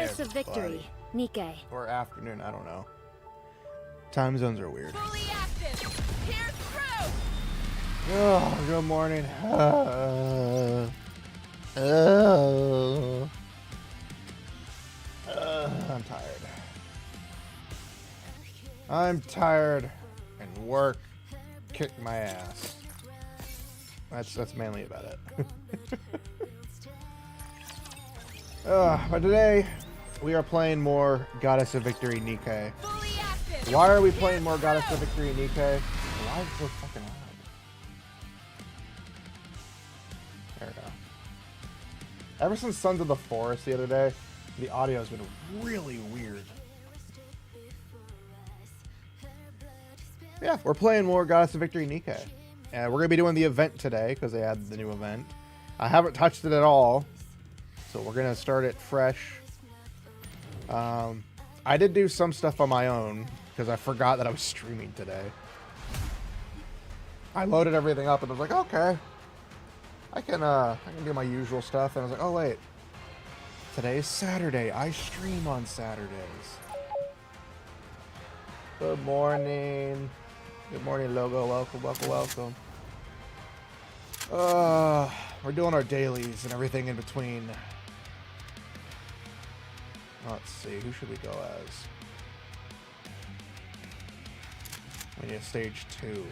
Goddess of Victory Nikke. Or afternoon, I don't know. Time zones are weird. Fully active. Here's through. Oh, good morning. I'm tired. I'm tired, and work kicked my ass. That's mainly about it. But today we are playing more Goddess of Victory Nikke. Fully active. Why are we playing more Goddess of Victory Nikke? Why is it so fucking loud? There we go. Ever since Sons of the Forest the other day, the audio has been really weird. Yeah, we're playing more Goddess of Victory Nikke. And we're going to be doing the event today, because they had the new event. I haven't touched it at all, so we're going to start it fresh. I did do some stuff on my own, because I forgot that I was streaming today. I loaded everything up, and I was like, okay. I can do my usual stuff, and I was like, oh, wait. Today's Saturday. I stream on Saturdays. Good morning. Good morning, Logo. Welcome, welcome, welcome. We're doing our dailies and everything in between. Let's see, who should we go as? We need stage 2.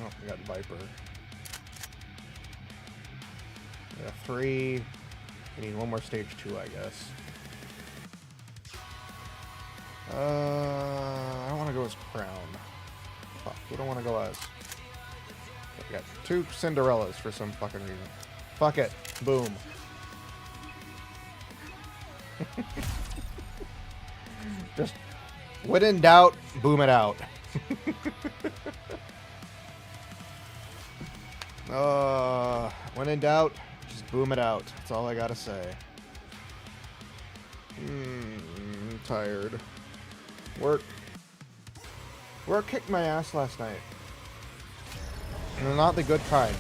Oh, we got Viper. We got 3. We need one more stage 2, I guess. I don't want to go as Crown. Fuck, we don't want to go as. We got 2 Cinderellas for some fucking reason. Fuck it. Boom. Just, when in doubt, boom it out. When in doubt, just boom it out. That's all I gotta say. I'm tired. Work kicked my ass last night. And not the good kind.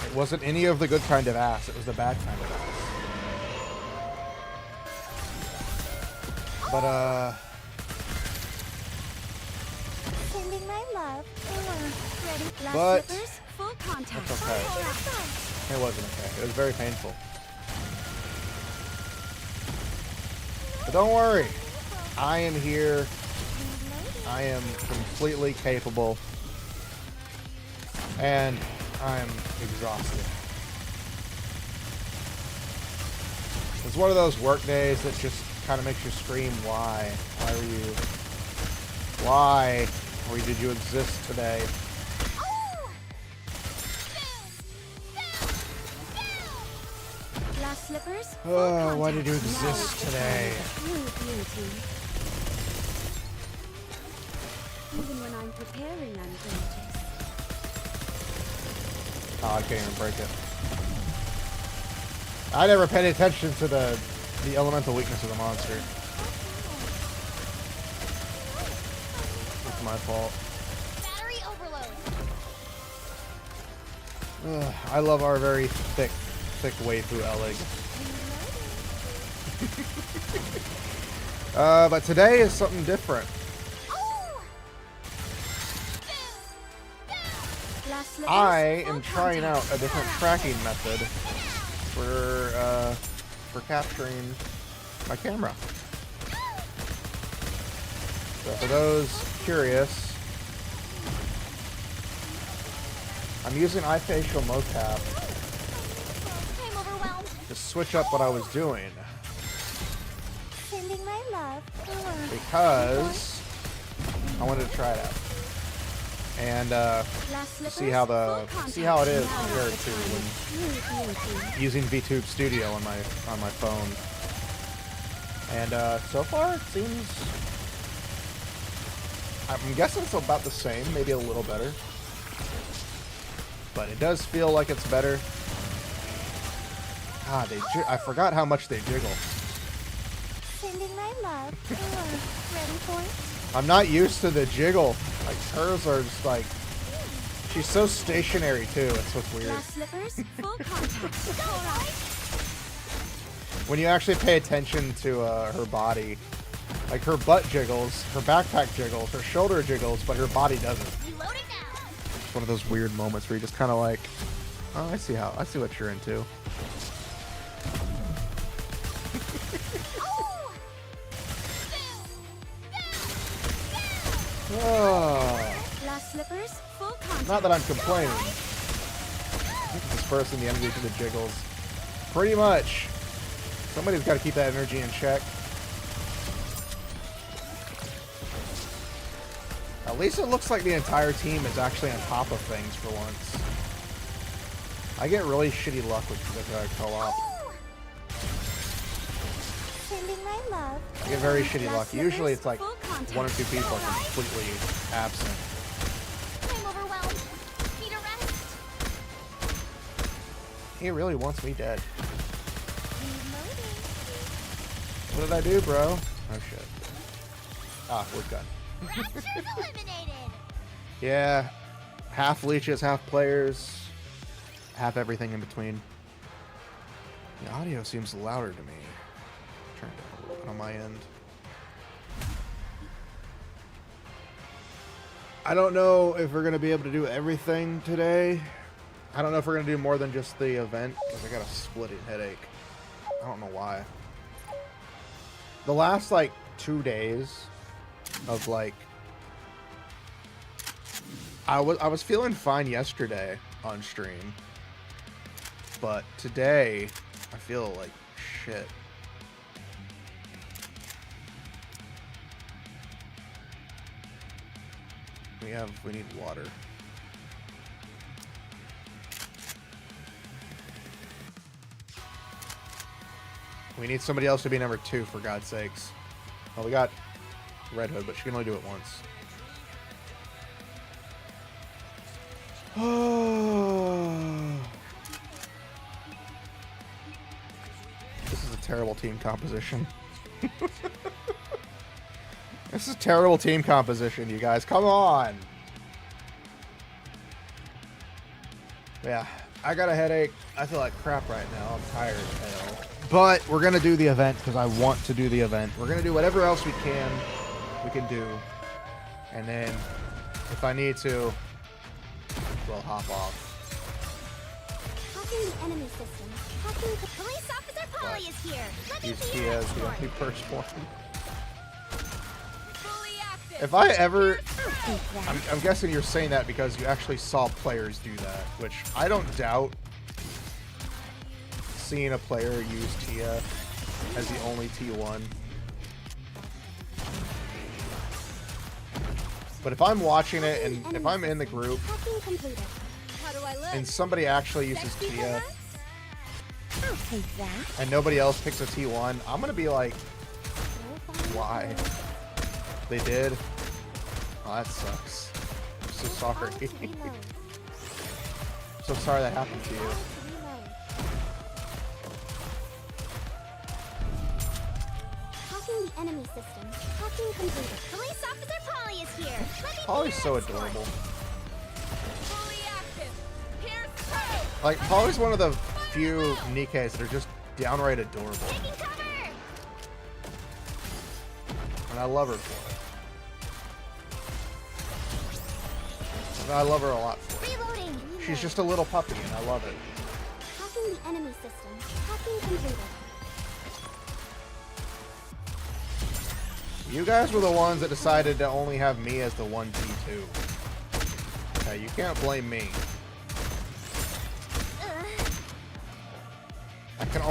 It wasn't any of the good kind of ass. It was the bad kind of ass. But, Sending my love. Ready? But Slippers, full contact. that's okay. It wasn't okay. It was very painful. But don't worry. I am here. I am completely capable. And I'm exhausted. It's one of those work days that just kind of makes you scream, why? Why were you... Why? Or did you exist today? Glass slippers. Oh, why did you exist today? Even when I'm preparing, I'm gorgeous. Oh, I can't even break it. I never paid attention to the elemental weakness of the monster. It's my fault. Battery overload. Ugh, I love our very thick waifu Elig. But today is something different. I am trying out a different tracking method for capturing my camera. So for those curious, I'm using iFacial mocap I'm overwhelmed. to switch up what I was doing Sending my love. because I wanted to try it out and see how it is compared to when using VTube Studio on my phone. And so far it seems, I'm guessing it's about the same, maybe a little better, but it does feel like it's better. Ah, I forgot how much they jiggle. Sending my love. Ready for it? I'm not used to the jiggle. Like, hers are just like, she's so stationary too. It's what's weird. Glass slippers, full contact. when you actually pay attention to her body, like her butt jiggles, her backpack jiggles, her shoulder jiggles, but her body doesn't. Reload it now. It's one of those weird moments where you just kind of like, oh, I see what you're into. Oh. Last slippers, full contact. Not that I'm complaining. Dispersing the energy to the jiggles. Pretty much. Somebody's got to keep that energy in check. At least it looks like the entire team is actually on top of things for once. I get really shitty luck with co-op. Sending my love. I get very shitty Last luck. slippers, Usually it's like full contact. 1 or 2 people are completely absent. I'm overwhelmed. Need a rest. He really wants me dead. Reloading. What did I do, bro? Oh shit. Ah, we're done. Rapture's eliminated. Yeah. Half leeches, half players, half everything in between. The audio seems louder to me. Turn it down a little bit on my end. I don't know if we're going to be able to do everything today. I don't know if we're going to do more than just the event, because I got a splitting headache. I don't know why. The last, like, 2 days of, like... I was feeling fine yesterday on stream. But today, I feel like shit. We need water. We need somebody else to be number 2, for God's sakes. Well, we got Red Hood, but she can only do it once. This is a terrible team composition. This is terrible team composition, you guys. Come on. Yeah, I got a headache. I feel like crap right now. I'm tired as hell. But we're going to do the event because I want to do the event. We're going to do whatever else we can do. And then if I need to, we'll hop off. Hacking the enemy system. Hacking the Police officer Polly is here. Let me He's see he your has the escort. only first one. Fully active. If I ever... Take that. I'm guessing you're saying that because you actually saw players do that, which I don't doubt seeing a player use Tia as the only T1. But if I'm watching it and if I'm in the group Hacking completed. How do I look? and somebody actually uses Sexy Tia for I'll take that. and nobody else picks a T1, I'm gonna be like, why? They did? Oh, that sucks. I'm so sorry. So sorry that happened to you. Hacking the enemy system. Hacking completed. Police officer Polly is here. Let me see Polly's your so escort. adorable. Fully active. Here's Pro. Like, Polly's one of the few Nikkes that are just downright adorable. Taking cover. And I love her for it. And I love her a lot for it. Reloading. She's just a little puppy, and I love it. Hacking the enemy system. Hacking completed. You guys were the ones that decided to only have me as the 1T2. Okay, you can't blame me. I can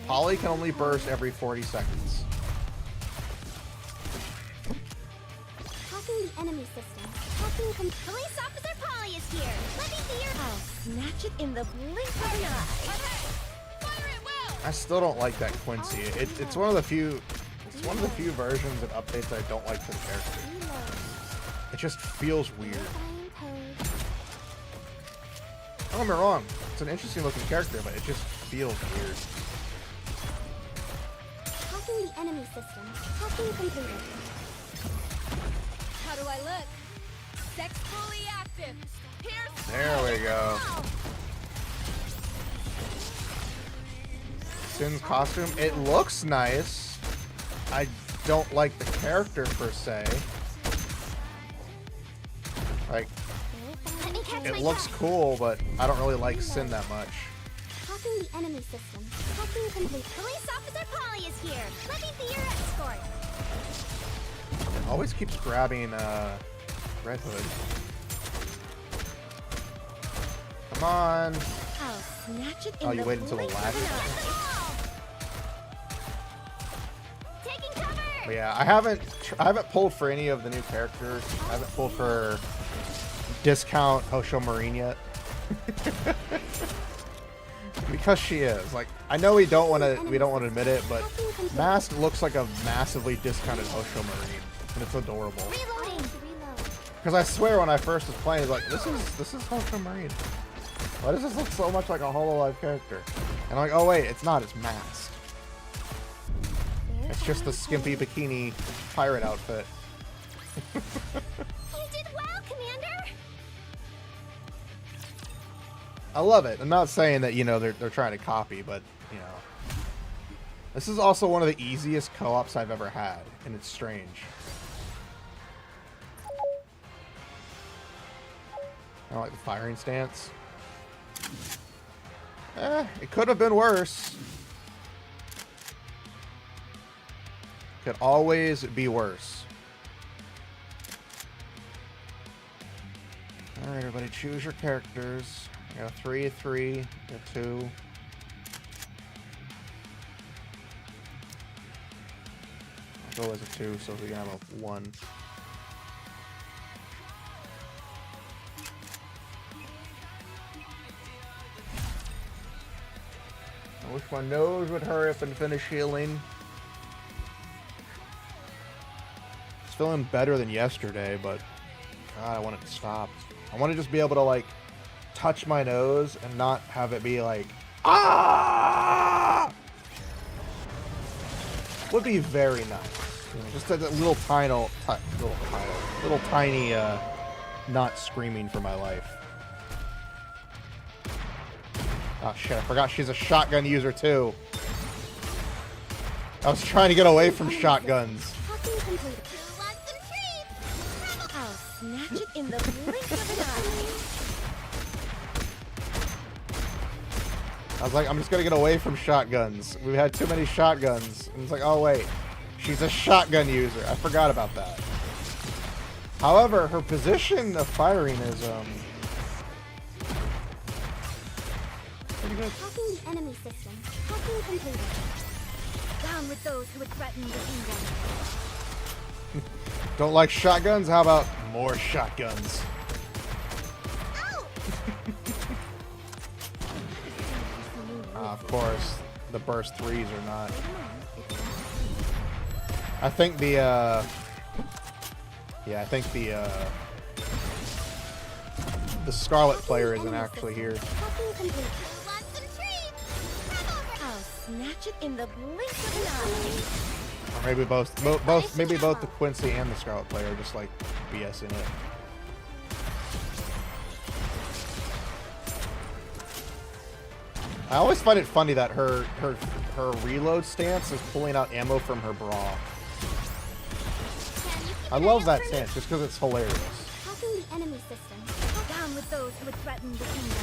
Polly can only burst every 40 seconds. Hacking the enemy system. Hacking Police officer Polly is here. Let me see your. I'll snatch it in the blink of an eye. Okay. Fire at will. I still don't like that Quincy. It's one of the few versions and updates I don't like for the character. It just feels weird. Don't get me wrong, it's an interesting looking character, but it just feels weird. Hacking the enemy system. Hacking completed. How do I look? Sex fully active. Here's There we go. Sin's costume. It looks nice. I don't like the character per se. Like, Let me catch it my looks breath. cool, but I don't really like Sin that much. Hacking the enemy system. Hacking complete. Police Officer Polly is here. Let me be your escort. It always keeps grabbing Red Hood. Come on. I'll snatch it in Oh, you waited until the blink last of an one. eye. Taking cover. But yeah, I haven't pulled for any of the new characters. I haven't pulled for discount Hosho Marine yet. Because she is. Like, I know we don't want to admit it, but Masked looks like a massively discounted Hosho Marine, and it's adorable. Reloading. Because I swear when I first was playing, it's like, this is Hosho Marine. Why does this look so much like a HoloLive character? And I'm like, oh wait, it's not, it's Masked. It's just the skimpy bikini pirate outfit. You did well, Commander. I love it. I'm not saying that, you know, they're trying to copy, but, you know. This is also one of the easiest co-ops I've ever had, and it's strange. I don't like the firing stance. It could have been worse. Could always be worse. Alright, everybody, choose your characters. I got a 3, a 3, a 2. I'll go as a 2 so we can have a 1. I wish my nose would hurry up and finish healing. It's feeling better than yesterday, but God, I want it to stop. I want to just be able to, like, touch my nose and not have it be like, ah! Would be very nice. You know, just a little tiny, not screaming for my life. Oh shit, I forgot she's a shotgun user too. I was trying to get away from shotguns. Hacking complete. Who wants some treats? I'll snatch it in the blink of an eye. I was like, I'm just gonna get away from shotguns. We've had too many shotguns. And it's like, oh wait, she's a shotgun user. I forgot about that. However, her position of firing is, pretty good. Hacking the enemy system. Hacking completed. Down with those who would threaten the kingdom. Don't like shotguns? How about more shotguns? Of course, the burst 3s are not. I think the, yeah, I think the Scarlet player isn't actually here. Hacking complete. Who wants some treats? Come over. I'll snatch it in the blink of an eye. Or maybe maybe both the Quincy and the Scarlet player are just like BSing it. I always find it funny that her reload stance is pulling out ammo from her bra. Can you keep I an love eye that out for me? stance just because it's hilarious. Hacking the enemy system. Down with those who would threaten the kingdom.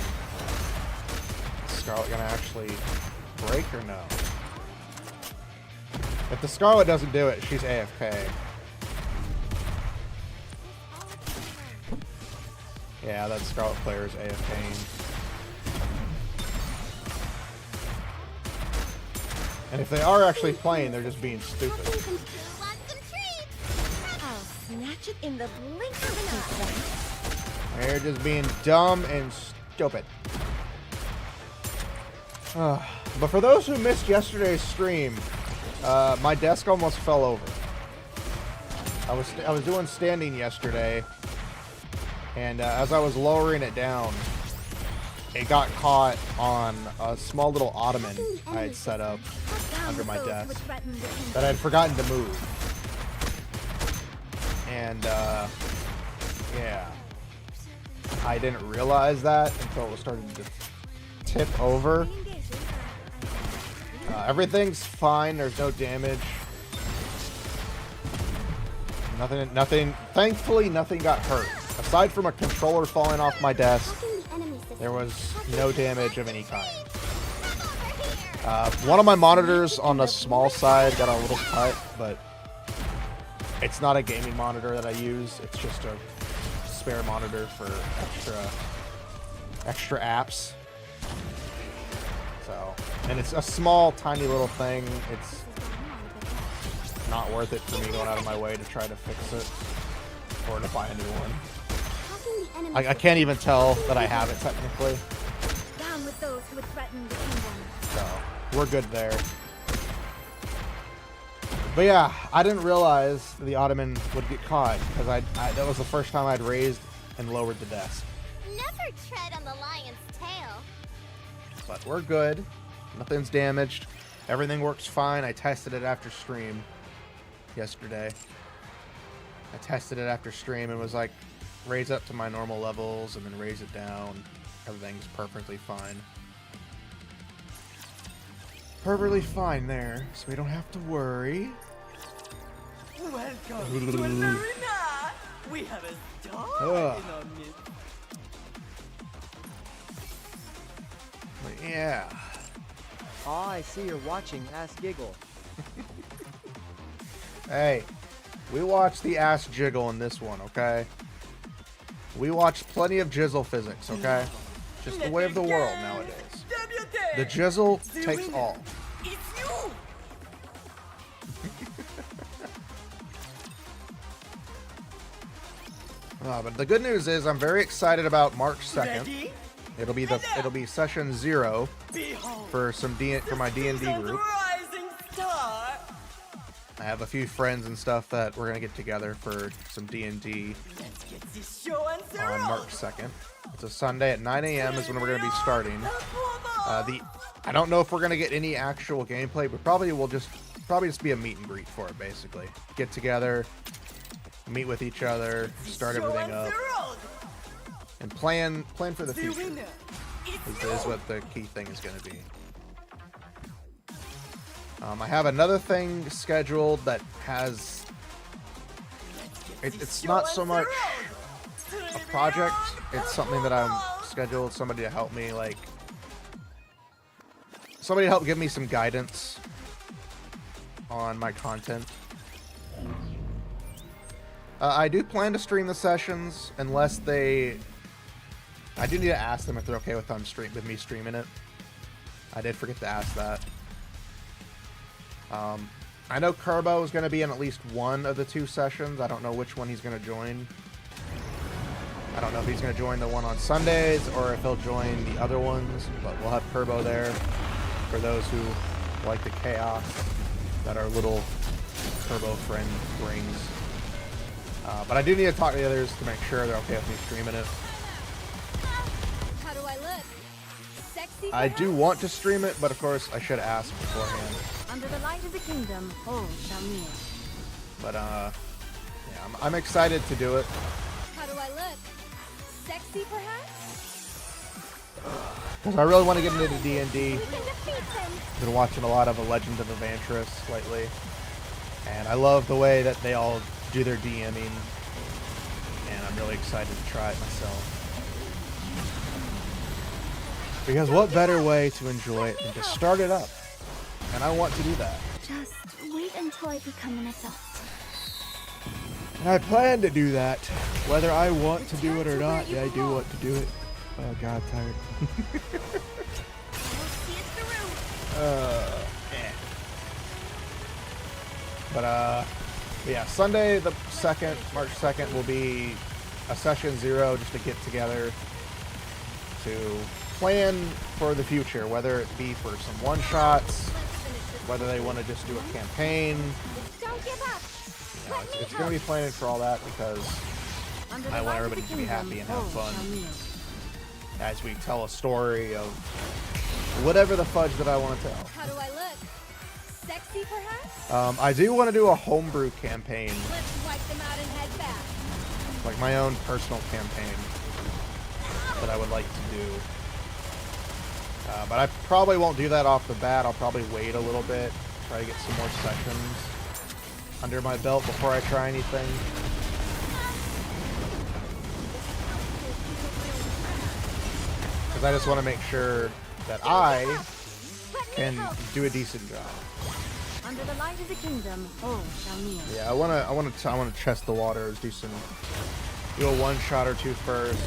Is Scarlet gonna actually break or no? If the Scarlet doesn't do it, she's AFK. Yeah, that Scarlet player is AFKing. And if they are actually playing, they're just being stupid. Hacking complete. Who wants some treats? I'll snatch it in the blink of an eye. They're just being dumb and stupid. But for those who missed yesterday's stream, my desk almost fell over. I was doing standing yesterday, and as I was lowering it down, it got caught on a small little ottoman I had set up Down under with my those who would desk threaten the kingdom. that I'd forgotten to move. And yeah, I didn't realize that until it was starting to tip over. Everything's fine. There's no damage. Nothing. Thankfully, nothing got hurt. Aside from a controller falling off my desk, Attacking the enemy system. there was no damage of any kind. One of my monitors on the small side got a little cut, but it's not a gaming monitor that I use. It's just a spare monitor for extra apps. So, and it's a small, tiny little thing. It's not worth it for me going out of my way to try to fix it or to buy a new one. Attacking the enemy I can't even tell that I have it technically. Down with those who would threaten the kingdom. So, we're good there. But yeah, I didn't realize the Ottoman would get caught because that was the first time I'd raised and lowered the desk. Never tread on the lion's tail. But we're good. Nothing's damaged. Everything works fine. I tested it after stream yesterday. I tested it after stream and was like, raise up to my normal levels and then raise it down. Everything's perfectly fine. Perfectly fine there, so we don't have to worry. Welcome to an arena. We have a star in our midst. But yeah. Aw, I see you're watching Ass Giggle. Hey, we watched the ass jiggle in this one, okay? We watched plenty of jizzle physics, okay? Just the way of the world nowadays. The jizzle takes all. It's you. But the good news is I'm very excited about March 2nd. Ready? It'll be session 0 Behold, for my D&D the group. rising star. I have a few friends and stuff that we're gonna get together for some D&D Let's get this show on the on road. March 2nd. It's a Sunday at 9 a.m. is when we're gonna be starting. I don't know if we're gonna get any actual gameplay, but probably just be a meet and greet for it, basically. Get together, meet with each other, start everything up, and plan for the future. Is what the key thing is going to be. I have another thing scheduled that has. It's not so much a project. It's something that I'm scheduled somebody to help me, like somebody to help give me some guidance on my content. I do plan to stream the sessions unless they. I do need to ask them if they're okay with me streaming it. I did forget to ask that. I know Kerbo is going to be in at least one of the 2 sessions. I don't know which one he's going to join. I don't know if he's going to join the one on Sundays or if he'll join the other ones, but we'll have Kerbo there for those who like the chaos that our little Kerbo friend brings. But I do need to talk to the others to make sure they're okay with me streaming it. How do I look? Sexy? I do want to stream it, but of course I should ask beforehand. Under the light of the kingdom, all shall kneel. But yeah, I'm excited to do it. How do I look? Sexy, perhaps? Because I really want to get into D&D. We can defeat them. Been watching a lot of A Legend of Evantris lately. And I love the way that they all do their DMing. And I'm really excited to try it myself. Because what better way to enjoy it than to start it up? And I want to do that. Just wait until I become an adult. And I plan to do that. Whether I want to do it or not, yeah, I do want to do it. Oh god, tired. But yeah, Sunday the 2nd, March 2nd will be a session 0 just to get together to plan for the future, whether it be for some one-shots, whether they want to just do a campaign. Don't give up. You know, it's going to be planning for all that because I want everybody to be happy and have fun as we tell a story of whatever the fudge that I want to tell. How do I look? Sexy, perhaps? I do want to do a homebrew campaign, Let's wipe them out and head back. like my own personal campaign that I would like to do. But I probably won't do that off the bat. I'll probably wait a little bit, try to get some more sessions under my belt before I try anything. Because I just want to make sure that I can do a decent job. Under the light of the kingdom, all shall kneel. Yeah, I want to test the waters, do a one shot or two first.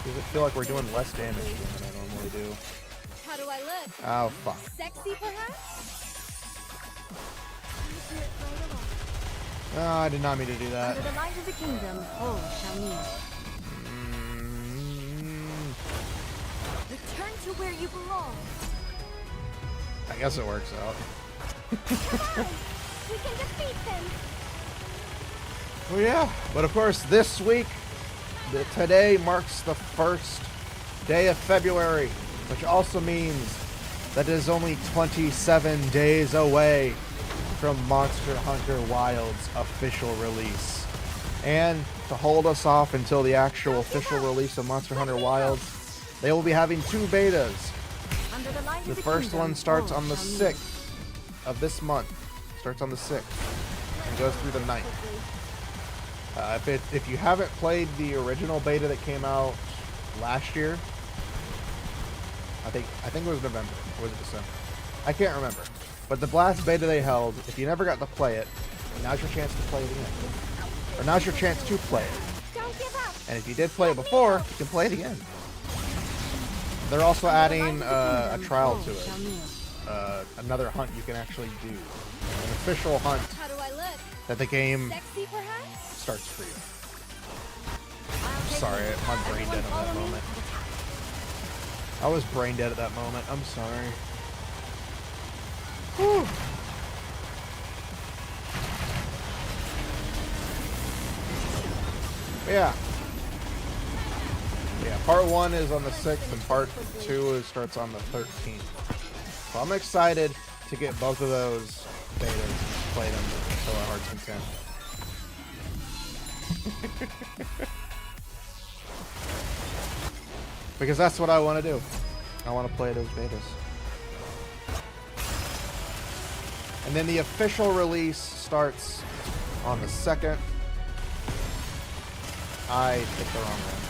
Does it feel like we're doing less damage than I normally do? How do I look? Oh, fuck. Sexy, perhaps? Oh, I did not mean to do that. Under the light of the kingdom, all shall kneel. Return to where you belong. I guess it works out. Come on! We can defeat them! Well, yeah. But of course, this week, today marks the first day of February, which also means that it is only 27 days away from Monster Hunter Wilds' official release. And to hold us off until the actual official release of Monster Hunter Wilds, they will be having 2 betas. The first one starts on the 6th of this month. Starts on the 6th and goes through the 9th. If you haven't played the original beta that came out last year, I think it was November, or was it December? I can't remember. But the last beta they held, if you never got to play it, now's your chance to play it again. Or now's your chance to play it. Don't give up! And if you did play it before, you can play it again. They're also adding a trial to it. Another hunt you can actually do. An official hunt How do I look? that the game Sexy, perhaps? starts for you. Sorry, my brain dead at that moment. I was brain dead at that moment. I'm sorry. Whew. Yeah. Yeah, part 1 is on the 6th and part 2 starts on the 13th. So I'm excited to get both of those betas and play them until our heart's content. Because that's what I want to do. I want to play those betas. And then the official release starts on the 2nd. I picked the wrong one.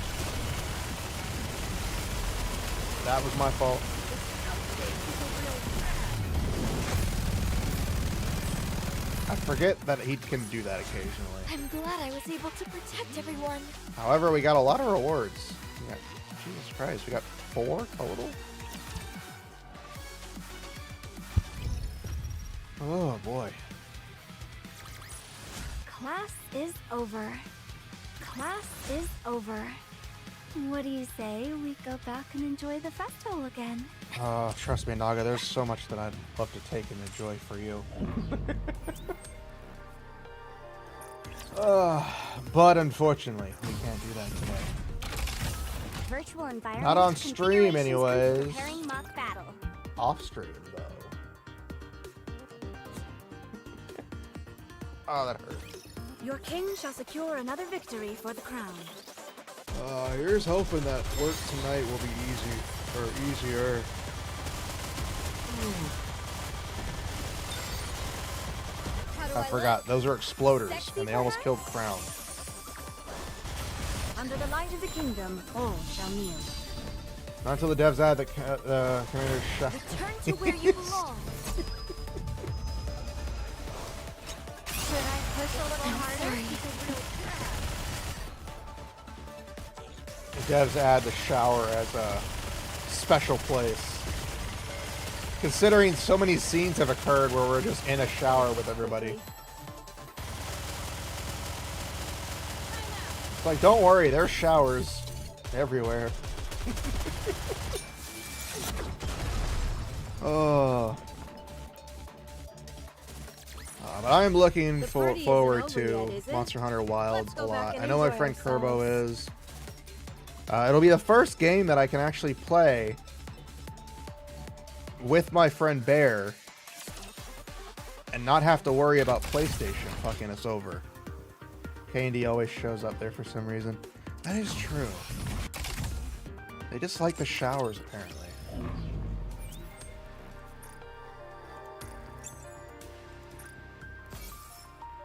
That was my fault. I forget that he can do that occasionally. I'm glad I was able to protect everyone. However, we got a lot of rewards. Jesus Christ, we got 4 total? Oh boy. Class is over. Class is over. What do you say we go back and enjoy the festival again? Trust me, Naga, there's so much that I'd love to take and enjoy for you. But unfortunately, we can't do that today. Virtual environment. Not on stream, anyways. Preparing mock battle. Off stream, though. Oh, that hurt. Your king shall secure another victory for the crown. Here's hoping that work tonight will be easy, or easier. I forgot, those are exploders, and they almost killed Crown. Under the light of the kingdom, all shall kneel. Not until the devs add the commander's shot. Return to where you belong. Should I push a little harder? The devs add the shower as a special place. Considering so many scenes have occurred where we're just in a shower with everybody. It's like, don't worry, there's showers everywhere. Oh. But I am looking forward to Monster Hunter Wilds a lot. I know my friend Kerbo is. It'll be the first game that I can actually play with my friend Bear and not have to worry about PlayStation fucking us over. Candy always shows up there for some reason. That is true. They just like the showers, apparently.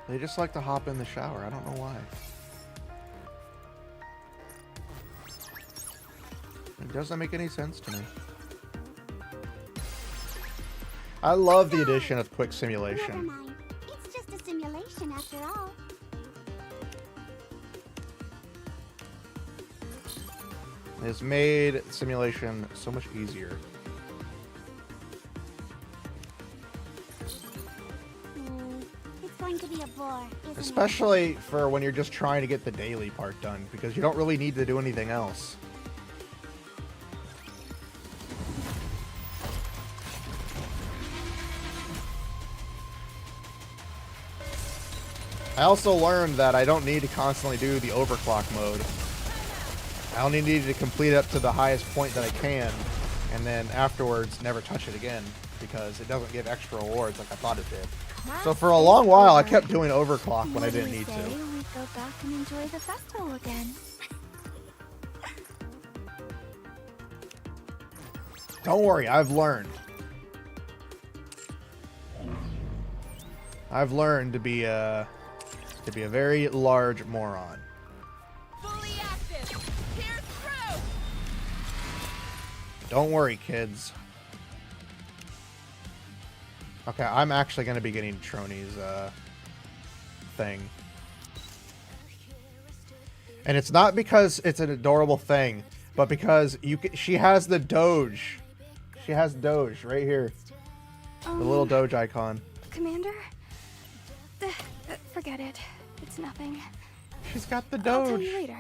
They just like to hop in the shower. I don't know why. It doesn't make any sense to me. I love the addition of quick Never simulation. mind. It's just a simulation after all. It's made simulation so much easier. It's going to be a bore, isn't Especially for when you're just trying to get the daily part done, because you don't really need to do anything else. I also learned that I don't need to constantly do the overclock mode. I only need to complete it up to the highest point that I can, and then afterwards never touch it again, because it doesn't give extra rewards like I thought it did. So for a long while, I kept doing overclock when I didn't need to. We go back and enjoy the festival again. Don't worry, I've learned. I've learned to be a very large moron. Fully active. Here's through. Don't worry, kids. Okay, I'm actually going to be getting Trony's thing. And it's not because it's an adorable thing, but because she has the Doge. She has Doge right here. The little Doge icon. Commander? Forget it. It's nothing. She's got the I'll tell Doge. you later.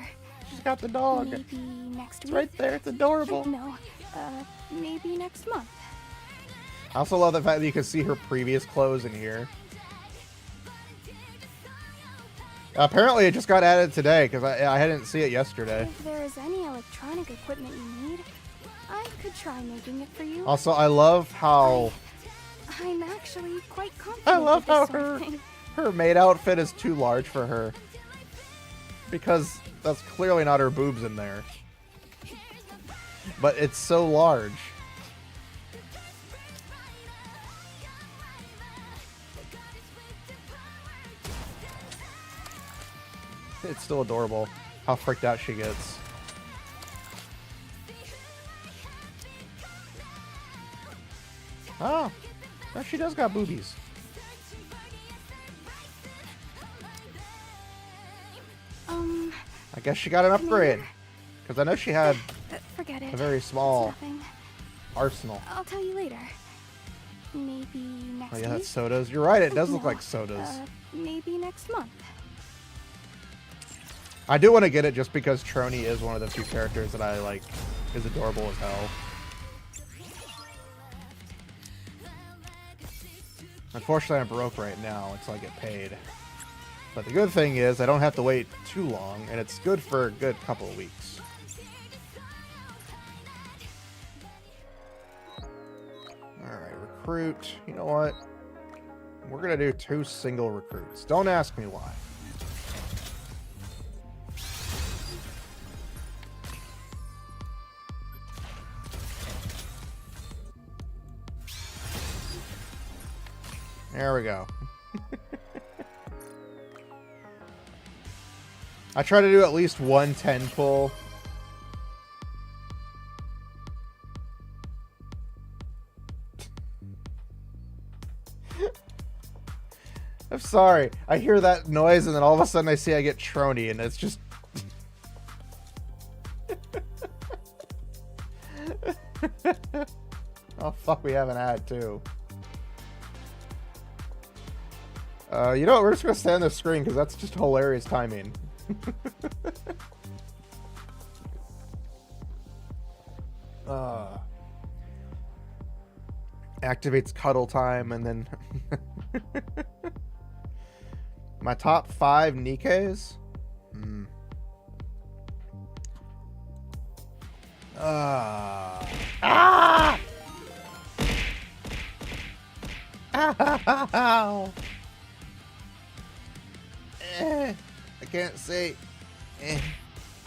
She's got the dog. Maybe next It's week? right there. It's adorable. No. Maybe next month. I also love the fact that you can see her previous clothes in here. Apparently, it just got added today because I didn't see it yesterday. If there is any electronic equipment you need, I could try making it for you. Also, I love how I'm actually quite confident. I love with this how sort of thing. her maid outfit is too large for her. Because that's clearly not her boobs in there. But it's so large. It's still adorable how freaked out she gets. Oh, no, she does got boobies. I guess she got an upgrade. Because I know she had Forget it. a very It's small nothing. arsenal. I'll tell you later. Maybe next Oh yeah, week. that's sodas. You're right, it does look No, like sodas. Maybe next month. I do want to get it just because Trony is one of the few characters that I like, is adorable as hell. Unfortunately, I'm broke right now until I get paid. But the good thing is I don't have to wait too long, and it's good for a good couple of weeks. Alright, recruit. You know what? We're going to do 2 single recruits. Don't ask me why. There we go. I try to do at least 1 10 pull. I'm sorry. I hear that noise and then all of a sudden I see I get Trony and it's just... Oh fuck, we have an ad too. You know what? We're just gonna stay on the screen because that's just hilarious timing. Activates cuddle time and then my top 5 Nikkes. Ah! Ow! I can't see.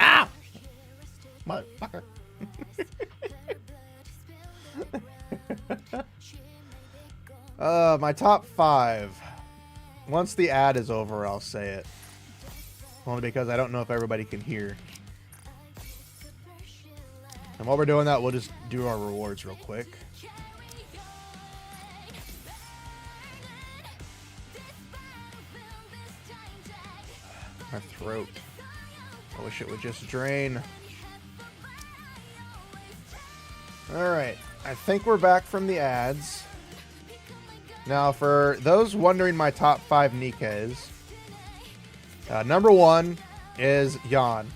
Ow! Motherfucker. My top 5. Once the ad is over, I'll say it. Only because I don't know if everybody can hear. And while we're doing that, we'll just do our rewards real quick. My throat. I wish it would just drain. Alright, I think we're back from the ads. Now, for those wondering my top 5 Nikkes, number 1 is Yawn.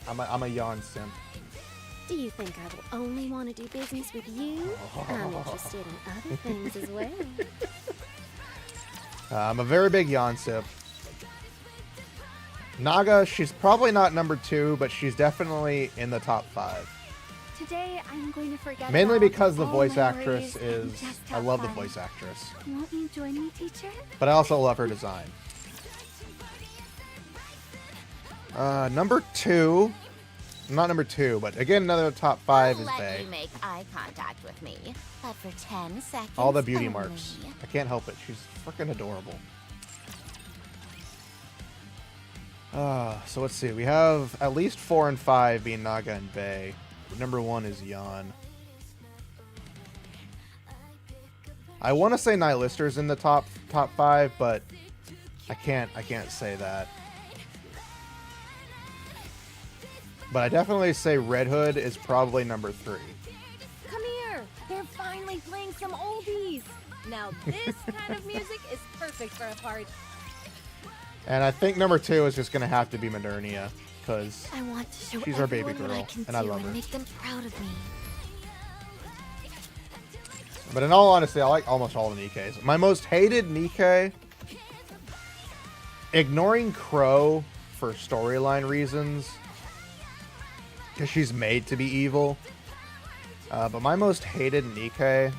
I'm a Yawn simp. Do you think I will only want to do business with you? I'm interested in other things as well. I'm a very big Yawn simp. Naga, she's probably not number 2, but she's definitely in the top 5. Today, I'm going to forget Mainly about because the all voice my actress worries and is... just I have love the fun. voice actress. Won't you join me, teacher? But I also love her design. Number 2... Not number 2, but again, another top 5 is Let Bae. you make eye contact with me, but for 10 seconds. All the beauty only. marks. I can't help it. She's freaking adorable. So let's see. We have at least 4 and 5 being Naga and Bae. Number 1 is Yawn. I want to say Nihilister's in the top 5, but I can't say that. But I definitely say Red Hood is probably number 3. Come here. They're finally playing some oldies. Now this kind of music is perfect for a party. And I think number 2 is just going to have to be Modernia, because I want to show she's our baby everyone what I girl, can and I do love her. and make them proud of me. But in all honesty, I like almost all the Nikkes. My most hated Nikke, ignoring Crow for storyline reasons, because she's made to be evil. But my most hated Nikke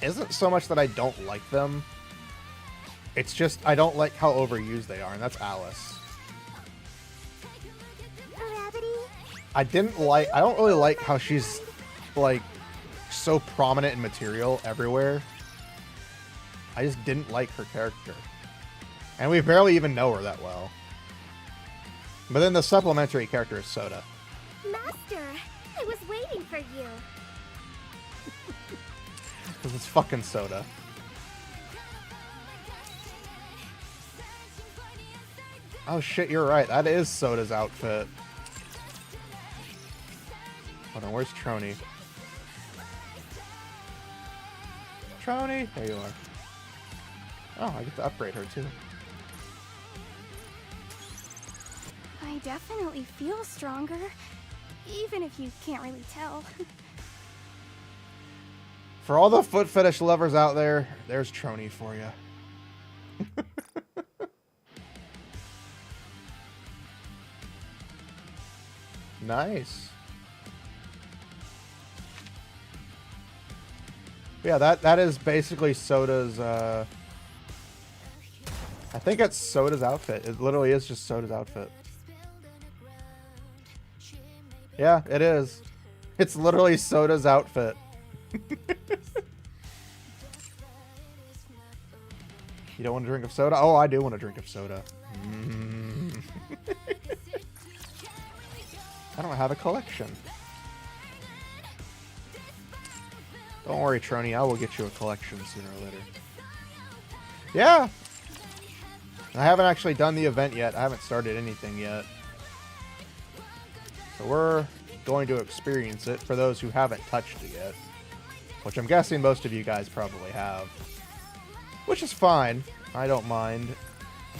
isn't so much that I don't like them. It's just I don't like how overused they are, and that's Alice. I don't really like how she's, like, so prominent in material everywhere. I just didn't like her character. And we barely even know her that well. But then the supplementary character is Soda. Master, I was waiting for you. Because it's fucking Soda. Oh shit, you're right. That is Soda's outfit. Hold on, where's Trony? Trony! There you are. Oh, I get to upgrade her too. I definitely feel stronger, even if you can't really tell. For all the foot fetish lovers out there, there's Trony for you. Nice. Yeah, that is basically Soda's, I think it's Soda's outfit. It literally is just Soda's outfit. Yeah, it is. It's literally Soda's outfit. You don't want a drink of soda? Oh, I do want a drink of soda. Mm. I don't have a collection. Don't worry, Trony. I will get you a collection sooner or later. Yeah! I haven't actually done the event yet. I haven't started anything yet. So we're going to experience it for those who haven't touched it yet. Which I'm guessing most of you guys probably have. Which is fine. I don't mind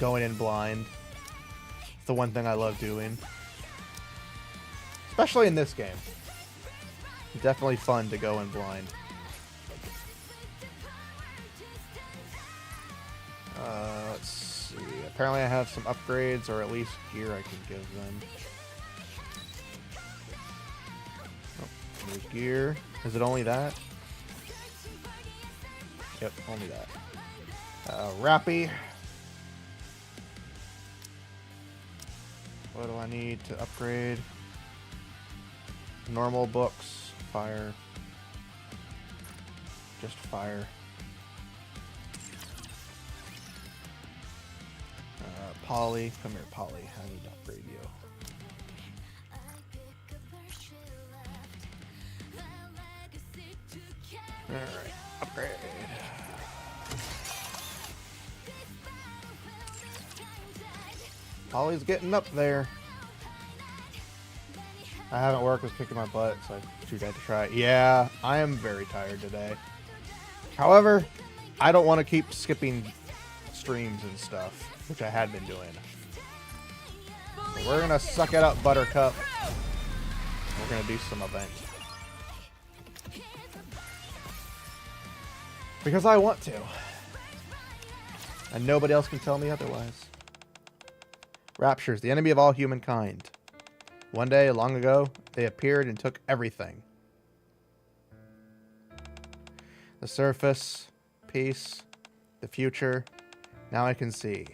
going in blind. It's the one thing I love doing. Especially in this game. Definitely fun to go in blind. Let's see. Apparently I have some upgrades, or at least gear I can give them. Oh, there's gear. Is it only that? Yep, only that. Rappy. What do I need to upgrade? Normal books. Fire. Just fire. Polly. Come here, Polly. I need to upgrade you. Alright, upgrade. Polly's getting up there. I haven't worked, was kicking my butt, so I'm too dead to try it. Yeah, I am very tired today. However, I don't want to keep skipping streams and stuff, which I had been doing. So we're gonna suck it up, Buttercup. We're gonna do some event. Because I want to. And nobody else can tell me otherwise. Raptures, the enemy of all humankind. One day, long ago, they appeared and took everything. The surface, peace, the future. Now I can see.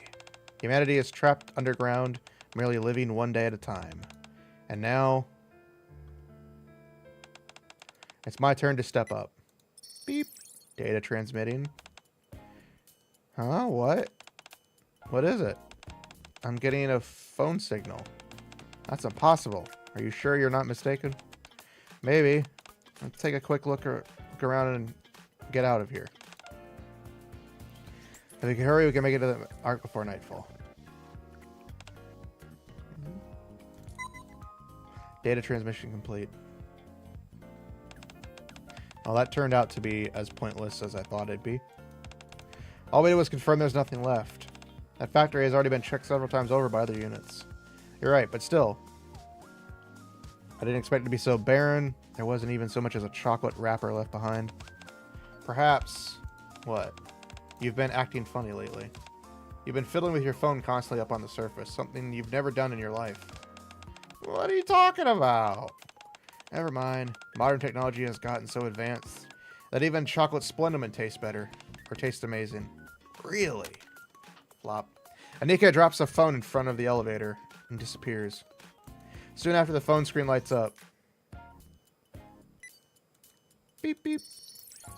Humanity is trapped underground, merely living one day at a time. And now, it's my turn to step up. Beep. Data transmitting. Huh? What? What is it? I'm getting a phone signal. That's impossible. Are you sure you're not mistaken? Maybe. Let's take a quick look around and get out of here. If we can hurry, we can make it to the Ark before nightfall. Data transmission complete. Well, that turned out to be as pointless as I thought it'd be. All we did was confirm there's nothing left. That factory has already been checked several times over by other units. You're right, but still. I didn't expect it to be so barren. There wasn't even so much as a chocolate wrapper left behind. Perhaps... what? You've been acting funny lately. You've been fiddling with your phone constantly up on the surface. Something you've never done in your life. What are you talking about? Never mind. Modern technology has gotten so advanced that even chocolate Splendament tastes better. Or tastes amazing. Really? Flop. Nikke drops a phone in front of the elevator and disappears. Soon after, the phone screen lights up. Beep beep.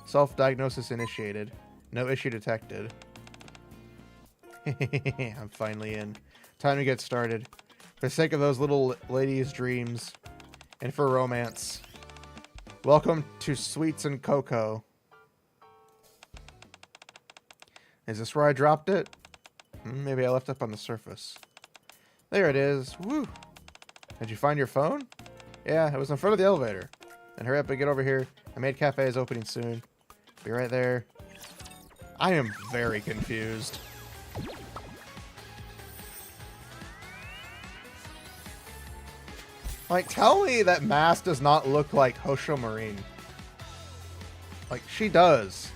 Self-diagnosis initiated. No issue detected. I'm finally in. Time to get started. For the sake of those little ladies' dreams. And for romance. Welcome to Sweets and Cocoa. Is this where I dropped it? Maybe I left it up on the surface. There it is. Woo! Did you find your phone? Yeah, it was in front of the elevator. And hurry up and get over here. The maid cafe is opening soon. Be right there. I am very confused. Like, tell me that Mask does not look like Hosho Marine. Like, she does.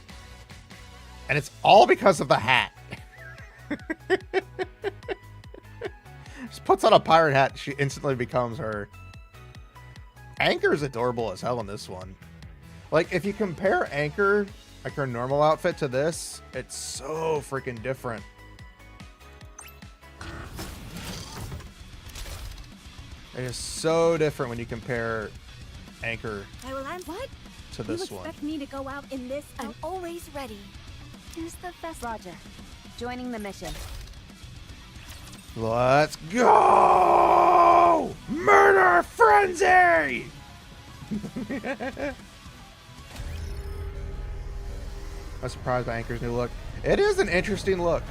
And it's all because of the hat. Just puts on a pirate hat, she instantly becomes her. Anchor's adorable as hell in this one. Like, if you compare Anchor, like her normal outfit, to this, it's so freaking different. It is so different when you compare Anchor I will answer. What? to this You one. expect me to go out in this? I'm always ready. Here's the festival. Roger. Joining the mission. Let's go! Murder frenzy! I'm surprised by Anchor's new look. It is an interesting look.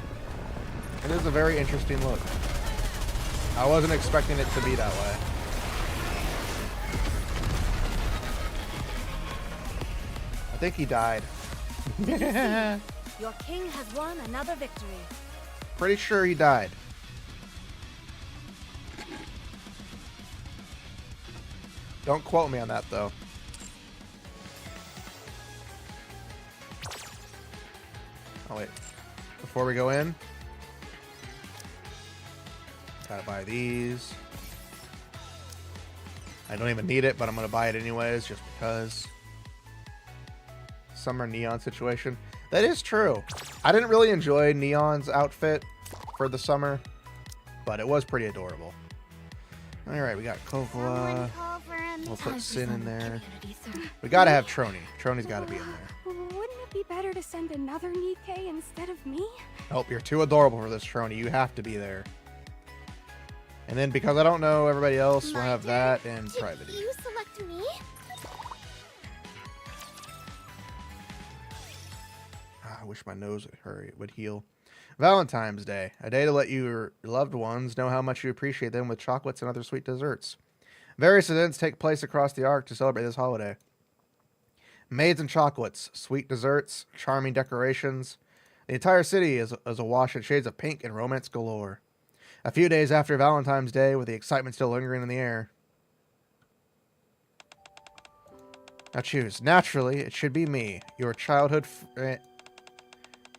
It is a very interesting look. I wasn't expecting it to be that way. I think he died. Your king has won another victory. Pretty sure he died. Don't quote me on that, though. Oh, wait. Before we go in, gotta buy these. I don't even need it, but I'm gonna buy it anyways, just because. summer Neon situation. That is true. I didn't really enjoy Neon's outfit for the summer, but it was pretty adorable. Alright, we got Cocoa. We'll put Sin in there. We gotta have Trony. Trony's gotta be in there. Wouldn't it be better to send another Nikke instead of me? Nope, you're too adorable for this, Trony. You have to be there. And then because I don't know everybody else, we'll have that and Private. Did you select me? I wish my nose would heal. Valentine's Day, a day to let your loved ones know how much you appreciate them with chocolates and other sweet desserts. Various events take place across the Ark to celebrate this holiday. Maids and chocolates, sweet desserts, charming decorations. The entire city is awash in shades of pink and romance galore. A few days after Valentine's Day, with the excitement still lingering in the air. Now choose. Naturally, it should be me, your childhood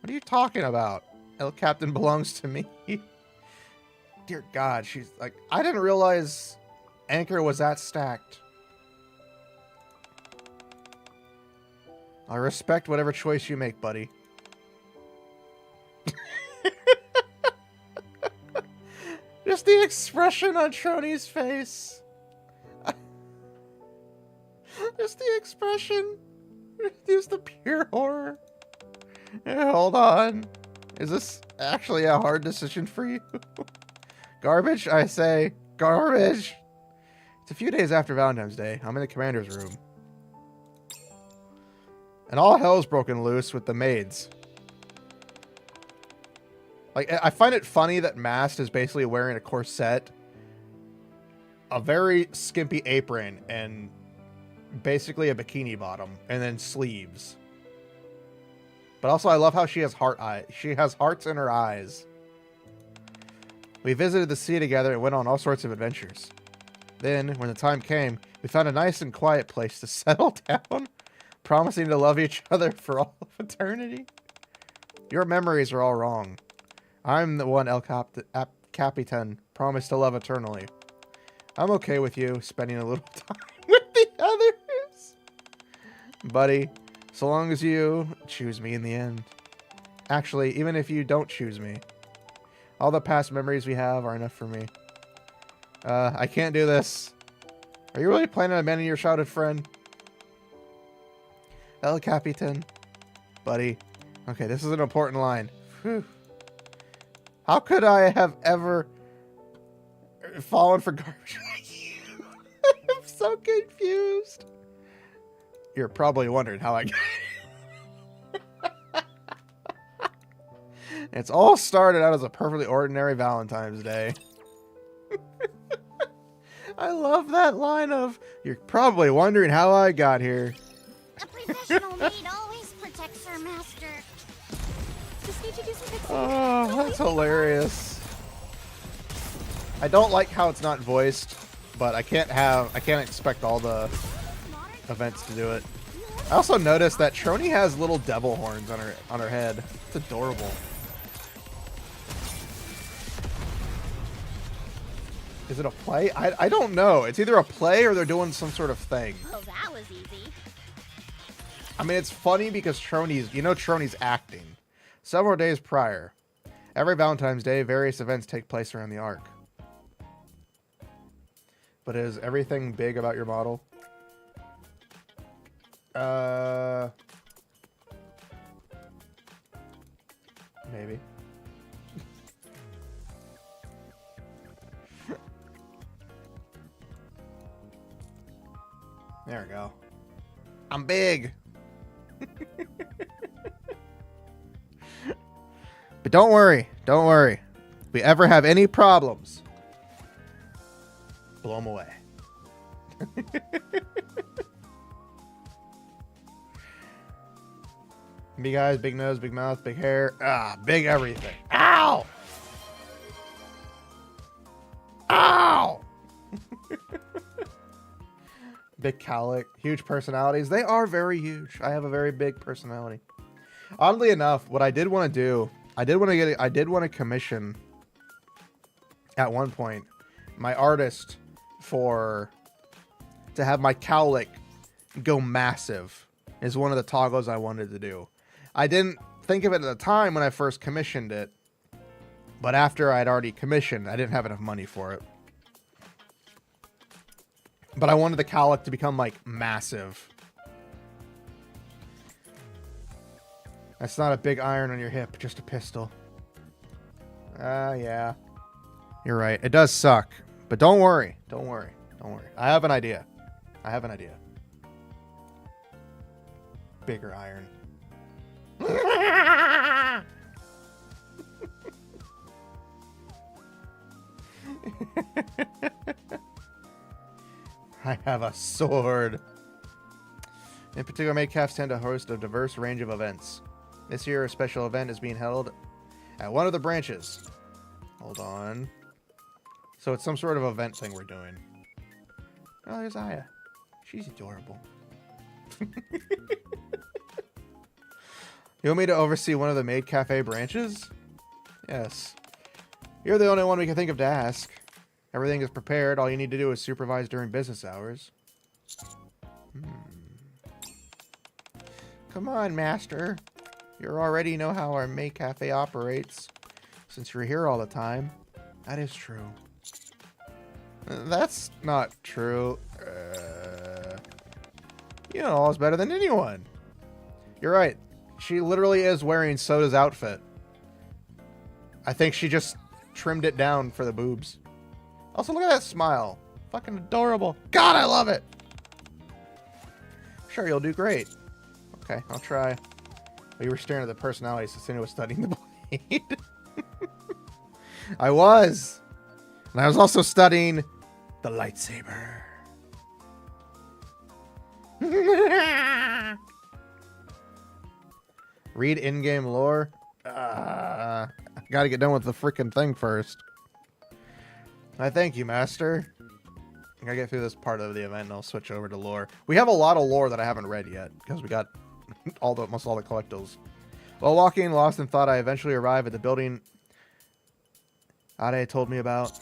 What are you talking about? El Captain belongs to me. Dear God, she's like, I didn't realize Anchor was that stacked. I respect whatever choice you make, buddy. Just the expression on Trony's face. Just the expression. Just the pure horror. Hold on. Is this actually a hard decision for you? Garbage, I say. Garbage. It's a few days after Valentine's Day. I'm in the commander's room. And all hell's broken loose with the maids. Like, I find it funny that Mast is basically wearing a corset, a very skimpy apron, and basically a bikini bottom, and then sleeves. But also, I love how she has heart eye. She has hearts in her eyes. We visited the sea together and went on all sorts of adventures. Then, when the time came, we found a nice and quiet place to settle down, promising to love each other for all of eternity. Your memories are all wrong. I'm the one El Capitan promised to love eternally. I'm okay with you spending a little time with the others. Buddy, so long as you choose me in the end. Actually, even if you don't choose me, all the past memories we have are enough for me. I can't do this. Are you really planning on abandoning your childhood friend? El Capitan. Buddy. Okay, this is an important line. Whew. How could I have ever fallen for garbage like you? I'm so confused. You're probably wondering how I got it. It's all started out as a perfectly ordinary Valentine's Day. I love that line of, you're probably wondering how I got here. A professional maid always protects her master. Just need to do some fixing. Oh, that's hilarious. I don't like how it's not voiced, but I can't expect all the events to do it. I also noticed that Trony has little devil horns on her head. It's adorable. Is it a play? I don't know. It's either a play or they're doing some sort of thing. Oh, that was easy. I mean, it's funny because Trony's acting. Several days prior, every Valentine's Day, various events take place around the Ark. But is everything big about your model? Maybe. There we go. I'm big. But don't worry. If we ever have any problems, blow them away. Big eyes, big nose, big mouth, big hair. Big everything. Ow! Ow! Big cowlick, huge personalities. They are very huge. I have a very big personality. Oddly enough, what I did want to do, I did want to commission at one point my artist to have my cowlick go massive is one of the toggles I wanted to do. I didn't think of it at the time when I first commissioned it, but after I'd already commissioned, I didn't have enough money for it. But I wanted the cowlick to become, like, massive. That's not a big iron on your hip, just a pistol. Yeah. You're right. It does suck. But don't worry. Don't worry. Don't worry. I have an idea. I have an idea. Bigger iron. I have a sword. In particular, maid calves tend to host a diverse range of events. This year, a special event is being held at one of the branches. Hold on. So it's some sort of event thing we're doing. Oh, there's Aya. She's adorable. You want me to oversee one of the maid cafe branches? Yes. You're the only one we can think of to ask. Everything is prepared. All you need to do is supervise during business hours. Come on, master. You already know how our maid cafe operates. Since you're here all the time. That is true. That's not true. You know all's better than anyone. You're right. She literally is wearing Soda's outfit. I think she just trimmed it down for the boobs. Also, look at that smile. Fucking adorable. God, I love it. Sure, you'll do great. Okay, I'll try. Oh, you were staring at the personality, Setsuna was studying the blade. I was. And I was also studying the lightsaber. Read in-game lore. I gotta get done with the freaking thing first. I thank you, Master. I gotta get through this part of the event and I'll switch over to lore. We have a lot of lore that I haven't read yet because we got almost all the collectibles. While walking, lost in thought, I eventually arrive at the building Ade told me about.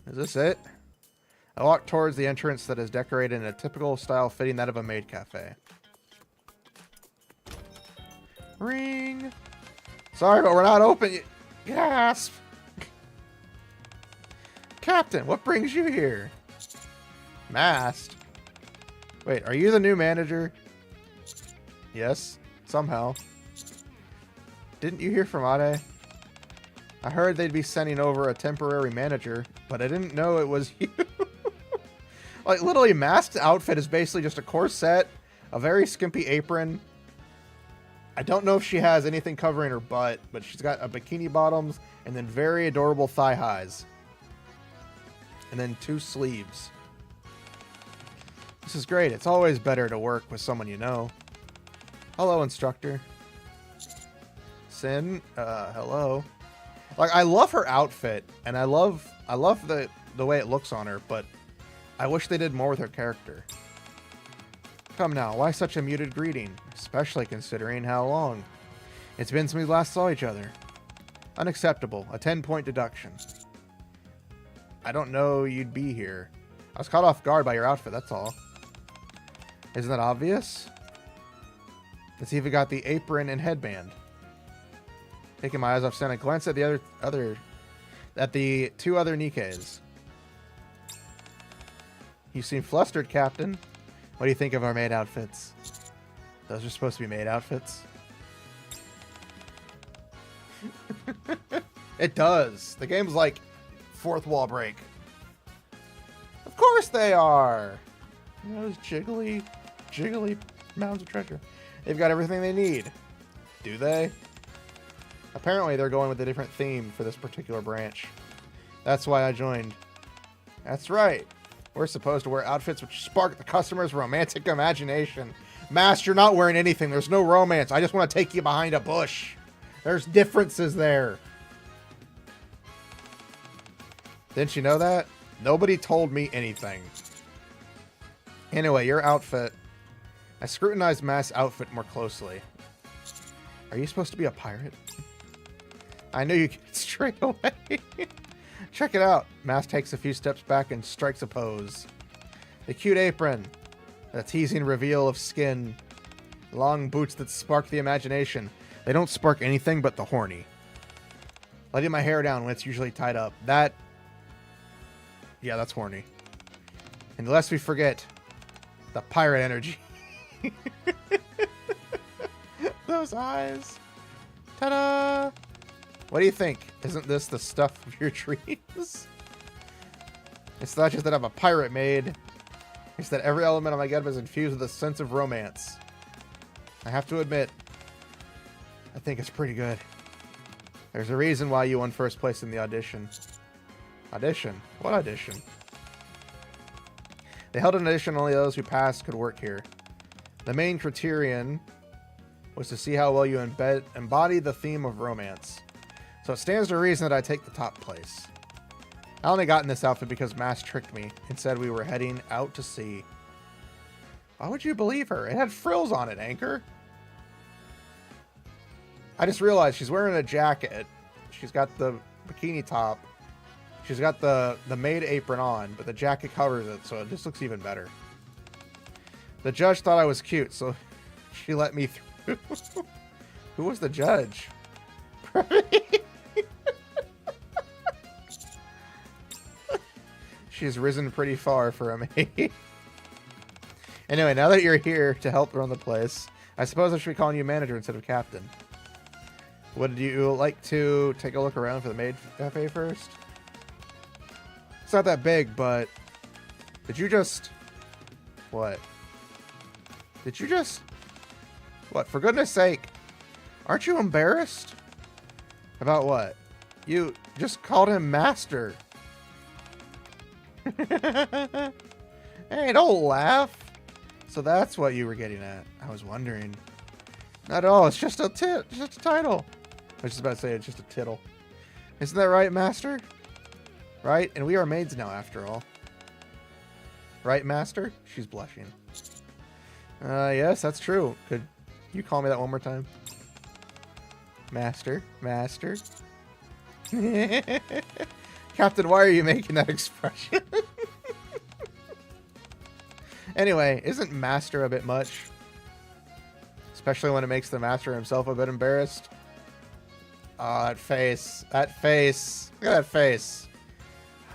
Is this it? I walk towards the entrance that is decorated in a typical style fitting that of a maid cafe. Ring. Sorry, but we're not open. Gasp. Captain, what brings you here? Masked. Wait, are you the new manager? Yes, somehow. Didn't you hear from Ade? I heard they'd be sending over a temporary manager, but I didn't know it was you. Like, literally, Masked outfit is basically just a corset, a very skimpy apron. I don't know if she has anything covering her butt, but she's got a bikini bottoms and then very adorable thigh highs. And then 2 sleeves. This is great. It's always better to work with someone you know. Hello, instructor. Sin, hello. Like, I love her outfit, and I love the way it looks on her, but I wish they did more with her character. Come now, why such a muted greeting? Especially considering how long it's been since we last saw each other. Unacceptable. A 10-point deduction. I don't know you'd be here. I was caught off guard by your outfit, that's all. Isn't that obvious? It's even got the apron and headband. Taking my eyes off Sen, I glanced at the the 2 other Nikkes. You seem flustered, Captain. What do you think of our maid outfits? Those are supposed to be maid outfits. It does. The game's like 4th wall break. Of course they are. You know, those jiggly mounds of treasure. They've got everything they need. Do they? Apparently they're going with a different theme for this particular branch. That's why I joined. That's right. We're supposed to wear outfits which spark the customer's romantic imagination. Master, you're not wearing anything. There's no romance. I just want to take you behind a bush. There's differences there. Didn't you know that? Nobody told me anything. Anyway, your outfit. I scrutinized Mask's outfit more closely. Are you supposed to be a pirate? I knew you get it straight away. Check it out. Mask takes a few steps back and strikes a pose. The cute apron. The teasing reveal of skin. Long boots that spark the imagination. They don't spark anything but the horny. Letting my hair down when it's usually tied up. That... Yeah, that's horny. And lest we forget, the pirate energy. Those eyes. Ta-da! What do you think? Isn't this the stuff of your dreams? It's not just that I'm a pirate maid. It's that every element of my getup is infused with a sense of romance. I have to admit, I think it's pretty good. There's a reason why you won first place in the audition. Audition? What audition? They held an audition only those who passed could work here. The main criterion was to see how well you embody the theme of romance. So it stands to reason that I take the top place. I only got in this outfit because Mass tricked me and said we were heading out to sea. Why would you believe her? It had frills on it, Anchor. I just realized she's wearing a jacket. She's got the bikini top. She's got the maid apron on, but the jacket covers it, so it just looks even better. The judge thought I was cute, so she let me through. Who was the judge? She's risen pretty far for a maid. Anyway, now that you're here to help run the place, I suppose I should be calling you manager instead of captain. Would you like to take a look around for the maid cafe first? It's not that big, but... Did you just... What? Did you just... What? For goodness sake. Aren't you embarrassed? About what? You just called him master. Hey, don't laugh. So that's what you were getting at. I was wondering. Not at all. It's just a just a title. I was just about to say it's just a tittle. Isn't that right, master? Right? And we are maids now, after all. Right, master? She's blushing. Yes, that's true. Could you call me that one more time? Master. Master. Captain, why are you making that expression? Anyway, isn't master a bit much? Especially when it makes the master himself a bit embarrassed. Oh, that face. That face. Look at that face.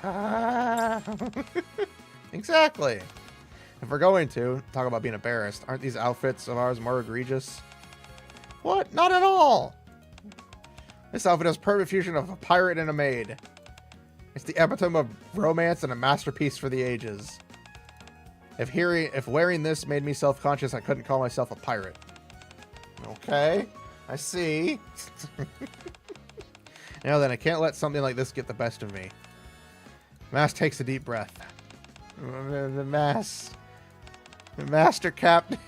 Ah. Exactly. If we're going to talk about being embarrassed, aren't these outfits of ours more egregious? What? Not at all. This outfit is a perfect fusion of a pirate and a maid. It's the epitome of romance and a masterpiece for the ages. If wearing this made me self-conscious, I couldn't call myself a pirate. Okay, I see. Now then, I can't let something like this get the best of me. Mass takes a deep breath. The master captain.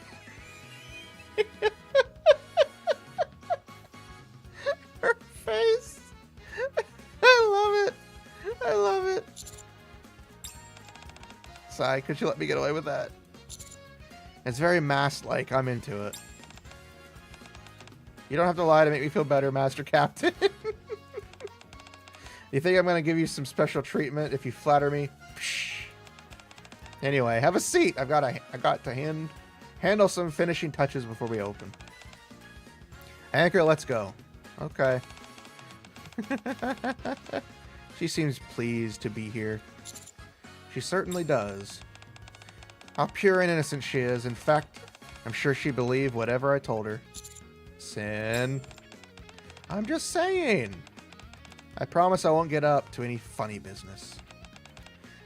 Her face. I love it. I love it. Sigh, could you let me get away with that? It's very mask-like. I'm into it. You don't have to lie to make me feel better, Master Captain. You think I'm going to give you some special treatment if you flatter me? Psh. Anyway, have a seat. I got to handle some finishing touches before we open. Anchor, let's go. Okay. She seems pleased to be here. She certainly does. How pure and innocent she is. In fact, I'm sure she believed whatever I told her. Sin. I'm just saying. I promise I won't get up to any funny business.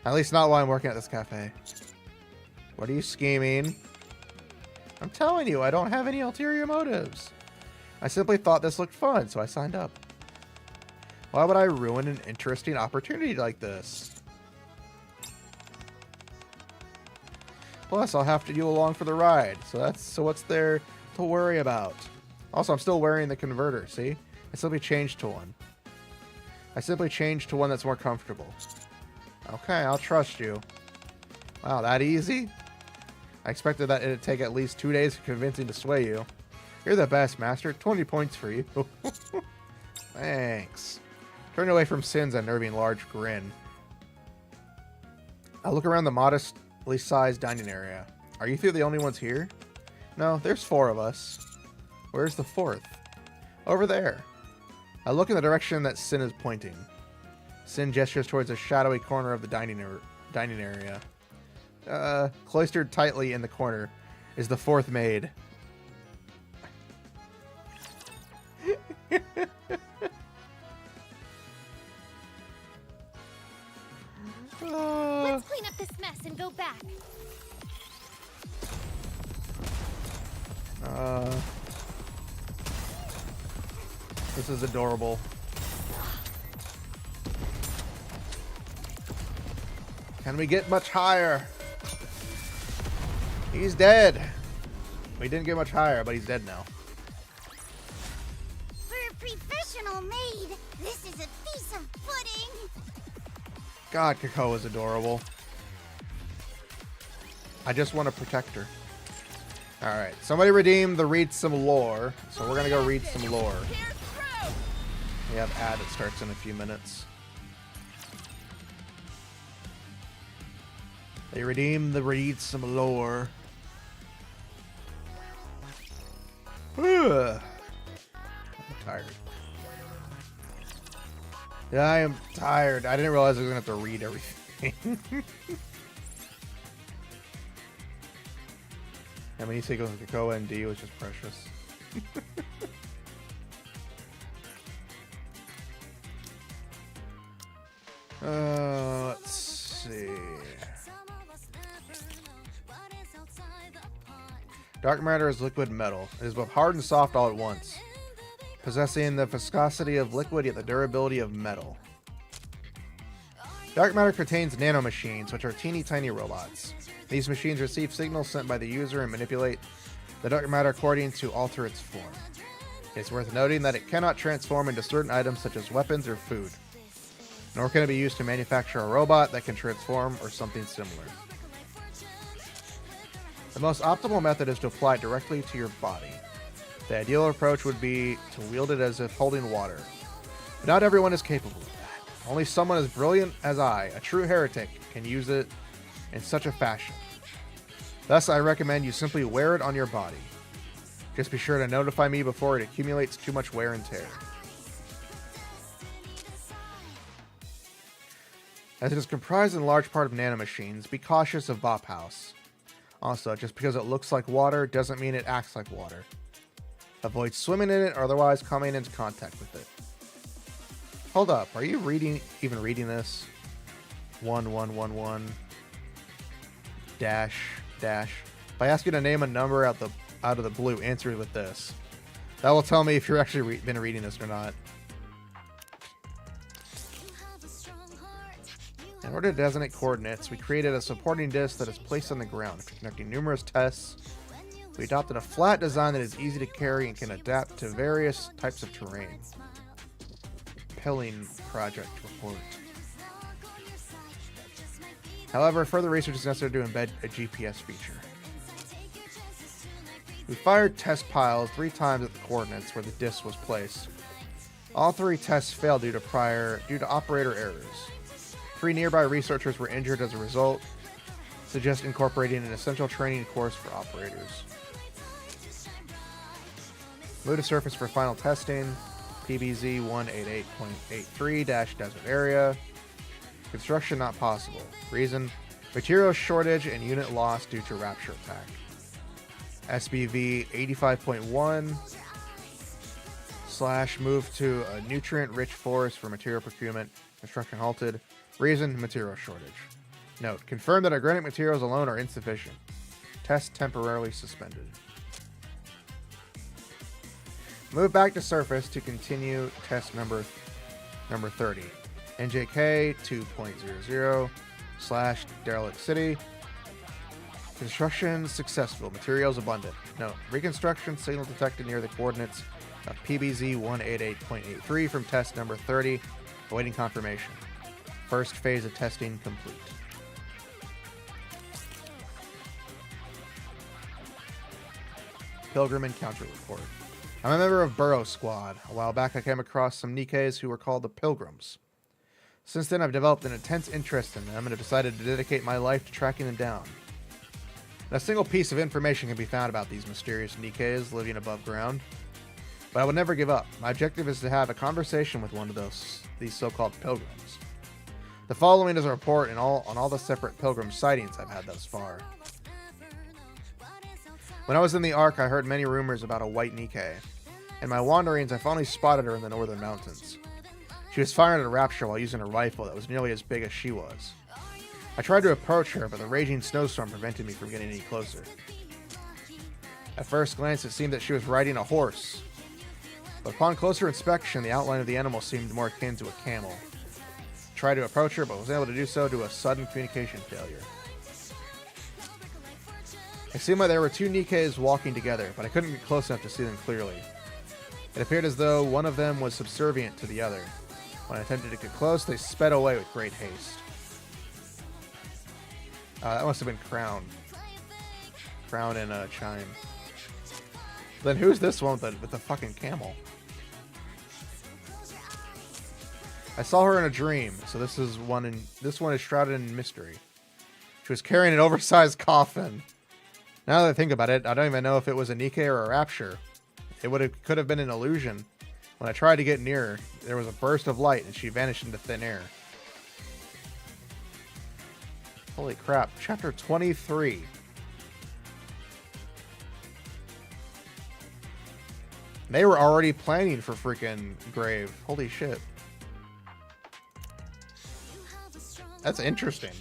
At least not while I'm working at this cafe. What are you scheming? I'm telling you, I don't have any ulterior motives. I simply thought this looked fun, so I signed up. Why would I ruin an interesting opportunity like this? Plus, I'll have to you along for the ride, so what's there to worry about? Also, I'm still wearing the converter, see? I simply changed to one. I simply changed to one that's more comfortable. Okay, I'll trust you. Wow, that easy? I expected that it'd take at least 2 days of convincing to sway you. You're the best, Master. 20 points for you. Thanks. Turn away from Sin's unnerving large grin. I look around the modestly sized dining area. Are you two the only ones here? No, there's 4 of us. Where's the 4th? Over there. I look in the direction that Sin is pointing. Sin gestures towards a shadowy corner of the dining area. Cloistered tightly in the corner is the 4th maid. Let's clean up this mess and go back. This is adorable. Can we get much higher? He's dead. We didn't get much higher, but he's dead now. For a professional maid, this is a decent footing. God, Kakao is adorable. I just want to protect her. Alright, somebody redeem the read some lore. So we're gonna go read some lore. We have ad that starts in a few minutes. They redeem the read some lore. I'm tired. Yeah, I am tired. I didn't realize I was gonna have to read everything. I mean, you say goes to Kakao ND, which is precious. Let's see. Dark matter is liquid metal. It is both hard and soft all at once, possessing the viscosity of liquid yet the durability of metal. Dark matter contains nanomachines, which are teeny tiny robots. These machines receive signals sent by the user and manipulate the dark matter according to alter its form. It's worth noting that it cannot transform into certain items such as weapons or food, nor can it be used to manufacture a robot that can transform or something similar. The most optimal method is to apply it directly to your body. The ideal approach would be to wield it as if holding water. But not everyone is capable of that. Only someone as brilliant as I, a true heretic, can use it in such a fashion. Thus, I recommend you simply wear it on your body. Just be sure to notify me before it accumulates too much wear and tear. As it is comprised in large part of nanomachines, be cautious of Bop House. Also, just because it looks like water doesn't mean it acts like water. Avoid swimming in it or otherwise coming into contact with it. Hold up, are you even reading this? 1111 dash dash. If I ask you to name a number out of the blue, answer it with this. That will tell me if you're actually been reading this or not. In order to designate coordinates, we created a supporting disk that is placed on the ground. After conducting numerous tests, we adopted a flat design that is easy to carry and can adapt to various types of terrain. Pilling project report. However, further research is necessary to embed a GPS feature. We fired test piles 3 times at the coordinates where the disk was placed. All 3 tests failed due to operator errors. 3 nearby researchers were injured as a result, suggest incorporating an essential training course for operators. Move to surface for final testing. PBZ 188.83-desert area. Construction not possible. Reason: material shortage and unit loss due to rapture attack. SBV 85.1 / move to a nutrient-rich forest for material procurement. Construction halted. Reason: material shortage. Note: confirm that organic materials alone are insufficient. Test temporarily suspended. Move back to surface to continue test number 30. NJK 2.00 / derelict city. Construction successful. Materials abundant. Note: reconstruction signal detected near the coordinates of PBZ 188.83 from test number 30. Awaiting confirmation. First phase of testing complete. Pilgrim encounter report. I'm a member of Burrow Squad. A while back I came across some Nikkes who were called the Pilgrims. Since then I've developed an intense interest in them and have decided to dedicate my life to tracking them down. Not a single piece of information can be found about these mysterious Nikkes living above ground. But I would never give up. My objective is to have a conversation with one of these so-called pilgrims. The following is a report on all the separate pilgrim sightings I've had thus far. When I was in the Ark, I heard many rumors about a white Nikke. In my wanderings, I finally spotted her in the northern mountains. She was firing at a rapture while using a rifle that was nearly as big as she was. I tried to approach her, but the raging snowstorm prevented me from getting any closer. At first glance, it seemed that she was riding a horse. But upon closer inspection, the outline of the animal seemed more akin to a camel. I tried to approach her, but was unable to do so due to a sudden communication failure. It seemed like there were two Nikkes walking together, but I couldn't get close enough to see them clearly. It appeared as though one of them was subservient to the other. When I attempted to get close, they sped away with great haste. That must have been Crown. Crown and Chime. Then who's this one with the fucking camel? I saw her in a dream, so this one is shrouded in mystery. She was carrying an oversized coffin. Now that I think about it, I don't even know if it was a Nikke or a rapture. Could have been an illusion. When I tried to get near her, there was a burst of light and she vanished into thin air. Holy crap. Chapter 23. They were already planning for freaking Grave. Holy shit. That's interesting.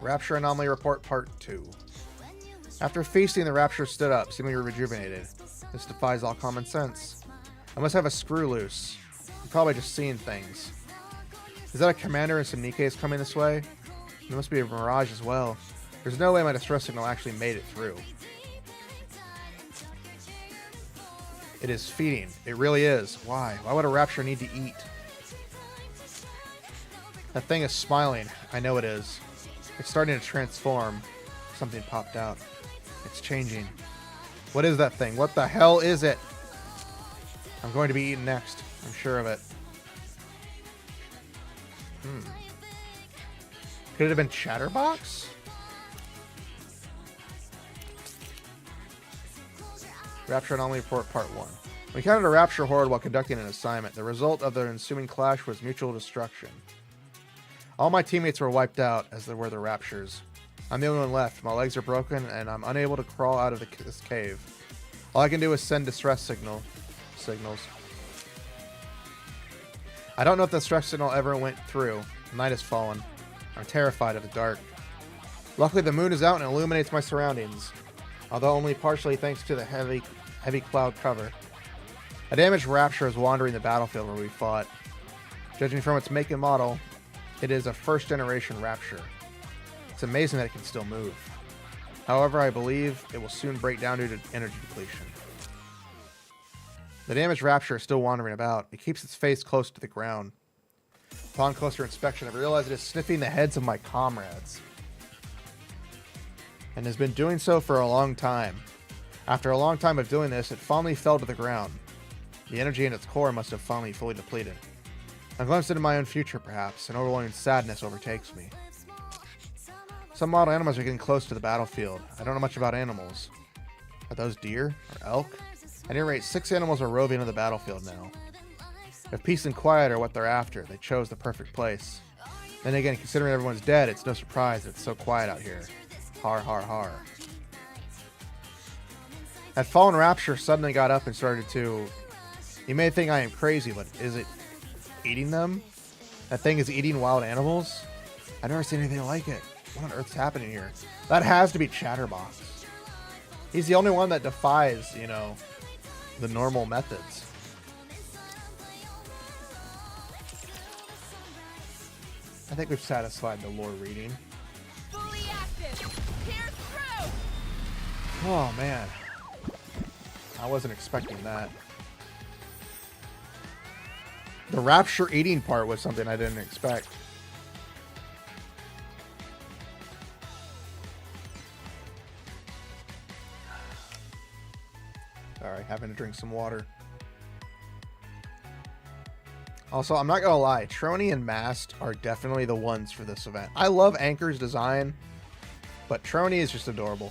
Rapture Anomaly Report Part 2. After feasting, the Rapture stood up, seemingly rejuvenated. This defies all common sense. I must have a screw loose. I'm probably just seeing things. Is that a commander and some Nikkes coming this way? There must be a mirage as well. There's no way my distress signal actually made it through. It is feeding. It really is. Why? Why would a Rapture need to eat? That thing is smiling. I know it is. It's starting to transform. Something popped out. It's changing. What is that thing? What the hell is it? I'm going to be eaten next. I'm sure of it. Could it have been Chatterbox? Rapture Anomaly Report Part 1. We encountered a Rapture horde while conducting an assignment. The result of the ensuing clash was mutual destruction. All my teammates were wiped out, as there were the Raptures. I'm the only one left. My legs are broken, and I'm unable to crawl out of this cave. All I can do is send distress signals. I don't know if the distress signal ever went through. Night has fallen. I'm terrified of the dark. Luckily, the moon is out and illuminates my surroundings, although only partially thanks to the heavy cloud cover. A damaged Rapture is wandering the battlefield where we fought. Judging from its make and model, it is a first-generation Rapture. It's amazing that it can still move. However, I believe it will soon break down due to energy depletion. The damaged Rapture is still wandering about. It keeps its face close to the ground. Upon closer inspection, I realize it is sniffing the heads of my comrades, and has been doing so for a long time. After a long time of doing this, it finally fell to the ground. The energy in its core must have finally fully depleted. I glimpsed into my own future, perhaps. An overwhelming sadness overtakes me. Some model animals are getting close to the battlefield. I don't know much about animals. Are those deer or elk? At any rate, 6 animals are roving on the battlefield now. If peace and quiet are what they're after, they chose the perfect place. Then again, considering everyone's dead, it's no surprise that it's so quiet out here. Har har har. That fallen Rapture suddenly got up and started to... You may think I am crazy, but is it eating them? That thing is eating wild animals? I've never seen anything like it. What on earth's happening here? That has to be Chatterbox. He's the only one that defies, you know, the normal methods. I think we've satisfied the lore reading. Fully active. Pierce through. Oh man, I wasn't expecting that. The Rapture eating part was something I didn't expect. Sorry, having to drink some water. Also, I'm not gonna lie, Trony and Mast are definitely the ones for this event. I love Anchor's design, but Trony is just adorable.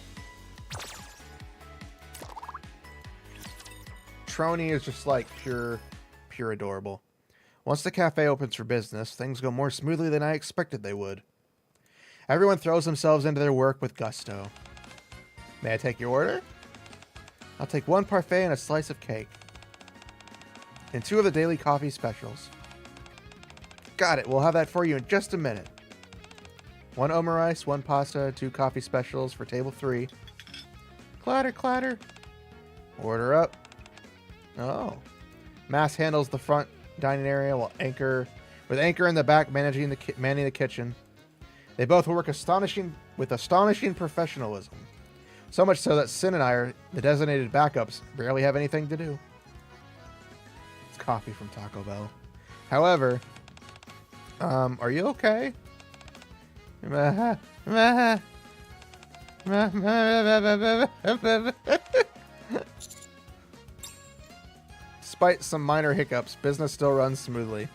Trony is just like pure adorable. Once the cafe opens for business, things go more smoothly than I expected they would. Everyone throws themselves into their work with gusto. May I take your order? I'll take 1 parfait and a slice of cake. And 2 of the daily coffee specials. Got it. We'll have that for you in just a minute. 1 omurice, 1 pasta, 2 coffee specials for table 3. Clatter, clatter. Order up. Oh. Mass handles the front dining area while Anchor in the back manning the kitchen. They both work with astonishing professionalism. So much so that Sin and I, are the designated backups, barely have anything to do. It's coffee from Taco Bell. However, are you okay? Despite some minor hiccups, business still runs smoothly.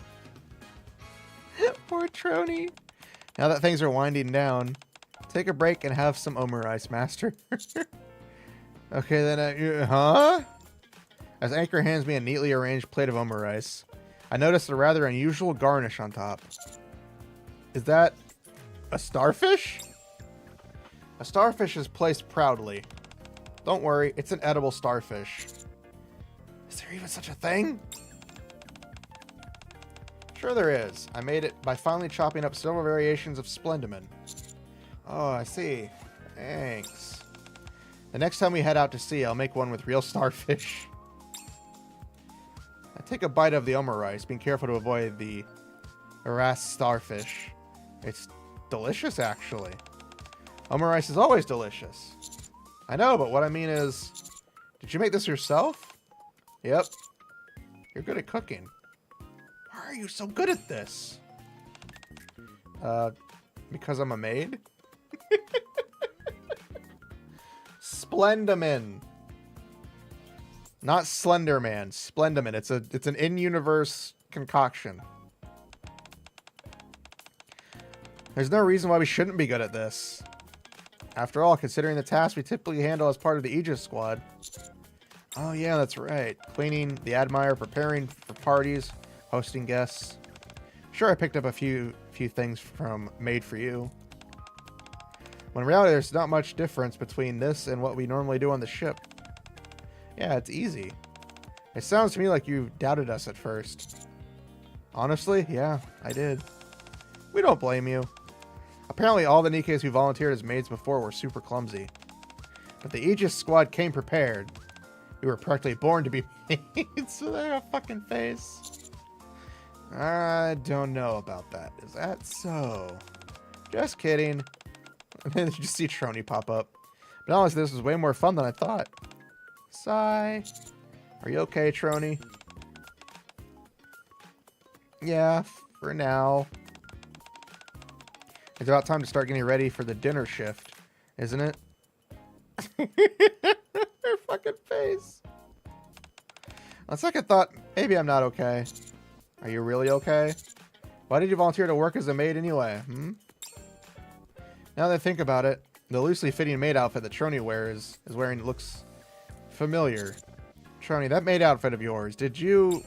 Poor Trony. Now that things are winding down, take a break and have some omurice, master. Okay, then, huh? As Anchor hands me a neatly arranged plate of omurice, I noticed a rather unusual garnish on top. Is that a starfish? A starfish is placed proudly. Don't worry, it's an edible starfish. Is there even such a thing? Sure there is. I made it by finally chopping up several variations of Splendimin. Oh, I see. Thanks. The next time we head out to sea, I'll make one with real starfish. I take a bite of the omurice, being careful to avoid the harassed starfish. It's delicious, actually. Omurice is always delicious. I know, but what I mean is... Did you make this yourself? Yep. You're good at cooking. Why are you so good at this? Because I'm a maid? Splendimin. Not Slenderman. Splendimin. It's an in-universe concoction. There's no reason why we shouldn't be good at this. After all, considering the tasks we typically handle as part of the Aegis squad. Oh yeah, that's right. Cleaning the Admire, preparing for parties, hosting guests. Sure, I picked up a few things from Made for You. When in reality, there's not much difference between this and what we normally do on the ship. Yeah, it's easy. It sounds to me like you doubted us at first. Honestly, yeah, I did. We don't blame you. Apparently all the Nikkes who volunteered as maids before were super clumsy. But the Aegis squad came prepared. We were practically born to be maids, so they're a fucking face. I don't know about that. Is that so? Just kidding. And then you just see Trony pop up. But honestly, this was way more fun than I thought. Sigh. Are you okay, Trony? Yeah, for now. It's about time to start getting ready for the dinner shift, isn't it? Her fucking face. On second thought, maybe I'm not okay. Are you really okay? Why did you volunteer to work as a maid anyway, Now that I think about it, the loosely fitting maid outfit that Trony is wearing looks familiar. Trony, that maid outfit of yours, did you...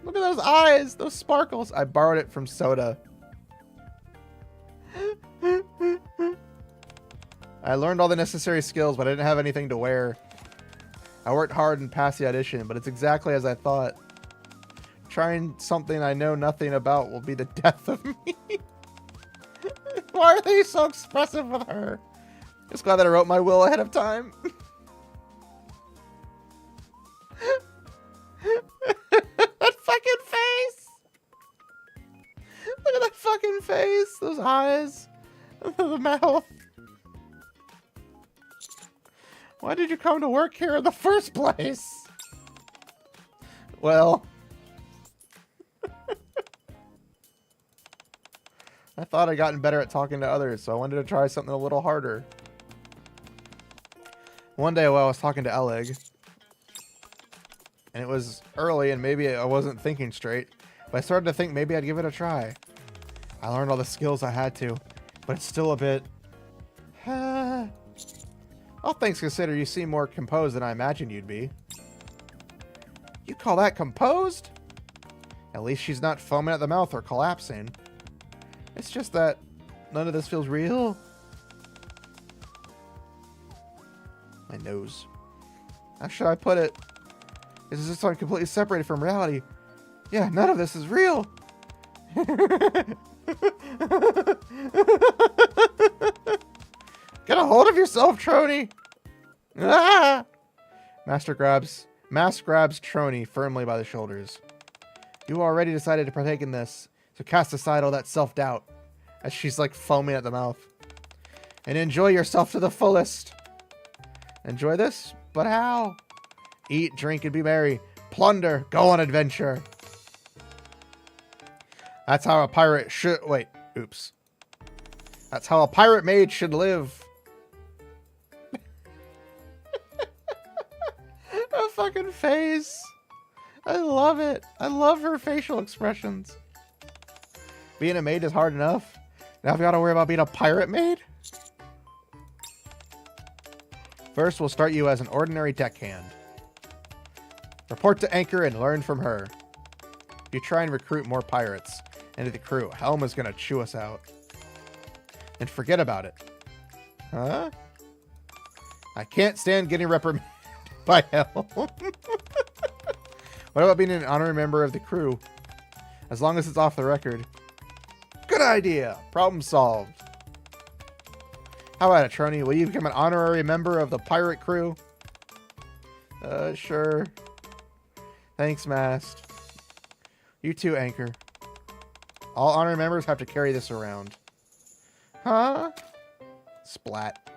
Look at those eyes, those sparkles. I borrowed it from Soda. I learned all the necessary skills, but I didn't have anything to wear. I worked hard and passed the audition, but it's exactly as I thought. Trying something I know nothing about will be the death of me. Why are they so expressive with her? Just glad that I wrote my will ahead of time. That fucking face! Look at that fucking face! Those eyes! The mouth! Why did you come to work here in the first place? Well... I thought I'd gotten better at talking to others, so I wanted to try something a little harder. One day while I was talking to Oleg... and it was early, and maybe I wasn't thinking straight, but I started to think maybe I'd give it a try. I learned all the skills I had to, but it's still a bit... All things considered, you seem more composed than I imagined you'd be. You call that composed? At least she's not foaming at the mouth or collapsing. It's just that none of this feels real. My nose. How should I put it? This is just completely separated from reality. Yeah, none of this is real. Get a hold of yourself, Trony! Ah! Mask grabs Trony firmly by the shoulders. You already decided to partake in this, so cast aside all that self-doubt, as she's like foaming at the mouth. And enjoy yourself to the fullest. Enjoy this? But how? Eat, drink, and be merry. Plunder, go on adventure. That's how a pirate should... Wait, oops. That's how a pirate maid should live. A fucking face. I love it. I love her facial expressions. Being a maid is hard enough. Now we gotta worry about being a pirate maid? First, we'll start you as an ordinary deckhand. Report to Anchor and learn from her. You try and recruit more pirates into the crew. Helma's gonna chew us out. And forget about it. Huh? I can't stand getting reprimanded by Helm. What about being an honorary member of the crew? As long as it's off the record. Good idea! Problem solved. How about it, Trony? Will you become an honorary member of the pirate crew? Sure. Thanks, Mast. You too, Anchor. All honorary members have to carry this around. Huh? Splat.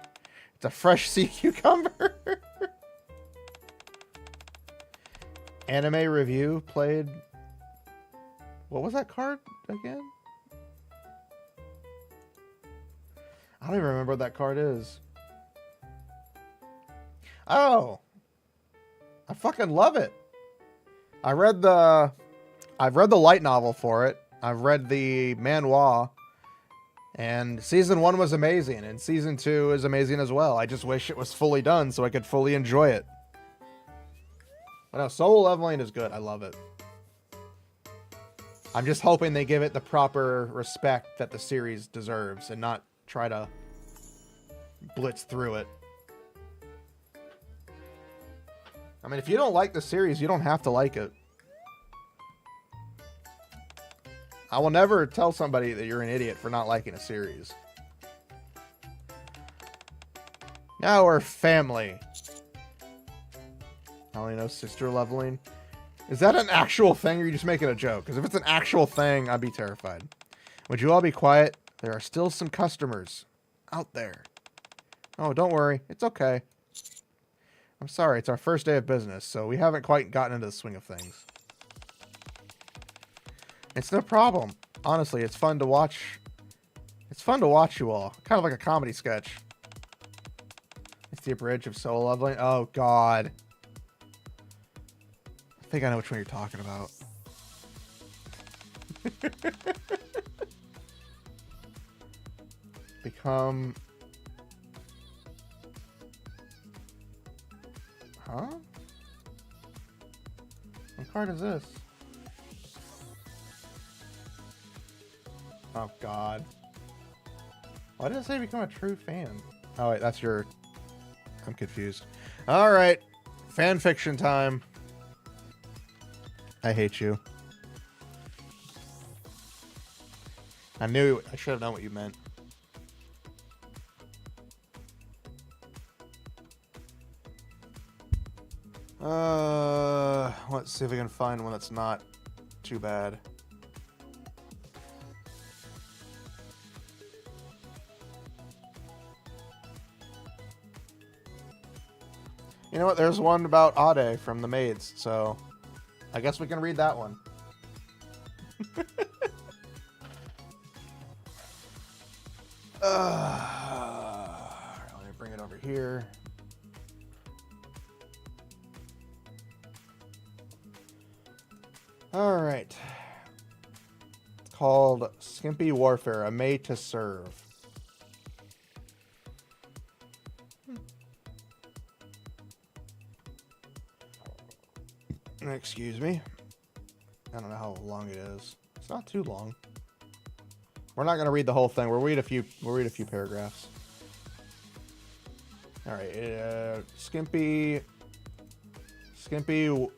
It's a fresh sea cucumber. Anime review played... What was that card again? I don't even remember what that card is. Oh! I fucking love it. I've read the light novel for it. I've read the manhwa. And season 1 was amazing. And season 2 is amazing as well. I just wish it was fully done so I could fully enjoy it. But no, solo leveling is good. I love it. I'm just hoping they give it the proper respect that the series deserves and not try to blitz through it. I mean, if you don't like the series, you don't have to like it. I will never tell somebody that you're an idiot for not liking a series. Now we're family. I only know sister leveling. Is that an actual thing, or are you just making a joke? Because if it's an actual thing, I'd be terrified. Would you all be quiet? There are still some customers out there. Oh, don't worry. It's okay. I'm sorry. It's our first day of business, so we haven't quite gotten into the swing of things. It's no problem. Honestly, it's fun to watch. It's fun to watch you all. Kind of like a comedy sketch. It's the abridged of solo leveling. Oh, God. I think I know which one you're talking about. Become... Huh? What card is this? Oh, God. Why did it say become a true fan? Oh, wait, that's your... I'm confused. Alright. Fan fiction time. I hate you. I knew... I should have known what you meant. Let's see if we can find one that's not too bad. You know what? There's one about Ade from the Maids, so I guess we can read that one. Let me bring it over here. Alright. It's called Skimpy Warfare, a Made to Serve. Excuse me. I don't know how long it is. It's not too long. We're not going to read the whole thing. We'll read a few paragraphs. Alright, Skimpy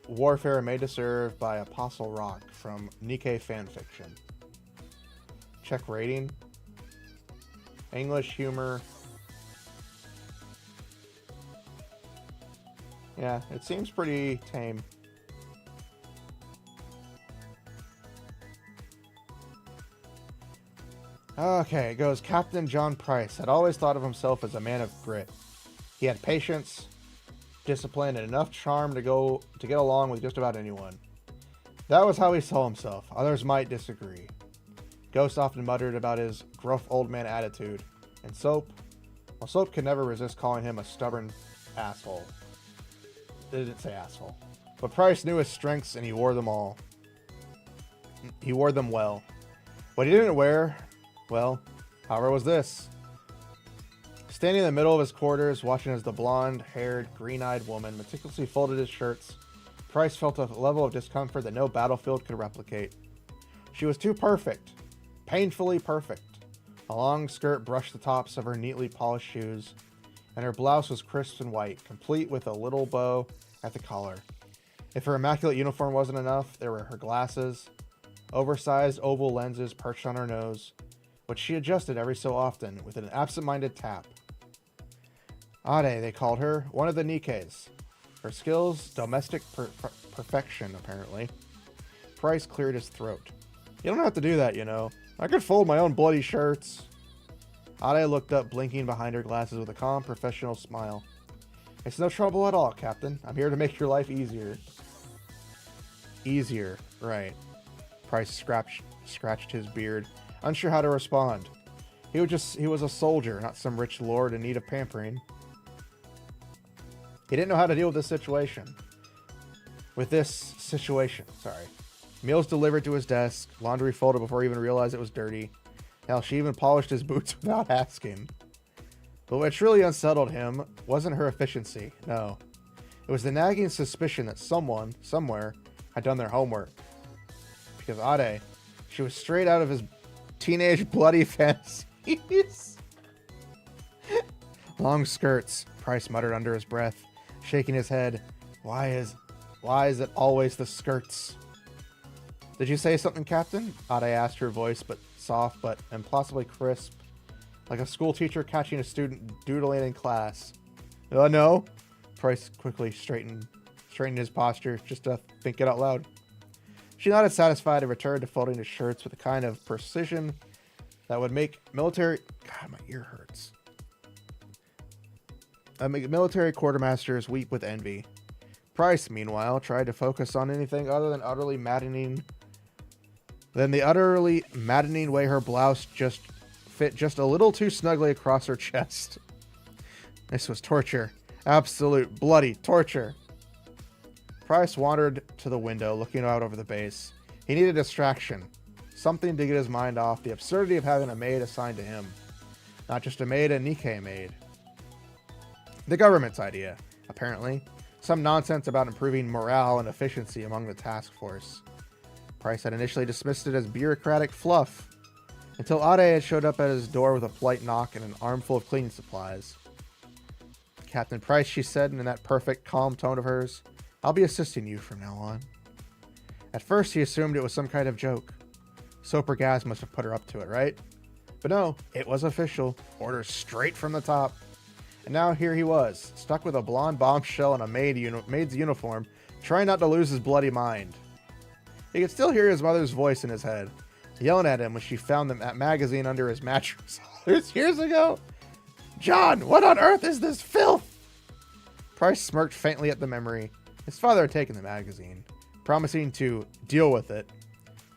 Warfare Made to Serve by Apostle Rock from Nikke Fanfiction. Check rating. English humor. Yeah, it seems pretty tame. Okay, it goes, Captain John Price had always thought of himself as a man of grit. He had patience, discipline, and enough charm to get along with just about anyone. That was how he saw himself. Others might disagree. Ghost often muttered about his gruff old man attitude. And Soap? Well, Soap could never resist calling him a stubborn asshole. It didn't say asshole. But Price knew his strengths and he wore them all. He wore them well. What he didn't wear, well, however, was this. Standing in the middle of his quarters, watching as the blonde-haired, green-eyed woman meticulously folded his shirts, Price felt a level of discomfort that no battlefield could replicate. She was too perfect. Painfully perfect. A long skirt brushed the tops of her neatly polished shoes, and her blouse was crisp and white, complete with a little bow at the collar. If her immaculate uniform wasn't enough, there were her glasses, oversized oval lenses perched on her nose, which she adjusted every so often with an absent-minded tap. Ade, they called her, one of the Nikkes. Her skills, domestic perfection, apparently. Price cleared his throat. You don't have to do that, you know. I could fold my own bloody shirts. Ade looked up, blinking behind her glasses with a calm, professional smile. It's no trouble at all, Captain. I'm here to make your life easier. Easier, right. Price scratched his beard, unsure how to respond. He was a soldier, not some rich lord in need of pampering. He didn't know how to deal with this situation. Meals delivered to his desk, laundry folded before he even realized it was dirty. Hell, she even polished his boots without asking. But what truly unsettled him wasn't her efficiency, no. It was the nagging suspicion that someone, somewhere, had done their homework. Because Ade, she was straight out of his teenage bloody fantasies. Long skirts, Price muttered under his breath, shaking his head. Why is it always the skirts? Did you say something, Captain? Ade asked, her voice but soft but impossibly crisp, like a school teacher catching a student doodling in class. No. Price quickly straightened his posture just to think it out loud. She nodded satisfied and returned to folding his shirts with a kind of precision that would make military... God, my ear hurts. Make military quartermasters weep with envy. Price, meanwhile, tried to focus on anything other than the utterly maddening way her blouse just fit just a little too snugly across her chest. This was torture. Absolute bloody torture. Price wandered to the window, looking out over the base. He needed a distraction. Something to get his mind off the absurdity of having a maid assigned to him. Not just a maid, a Nikke maid. The government's idea, apparently. Some nonsense about improving morale and efficiency among the task force. Price had initially dismissed it as bureaucratic fluff, until Ade had showed up at his door with a polite knock and an armful of cleaning supplies. Captain Price, she said in that perfect, calm tone of hers, I'll be assisting you from now on. At first, he assumed it was some kind of joke. Soap or Gas must have put her up to it, right? But no, it was official. Orders straight from the top. And now here he was, stuck with a blonde bombshell and a maid's uniform, trying not to lose his bloody mind. He could still hear his mother's voice in his head, yelling at him when she found that magazine under his mattress years ago. John, what on earth is this filth? Price smirked faintly at the memory. His father had taken the magazine, promising to deal with it.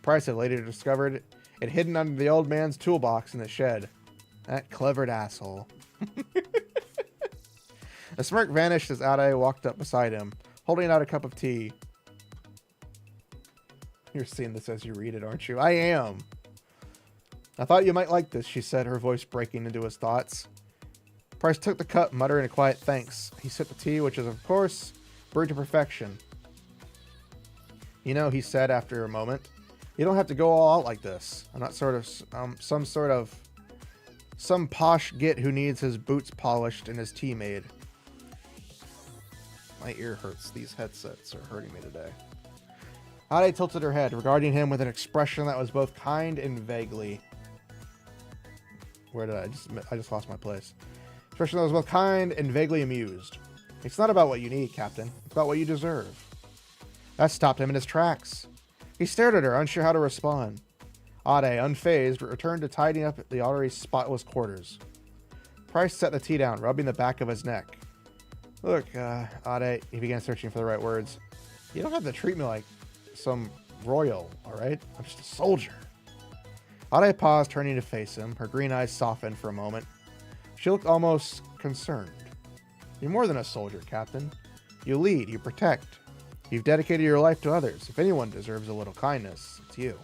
Price had later discovered it hidden under the old man's toolbox in the shed. That clevered asshole. The smirk vanished as Ade walked up beside him, holding out a cup of tea. You're seeing this as you read it, aren't you? I am. I thought you might like this, she said, her voice breaking into his thoughts. Price took the cup, muttering a quiet thanks. He sipped the tea, which is, of course, brewed to perfection. You know, he said after a moment, you don't have to go all out like this. I'm not some posh git who needs his boots polished and his tea made. My ear hurts. These headsets are hurting me today. Ade tilted her head, regarding him with an expression that was both kind and vaguely... Where did I just lost my place. Expression that was both kind and vaguely amused. It's not about what you need, Captain. It's about what you deserve. That stopped him in his tracks. He stared at her, unsure how to respond. Ade, unfazed, returned to tidying up the already spotless quarters. Price set the tea down, rubbing the back of his neck. Look, Ade, he began searching for the right words. You don't have to treat me like some royal, alright? I'm just a soldier. Ade paused, turning to face him. Her green eyes softened for a moment. She looked almost concerned. You're more than a soldier, Captain. You lead, you protect. You've dedicated your life to others. If anyone deserves a little kindness, it's you.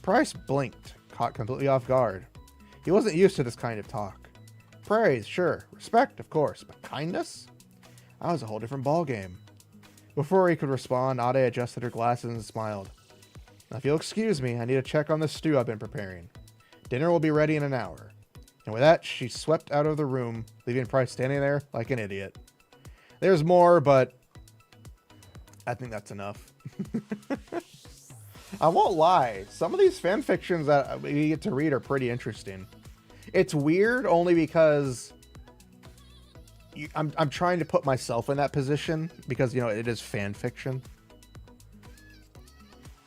Price blinked, caught completely off guard. He wasn't used to this kind of talk. Praise, sure. Respect, of course. But kindness? That was a whole different ballgame. Before he could respond, Ade adjusted her glasses and smiled. Now, if you'll excuse me, I need to check on the stew I've been preparing. Dinner will be ready in an hour. And with that, she swept out of the room, leaving Price standing there like an idiot. There's more, but I think that's enough. I won't lie. Some of these fan fictions that we get to read are pretty interesting. It's weird only because I'm trying to put myself in that position because, you know, it is fan fiction.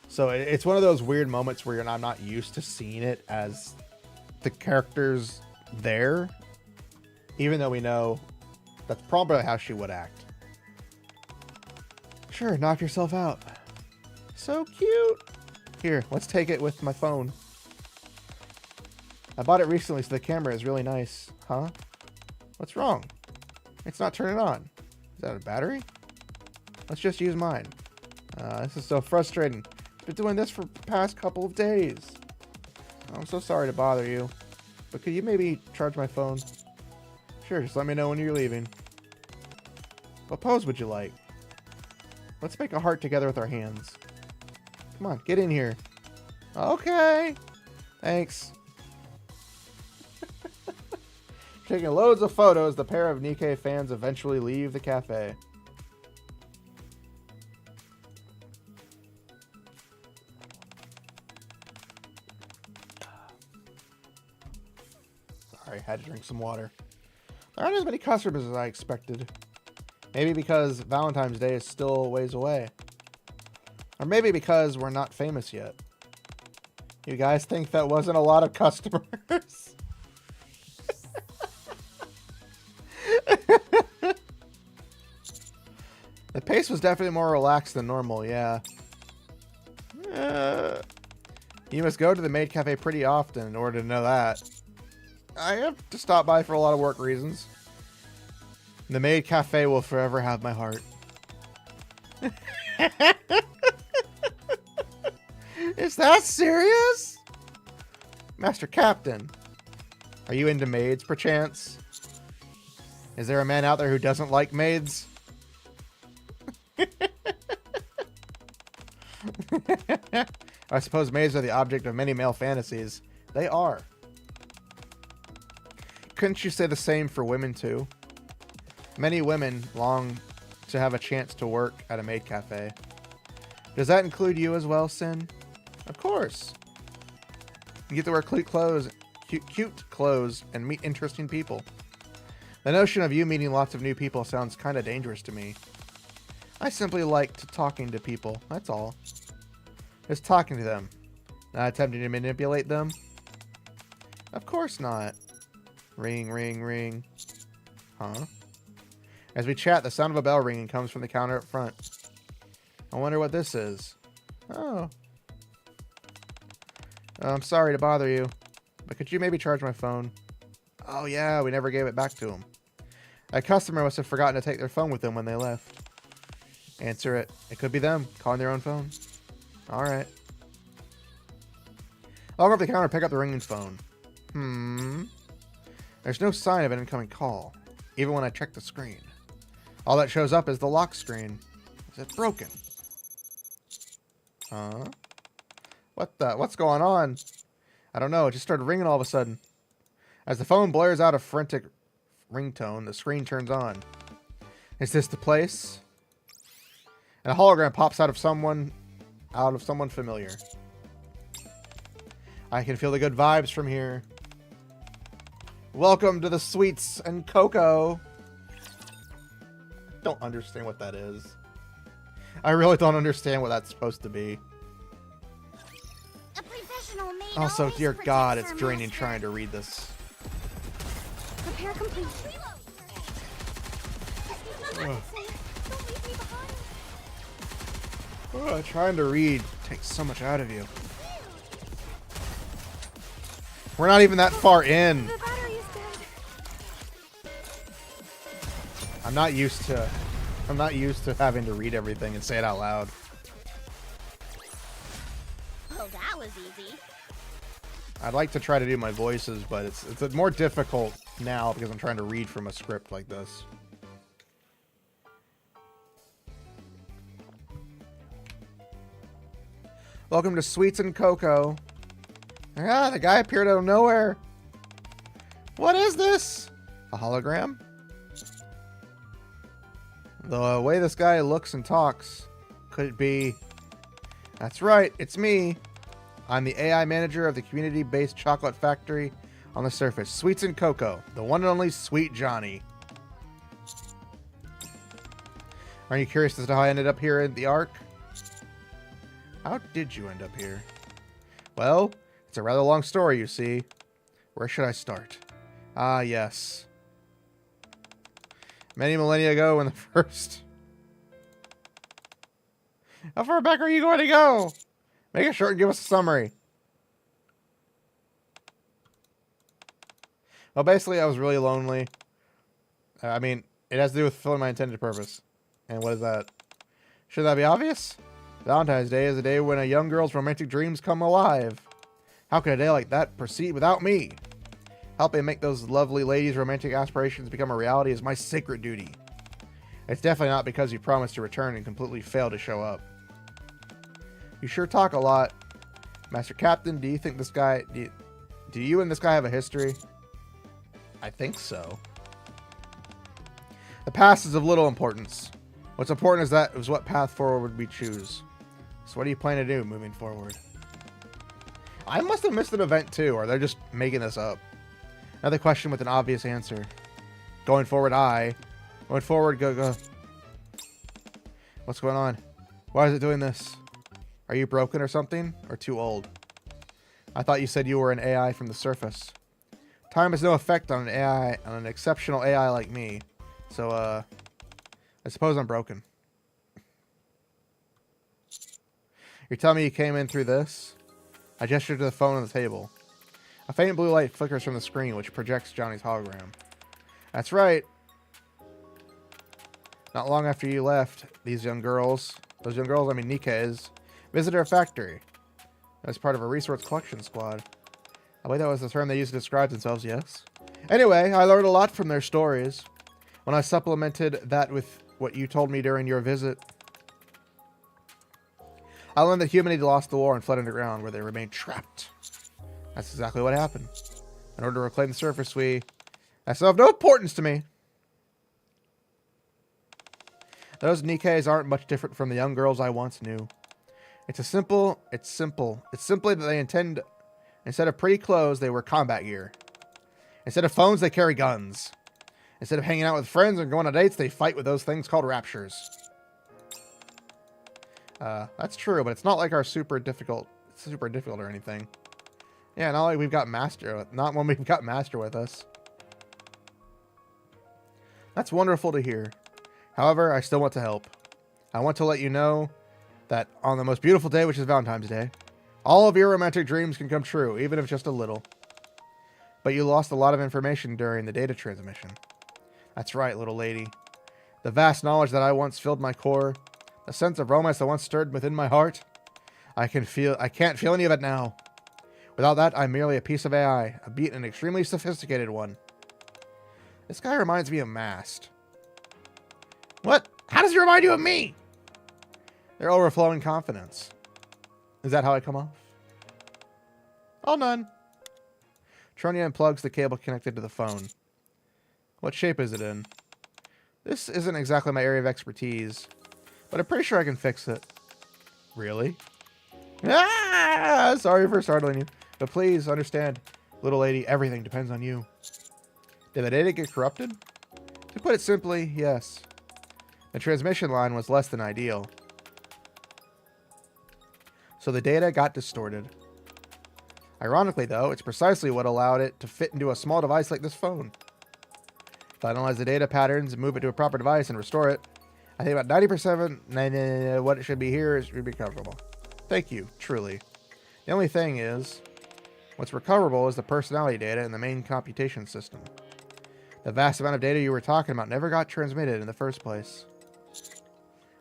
So it's one of those weird moments where I'm not used to seeing it as the characters there, even though we know that's probably how she would act. Sure, knock yourself out. So cute. Here, let's take it with my phone. I bought it recently, so the camera is really nice. Huh? What's wrong? It's not turning on. Is that a battery? Let's just use mine. This is so frustrating. I've been doing this for the past couple of days. I'm so sorry to bother you. But could you maybe charge my phone? Sure, just let me know when you're leaving. What pose would you like? Let's make a heart together with our hands. Come on, get in here. Okay. Thanks. Taking loads of photos, the pair of Nikke fans eventually leave the cafe. Sorry, had to drink some water. There aren't as many customers as I expected. Maybe because Valentine's Day is still a ways away. Or maybe because we're not famous yet. You guys think that wasn't a lot of customers? The pace was definitely more relaxed than normal, yeah. You must go to the maid cafe pretty often in order to know that. I have to stop by for a lot of work reasons. The maid cafe will forever have my heart. Is that serious? Master Captain, are you into maids, perchance? Is there a man out there who doesn't like maids? I suppose maids are the object of many male fantasies. They are. Couldn't you say the same for women, too? Many women long to have a chance to work at a maid cafe. Does that include you as well, Sin? Of course. You get to wear cute clothes and meet interesting people. The notion of you meeting lots of new people sounds kind of dangerous to me. I simply like talking to people, that's all. Just talking to them. Not attempting to manipulate them? Of course not. Ring, ring, ring. Huh? As we chat, the sound of a bell ringing comes from the counter up front. I wonder what this is. Oh. I'm sorry to bother you, but could you maybe charge my phone? Oh yeah, we never gave it back to him. A customer must have forgotten to take their phone with them when they left. Answer it. It could be them, calling their own phone. Alright. I'll go up the counter and pick up the ringing phone. There's no sign of an incoming call, even when I check the screen. All that shows up is the lock screen. Is it broken? Huh? What's going on? I don't know, it just started ringing all of a sudden. As the phone blares out a frantic ringtone, the screen turns on. Is this the place? And a hologram pops out of someone familiar. I can feel the good vibes from here. Welcome to the sweets and cocoa. Don't understand what that is. I really don't understand what that's supposed to be. A professional maid Also, always dear protects God, it's her draining master. trying to read this. Repair complete. Trying to read takes so much out of you. We're not even that far in. The battery is dead. I'm not used to having to read everything and say it out loud. Well, that was easy. I'd like to try to do my voices, but it's more difficult now because I'm trying to read from a script like this. Welcome to Sweets and Cocoa. Ah, the guy appeared out of nowhere. What is this? A hologram? The way this guy looks and talks, could it be? That's right, it's me. I'm the AI manager of the community-based chocolate factory on the surface. Sweets and Cocoa, the one and only Sweet Johnny. Are you curious as to how I ended up here in the Ark? How did you end up here? Well, it's a rather long story, you see. Where should I start? Ah, yes. Many millennia ago in the first... How far back are you going to go? Make it short and give us a summary. Well, basically, I was really lonely. I mean, it has to do with fulfilling my intended purpose. And what is that? Should that be obvious? Valentine's Day is a day when a young girl's romantic dreams come alive. How could a day like that proceed without me? Helping make those lovely ladies' romantic aspirations become a reality is my sacred duty. It's definitely not because you promised to return and completely failed to show up. You sure talk a lot. Master Captain, do you think this guy... Do you and this guy have a history? I think so. The past is of little importance. What's important is what path forward we choose. So what do you plan to do moving forward? I must have missed an event too, or they're just making this up. Another question with an obvious answer. Going forward, Going forward, go. What's going on? Why is it doing this? Are you broken or something? Or too old? I thought you said you were an AI from the surface. Time has no effect on an exceptional AI like me. So, I suppose I'm broken. You're telling me you came in through this? I gestured to the phone on the table. A faint blue light flickers from the screen, which projects Johnny's hologram. That's right. Not long after you left, those young girls, I mean Nikkes, visited our factory. As part of a resource collection squad. I believe that was the term they used to describe themselves, yes? Anyway, I learned a lot from their stories. When I supplemented that with what you told me during your visit, I learned that humanity lost the war and fled underground, where they remained trapped. That's exactly what happened. In order to reclaim the surface, that's of no importance to me. Those Nikkes aren't much different from the young girls I once knew. It's simple. It's simply that they instead of pretty clothes, they wear combat gear. Instead of phones, they carry guns. Instead of hanging out with friends and going on dates, they fight with those things called raptures. That's true, but it's not like our super difficult or anything. Yeah, not like we've got not when we've got Master with us. That's wonderful to hear. However, I still want to help. I want to let you know that on the most beautiful day, which is Valentine's Day, all of your romantic dreams can come true, even if just a little. But you lost a lot of information during the data transmission. That's right, little lady. The vast knowledge that I once filled my core, the sense of romance that once stirred within my heart, I can't feel any of it now. Without that, I'm merely a piece of AI, albeit an extremely sophisticated one. This guy reminds me of Mast. What? How does he remind you of me? They're overflowing confidence. Is that how I come off? Oh, none. Tronia unplugs the cable connected to the phone. What shape is it in? This isn't exactly my area of expertise, but I'm pretty sure I can fix it. Really? Ah! Sorry for startling you, but please understand, little lady, everything depends on you. Did the data get corrupted? To put it simply, yes. The transmission line was less than ideal. So the data got distorted. Ironically, though, it's precisely what allowed it to fit into a small device like this phone. If I analyze the data patterns and move it to a proper device and restore it, I think about 90% what it should be here should be recoverable. Thank you, truly. The only thing is, what's recoverable is the personality data in the main computation system. The vast amount of data you were talking about never got transmitted in the first place.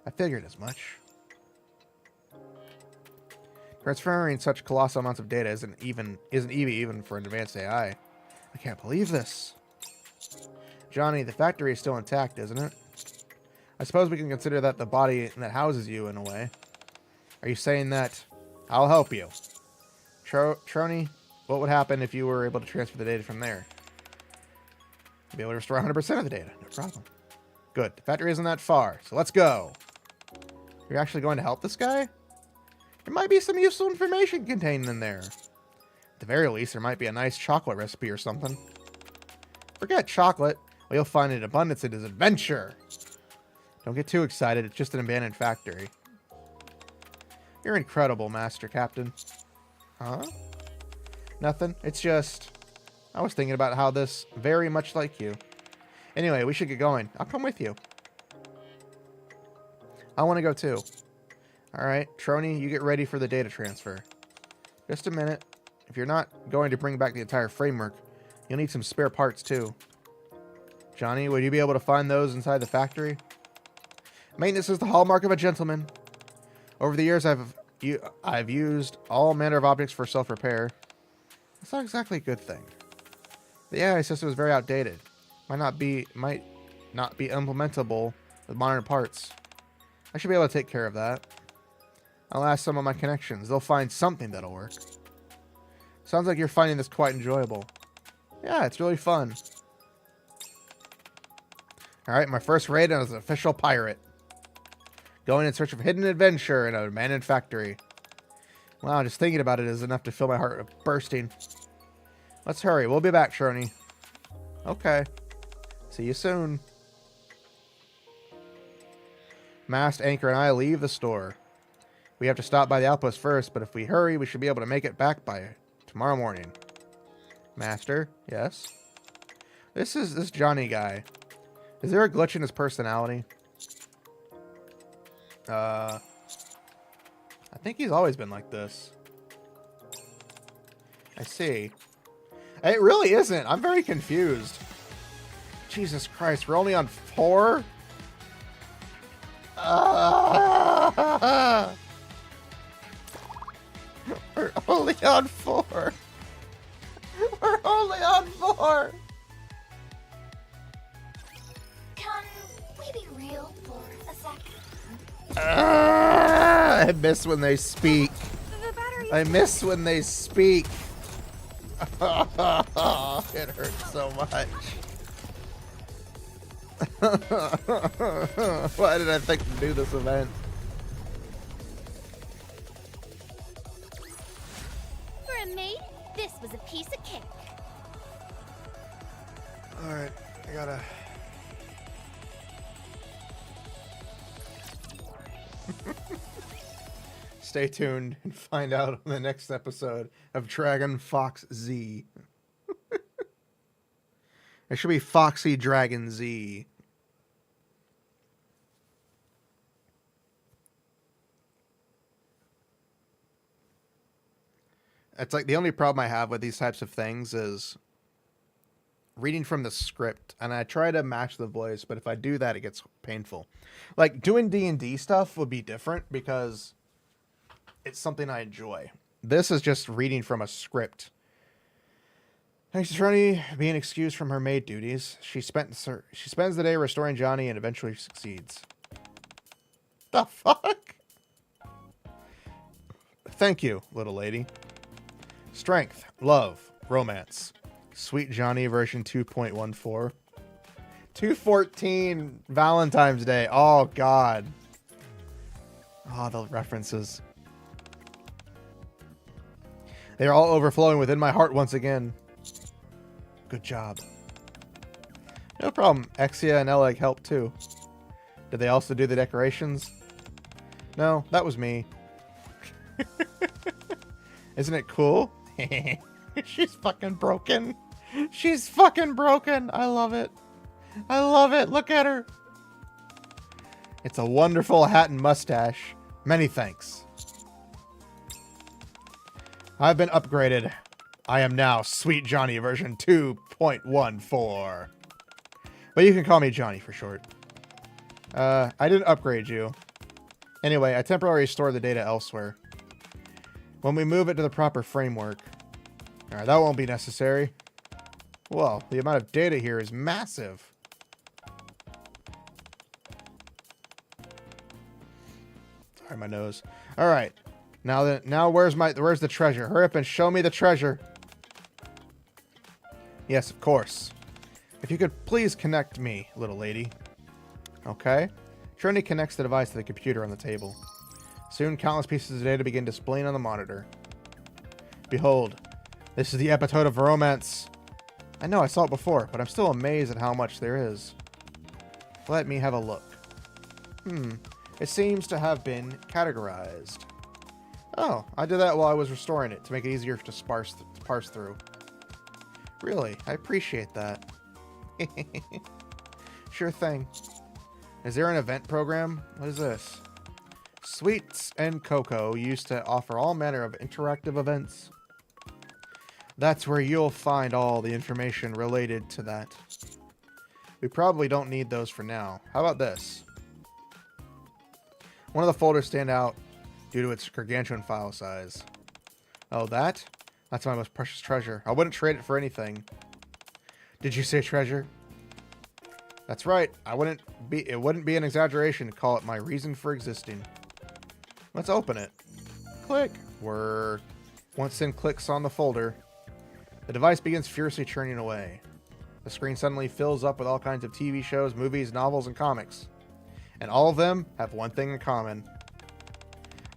I figured as much. Transferring such colossal amounts of data isn't even for an advanced AI. I can't believe this. Johnny, the factory is still intact, isn't it? I suppose we can consider that the body that houses you in a way. Are you saying that I'll help you? Trony, what would happen if you were able to transfer the data from there? You'd be able to restore 100% of the data. No problem. Good. The factory isn't that far, so let's go. You're actually going to help this guy? There might be some useful information contained in there. At the very least, there might be a nice chocolate recipe or something. Forget chocolate. What you'll find in abundance in his adventure. Don't get too excited. It's just an abandoned factory. You're incredible, Master Captain. Huh? Nothing. It's just... I was thinking about how this very much like you. Anyway, we should get going. I'll come with you. I want to go too. Alright, Trony, you get ready for the data transfer. Just a minute. If you're not going to bring back the entire framework, you'll need some spare parts too. Johnny, would you be able to find those inside the factory? Maintenance is the hallmark of a gentleman. Over the years, I've used all manner of objects for self-repair. That's not exactly a good thing. The AI system is very outdated. Might not be implementable with modern parts. I should be able to take care of that. I'll ask some of my connections. They'll find something that'll work. Sounds like you're finding this quite enjoyable. Yeah, it's really fun. Alright, my first raid as an official pirate. Going in search of hidden adventure in an abandoned factory. Wow, just thinking about it is enough to fill my heart bursting. Let's hurry. We'll be back, Shirley. Okay. See you soon. Mast, Anchor, and I leave the store. We have to stop by the outpost first, but if we hurry, we should be able to make it back by tomorrow morning. Master, yes? This Johnny guy. Is there a glitch in his personality? I think he's always been like this. I see. It really isn't. I'm very confused. Jesus Christ, we're only on 4? We're only on 4. We're only on 4. Can we be real for a second? I miss when they speak. The battery. I miss when they speak. It hurts so much. Why did I think to do this event? For a maid, this was a piece of cake. Alright, I gotta... Stay tuned and find out on the next episode of Dragon Fox Z. It should be Foxy Dragon Z. It's like the only problem I have with these types of things is reading from the script, and I try to match the voice, but if I do that, it gets painful. Like, doing D&D stuff would be different because it's something I enjoy. This is just reading from a script. Thanks to Trini being excused from her maid duties, she spends the day restoring Johnny and eventually succeeds. The fuck? Thank you, little lady. Strength, love, romance. Sweet Johnny version 2.14. 214 Valentine's Day. Oh, God. Oh, the references. They are all overflowing within my heart once again. Good job. No problem. Exia and Eleg helped too. Did they also do the decorations? No, that was me. Isn't it cool? She's fucking broken. She's fucking broken. I love it. I love it. Look at her. It's a wonderful hat and mustache. Many thanks. I've been upgraded. I am now Sweet Johnny version 2.14. But you can call me Johnny for short. I didn't upgrade you. Anyway, I temporarily store the data elsewhere. When we move it to the proper framework. Alright, that won't be necessary. Well, the amount of data here is massive. Sorry, my nose. Alright. Now where's the treasure? Hurry up and show me the treasure. Yes, of course. If you could please connect me, little lady. Okay. Trini connects the device to the computer on the table. Soon, countless pieces of data begin displaying on the monitor. Behold, this is the episode of romance. I know I saw it before, but I'm still amazed at how much there is. Let me have a look. It seems to have been categorized. Oh, I did that while I was restoring it to make it easier to parse through. Really, I appreciate that. Sure thing. Is there an event program? What is this? Sweets and Cocoa used to offer all manner of interactive events. That's where you'll find all the information related to that. We probably don't need those for now. How about this? One of the folders stand out due to its gargantuan file size. Oh, that? That's my most precious treasure. I wouldn't trade it for anything. Did you say treasure? That's right. It wouldn't be an exaggeration to call it my reason for existing. Let's open it. Click. Once Sin clicks on the folder, the device begins furiously churning away. The screen suddenly fills up with all kinds of TV shows, movies, novels, and comics. And all of them have one thing in common.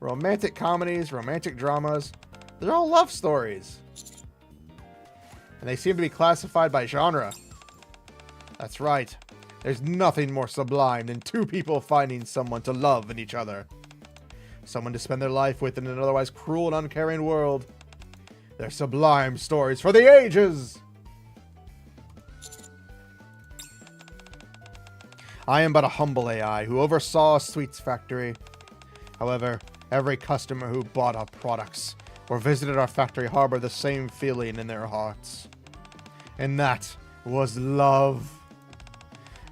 Romantic comedies, romantic dramas. They're all love stories. And they seem to be classified by genre. That's right. There's nothing more sublime than two people finding someone to love in each other. Someone to spend their life with in an otherwise cruel and uncaring world. They're sublime stories for the ages! I am but a humble AI who oversaw a sweets factory. However, every customer who bought our products or visited our factory harbored the same feeling in their hearts. And that was love.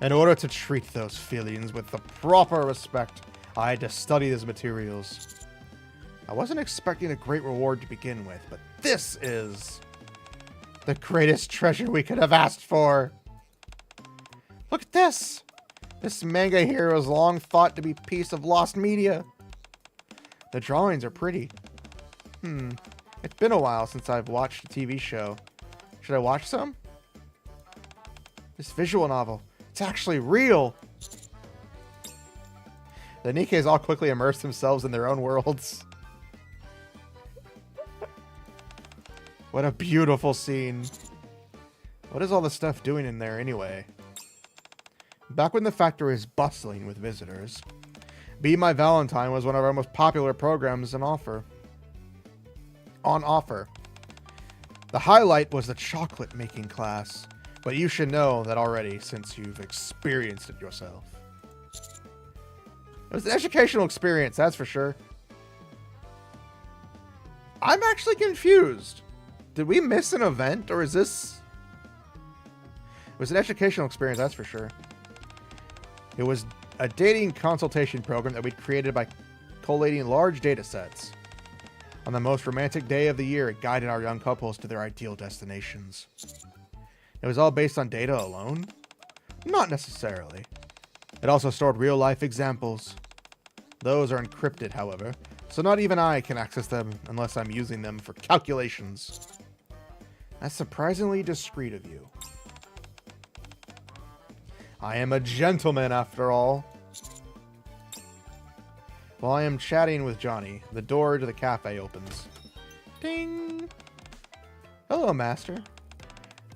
In order to treat those feelings with the proper respect, I had to study these materials. I wasn't expecting a great reward to begin with, but this is the greatest treasure we could have asked for. Look at this. This manga here was long thought to be a piece of lost media. The drawings are pretty. It's been a while since I've watched a TV show. Should I watch some? This visual novel, it's actually real. The Nikkes all quickly immerse themselves in their own worlds. What a beautiful scene. What is all the stuff doing in there anyway? Back when the factory was bustling with visitors, Be My Valentine was one of our most popular programs on offer. The highlight was the chocolate making class, but you should know that already since you've experienced it yourself. It was an educational experience, that's for sure. I'm actually confused. Did we miss an event, or is this... It was an educational experience, that's for sure. It was a dating consultation program that we'd created by collating large data sets. On the most romantic day of the year, it guided our young couples to their ideal destinations. It was all based on data alone? Not necessarily. It also stored real-life examples. Those are encrypted, however, so not even I can access them unless I'm using them for calculations. That's surprisingly discreet of you. I am a gentleman, after all. While I am chatting with Johnny, the door to the cafe opens. Ding! Hello, Master.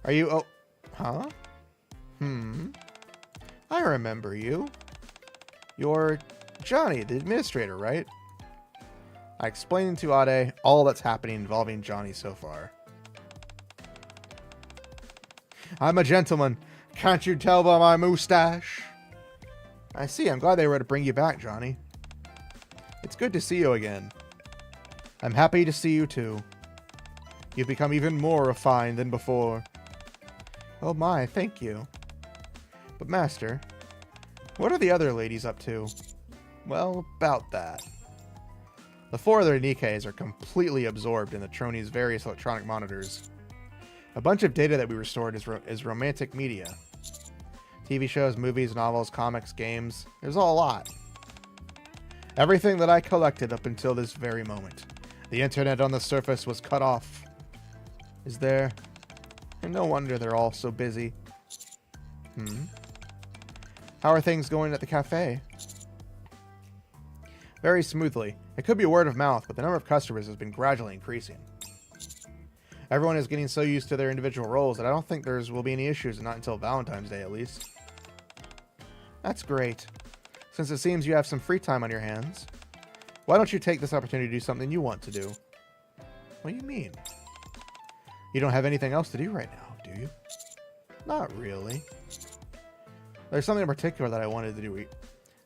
Are you... Oh... Huh? I remember you. You're Johnny, the administrator, right? I explained to Ade all that's happening involving Johnny so far. I'm a gentleman. Can't you tell by my mustache? I see. I'm glad they were to bring you back, Johnny. It's good to see you again. I'm happy to see you too. You've become even more refined than before. Oh my, thank you. But Master, what are the other ladies up to? Well, about that. The 4 other Nikkes are completely absorbed in the Troni's various electronic monitors. A bunch of data that we restored is romantic media. TV shows, movies, novels, comics, games. There's a lot. Everything that I collected up until this very moment. The internet on the surface was cut off. Is there? And no wonder they're all so busy. How are things going at the cafe? Very smoothly. It could be word of mouth, but the number of customers has been gradually increasing. Everyone is getting so used to their individual roles that I don't think will be any issues, not until Valentine's Day at least. That's great. Since it seems you have some free time on your hands, why don't you take this opportunity to do something you want to do? What do you mean? You don't have anything else to do right now, do you? Not really. There's something in particular that I wanted to do,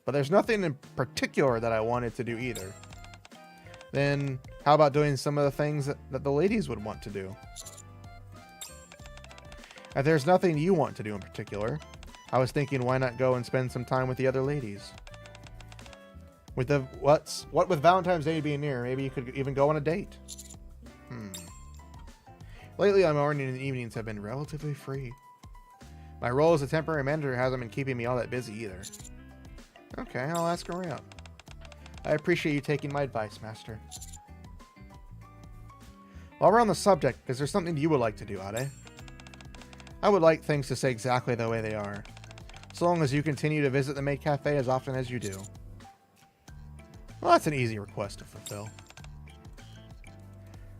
but there's nothing in particular that I wanted to do either. Then how about doing some of the things that the ladies would want to do? If there's nothing you want to do in particular, I was thinking why not go and spend some time with the other ladies? With the what with Valentine's Day being near, maybe you could even go on a date. Lately, my morning and evenings have been relatively free. My role as a temporary manager hasn't been keeping me all that busy either. Okay, I'll ask around. I appreciate you taking my advice, Master. While we're on the subject, is there something you would like to do, Ade? I would like things to stay exactly the way they are, so long as you continue to visit the maid cafe as often as you do. Well, that's an easy request to fulfill.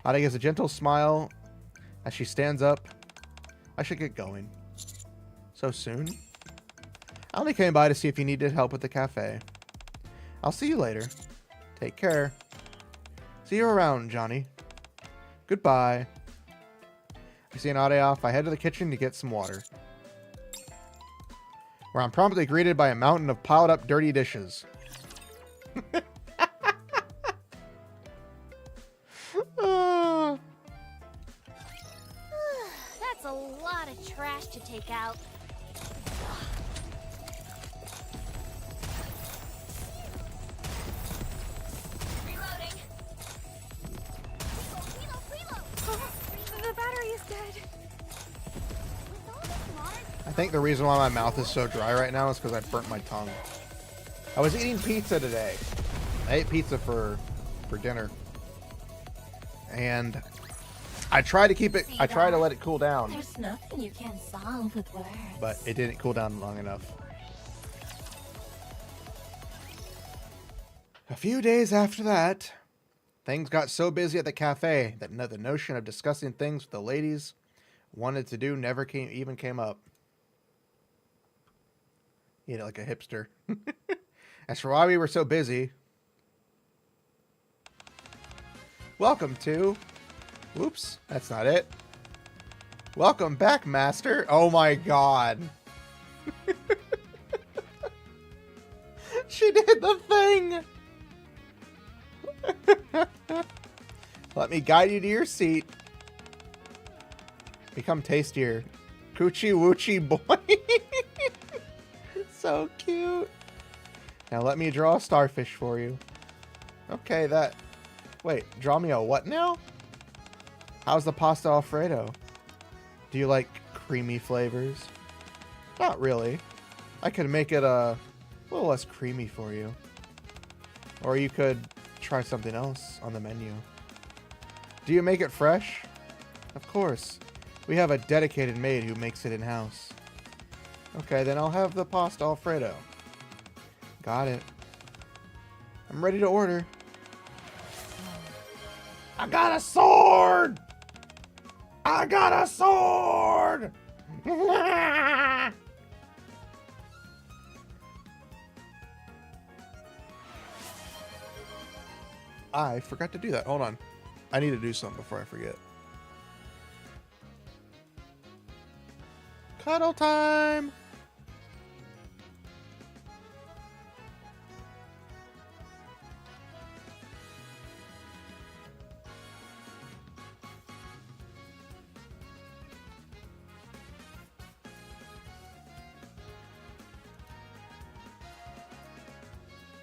Ade gives a gentle smile as she stands up. I should get going. So soon? I only came by to see if you needed help with the cafe. I'll see you later. Take care. See you around, Johnny. Goodbye. Seeing Ade off, I head to the kitchen to get some water, where I'm promptly greeted by a mountain of piled up dirty dishes. That's a lot of trash to take out. Reloading. Reload. The battery is dead. I think the reason why my mouth is so dry right now is because I burnt my tongue. I was eating pizza today. I ate pizza for dinner. And I try to keep it, I try to let it cool down. There's nothing you can't solve with words. But it didn't cool down long enough. A few days after that, things got so busy at the cafe that the notion of discussing things with the ladies wanted to do never even came up. You know, like a hipster. As for why we were so busy, welcome to... Whoops, that's not it. Welcome back, Master. Oh my god. She did the thing. Let me guide you to your seat. Become tastier. Coochie woochie boy. So cute. Now let me draw a starfish for you. Okay, that... Wait, draw me a what now? How's the pasta Alfredo? Do you like creamy flavors? Not really. I could make it a little less creamy for you. Or you could try something else on the menu. Do you make it fresh? Of course. We have a dedicated maid who makes it in-house. Okay, then I'll have the pasta Alfredo. Got it. I'm ready to order. I got a sword! I got a sword! I forgot to do that. Hold on. I need to do something before I forget. Cuddle time!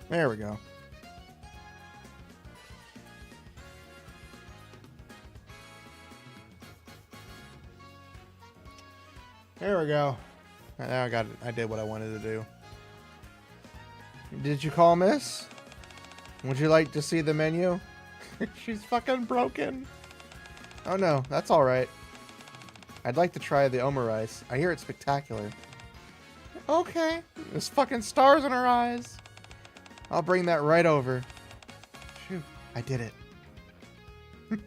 There we go. There we go. Now I got it. I did what I wanted to do. Did you call, miss? Would you like to see the menu? She's fucking broken. Oh no, that's alright. I'd like to try the omurice. I hear it's spectacular. Okay. There's fucking stars in her eyes. I'll bring that right over. Phew, I did it.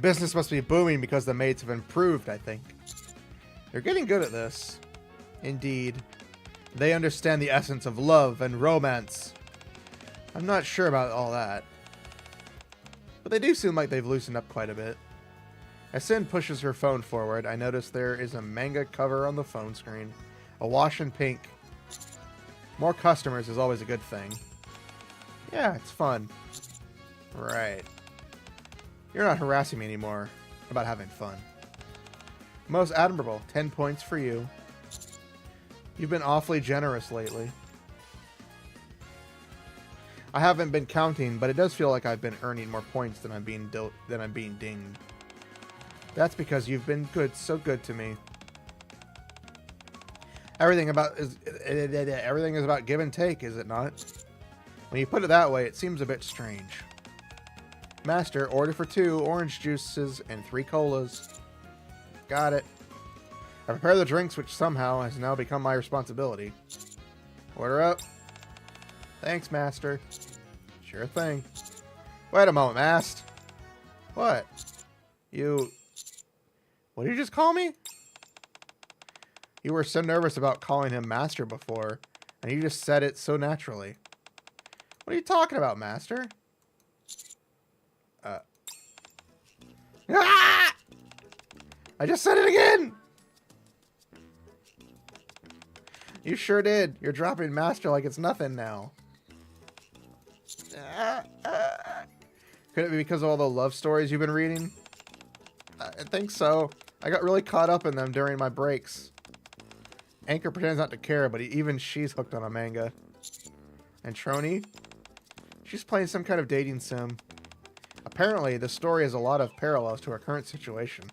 Business must be booming because the maids have improved, I think. They're getting good at this. Indeed. They understand the essence of love and romance. I'm not sure about all that. But they do seem like they've loosened up quite a bit. As Sin pushes her phone forward, I notice there is a manga cover on the phone screen. Awash in pink. More customers is always a good thing. Yeah, it's fun. Right. You're not harassing me anymore about having fun. Most admirable. 10 points for you. You've been awfully generous lately. I haven't been counting, but it does feel like I've been earning more points than I'm being dinged. That's because you've been good, so good to me. Everything is about give and take, is it not? When you put it that way, it seems a bit strange. Master, order for 2 orange juices and 3 colas. Got it. I prepare the drinks, which somehow has now become my responsibility. Order up. Thanks, Master. Sure thing. Wait a moment, Mast. What? What did you just call me? You were so nervous about calling him Master before, and you just said it so naturally. What are you talking about, Master? Ah! I just said it again! You sure did. You're dropping Master like it's nothing now. Could it be because of all the love stories you've been reading? I think so. I got really caught up in them during my breaks. Anchor pretends not to care, but even she's hooked on a manga. And Trony? She's playing some kind of dating sim. Apparently, the story has a lot of parallels to our current situation.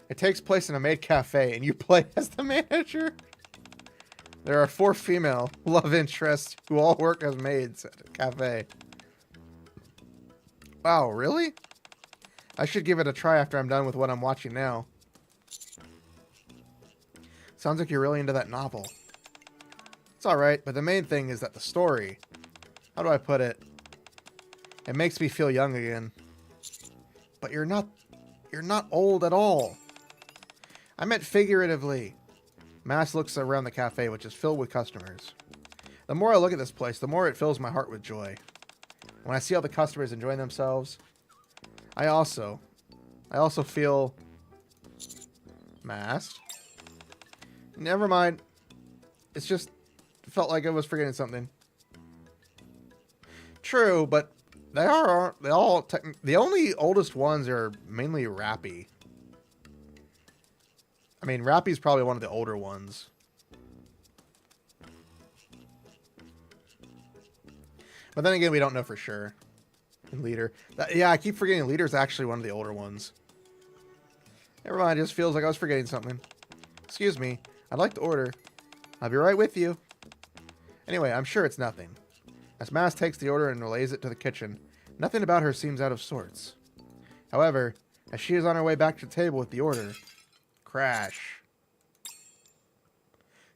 It takes place in a maid cafe, and you play as the manager. There are 4 female love interests who all work as maids at a cafe. Wow, really? I should give it a try after I'm done with what I'm watching now. Sounds like you're really into that novel. It's alright, but the main thing is that the story... How do I put it? It makes me feel young again. But you're not old at all. I meant figuratively. Mass looks around the cafe, which is filled with customers. The more I look at this place, the more it fills my heart with joy. When I see all the customers enjoying themselves, I also feel... Masked? Never mind. It's just felt like I was forgetting something. True, but the only oldest ones are mainly Rappy. I mean, Rappy's probably one of the older ones. But then again, we don't know for sure. And Leader. Yeah, I keep forgetting Leader's actually one of the older ones. Never mind, it just feels like I was forgetting something. Excuse me, I'd like to order. I'll be right with you. Anyway, I'm sure it's nothing. As Mass takes the order and relays it to the kitchen, nothing about her seems out of sorts. However, as she is on her way back to the table with the order, crash.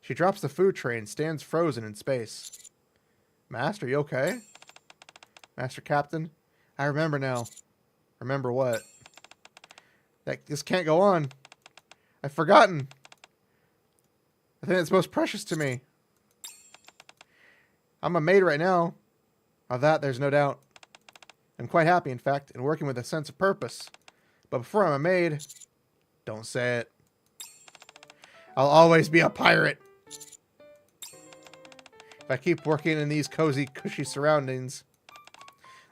She drops the food tray and stands frozen in space. Master, you okay? Master Captain? I remember now. Remember what? This can't go on. I've forgotten. The thing that's most precious to me. I'm a maid right now. Of that, there's no doubt. I'm quite happy, in fact, in working with a sense of purpose. But before I'm a maid, don't say it. I'll always be a pirate. If I keep working in these cozy, cushy surroundings,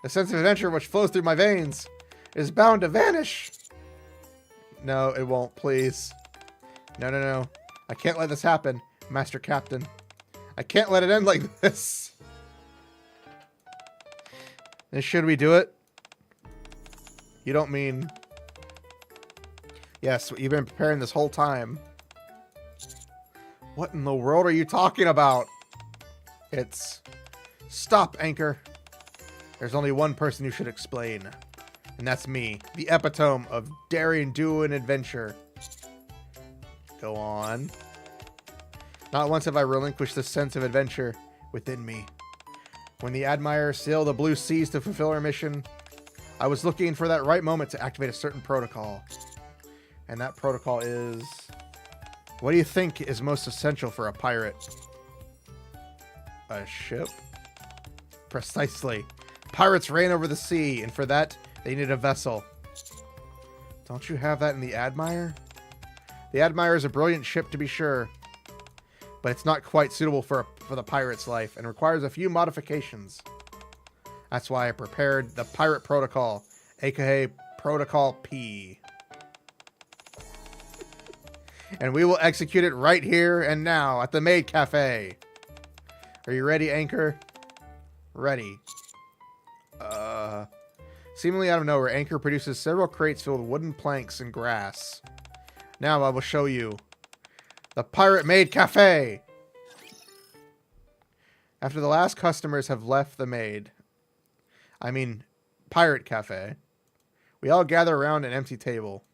the sense of adventure which flows through my veins is bound to vanish. No, it won't, please. No, no, no. I can't let this happen, Master Captain. I can't let it end like this. And should we do it? You don't mean... Yes, you've been preparing this whole time. What in the world are you talking about? It's... Stop, Anchor. There's only one person who should explain. And that's me, the epitome of daring, do, and adventure. Go on. Not once have I relinquished the sense of adventure within me. When the Admire sailed the blue seas to fulfill her mission, I was looking for that right moment to activate a certain protocol. And that protocol is... What do you think is most essential for a pirate? A ship? Precisely. Pirates reign over the sea, and for that, they need a vessel. Don't you have that in the Admire? The Admire is a brilliant ship, to be sure, but it's not quite suitable for the pirate's life and requires a few modifications. That's why I prepared the Pirate Protocol, aka Protocol P. And we will execute it right here and now at the Maid Cafe. Are you ready, Anchor? Ready. Seemingly out of nowhere, Anchor produces several crates filled with wooden planks and grass. Now I will show you the Pirate Maid Cafe. After the last customers have left the Pirate Cafe, we all gather around an empty table.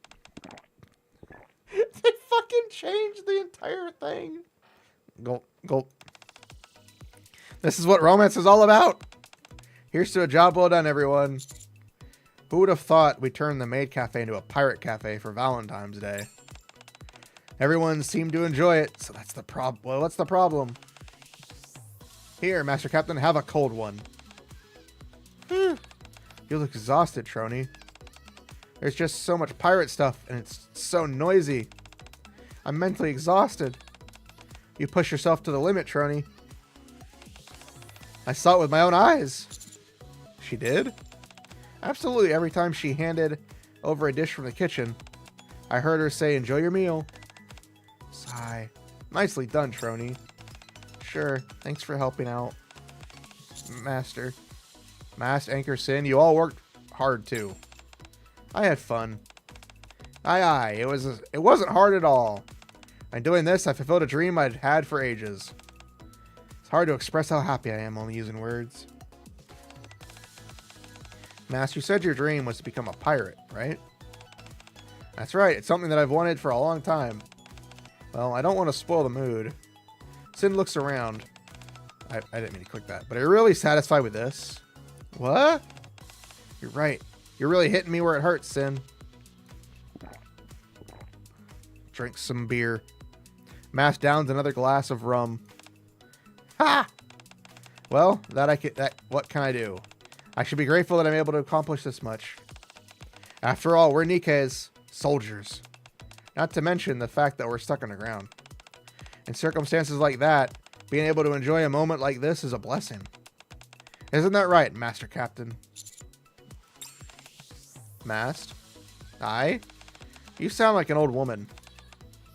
They fucking changed the entire thing. Gulp, gulp. This is what romance is all about. Here's to a job well done, everyone. Who would have thought we turned the Maid Cafe into a pirate cafe for Valentine's Day? Everyone seemed to enjoy it, so that's the problem. Well, what's the problem? Here, Master Captain, have a cold one. You look exhausted, Trony. There's just so much pirate stuff, and it's so noisy. I'm mentally exhausted. You push yourself to the limit, Trony. I saw it with my own eyes. She did? Absolutely, every time she handed over a dish from the kitchen, I heard her say, "Enjoy your meal." Sigh. Nicely done, Trony. Sure, thanks for helping out. Master, Anchor, Sin, you all worked hard too. I had fun. Aye, it wasn't hard at all. By doing this, I fulfilled a dream I'd had for ages. It's hard to express how happy I am only using words. Master, you said your dream was to become a pirate, right? That's right, it's something that I've wanted for a long time. Well, I don't want to spoil the mood. Sin looks around. I didn't mean to click that, but are you really satisfied with this? What? You're right. You're really hitting me where it hurts, Sin. Drink some beer. Mass downs another glass of rum. Ha! Well, what can I do? I should be grateful that I'm able to accomplish this much. After all, we're Nikke's soldiers. Not to mention the fact that we're stuck on the ground. In circumstances like that, being able to enjoy a moment like this is a blessing. Isn't that right, Master Captain? Mast? Aye? You sound like an old woman.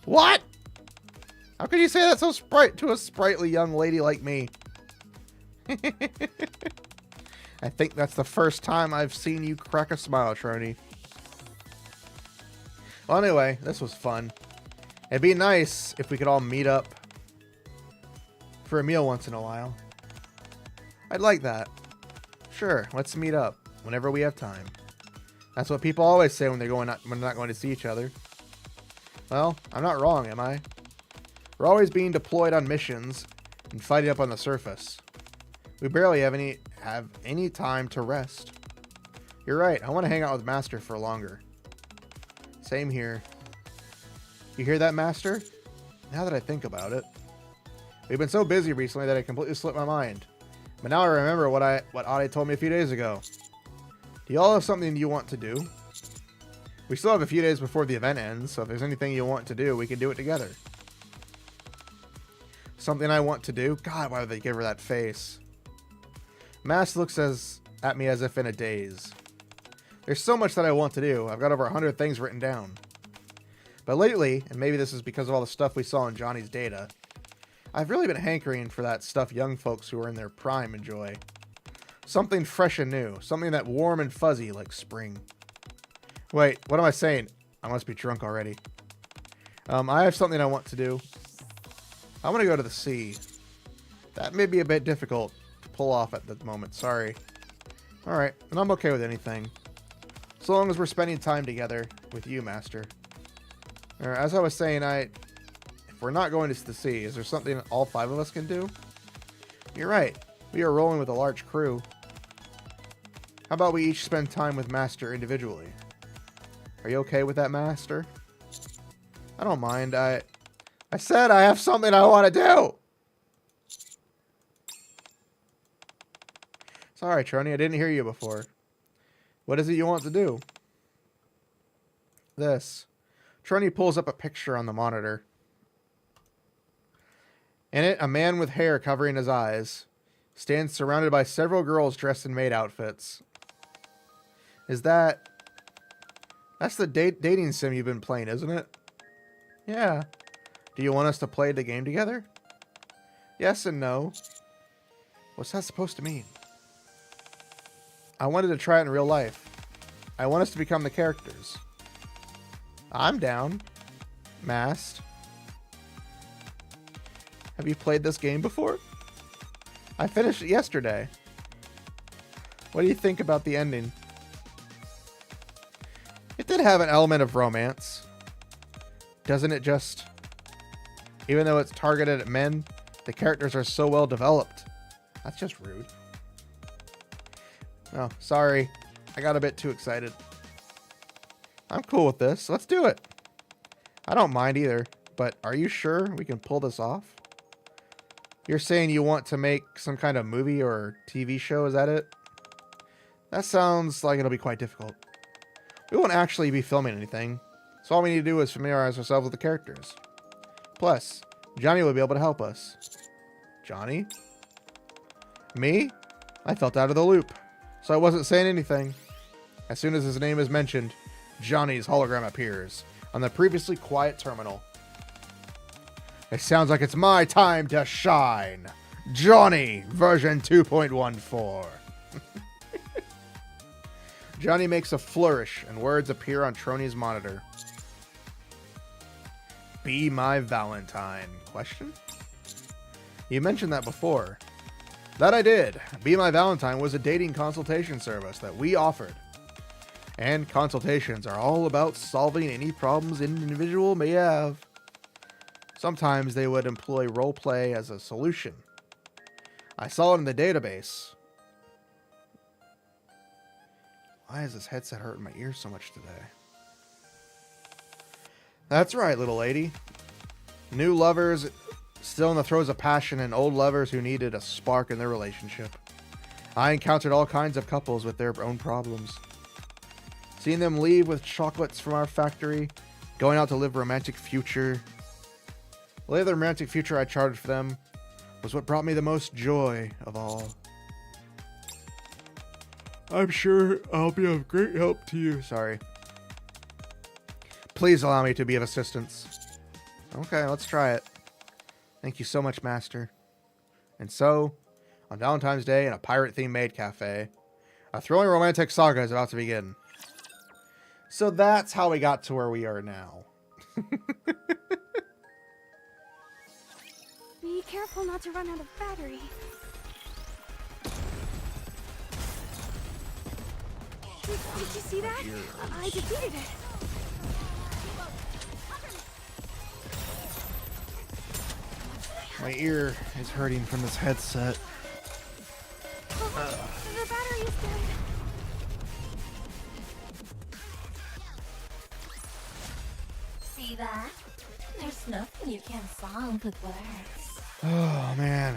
What? How could you say that to a sprightly young lady like me? I think that's the first time I've seen you crack a smile, Trony. Well, anyway, this was fun. It'd be nice if we could all meet up for a meal once in a while. I'd like that. Sure, let's meet up whenever we have time. That's what people always say when they're not going to see each other. Well, I'm not wrong, am I? We're always being deployed on missions and fighting up on the surface. We barely have any time to rest. You're right, I want to hang out with Master for longer. Same here. You hear that, Master? Now that I think about it. We've been so busy recently that it completely slipped my mind. But now I remember what Ade told me a few days ago. Do y'all have something you want to do? We still have a few days before the event ends, so if there's anything you want to do, we can do it together. Something I want to do? God, why would they give her that face? Mass looks at me as if in a daze. There's so much that I want to do. I've got over 100 things written down. But lately, and maybe this is because of all the stuff we saw in Johnny's data, I've really been hankering for that stuff young folks who are in their prime enjoy. Something fresh and new. Something that warm and fuzzy like spring. Wait, what am I saying? I must be drunk already. I have something I want to do. I want to go to the sea. That may be a bit difficult to pull off at the moment. Sorry. Alright, and I'm okay with anything. So long as we're spending time together with you, Master. As I was saying, if we're not going to the sea, is there something all 5 of us can do? You're right. We are rolling with a large crew. How about we each spend time with Master individually? Are you okay with that, Master? I don't mind. I said I have something I want to do! Sorry, Trony, I didn't hear you before. What is it you want to do? This. Trony pulls up a picture on the monitor. In it, a man with hair covering his eyes stands surrounded by several girls dressed in maid outfits. That's the dating sim you've been playing, isn't it? Yeah. Do you want us to play the game together? Yes and no. What's that supposed to mean? I wanted to try it in real life. I want us to become the characters. I'm down. Mast. Have you played this game before? I finished it yesterday. What do you think about the ending? It did have an element of romance. Doesn't it just... Even though it's targeted at men, the characters are so well developed. That's just rude. Oh, sorry. I got a bit too excited. I'm cool with this. Let's do it. I don't mind either, but are you sure we can pull this off? You're saying you want to make some kind of movie or TV show, is that it? That sounds like it'll be quite difficult. We won't actually be filming anything, so all we need to do is familiarize ourselves with the characters. Plus, Johnny will be able to help us. Johnny? Me? I felt out of the loop, so I wasn't saying anything. As soon as his name is mentioned, Johnny's hologram appears on the previously quiet terminal. It sounds like it's my time to shine. Johnny, version 2.14. Johnny makes a flourish and words appear on Trony's monitor. Be my Valentine? Question? You mentioned that before. That I did. Be My Valentine was a dating consultation service that we offered. And consultations are all about solving any problems an individual may have. Sometimes they would employ roleplay as a solution. I saw it in the database. Why is this headset hurting my ears so much today? That's right, little lady. New lovers still in the throes of passion and old lovers who needed a spark in their relationship. I encountered all kinds of couples with their own problems. Seeing them leave with chocolates from our factory, going out to live a romantic future. The romantic future I charted for them was what brought me the most joy of all. I'm sure I'll be of great help to you. Sorry. Please allow me to be of assistance. Okay, let's try it. Thank you so much, Master. And so, on Valentine's Day in a pirate-themed maid cafe, A thrilling romantic saga is about to begin. So that's how we got to where we are now. Be careful not to run out of battery. Did you see that? I defeated it. My ear is hurting from this headset. Oh, the battery is dead. See that? There's nothing you can't solve with words. Oh, man.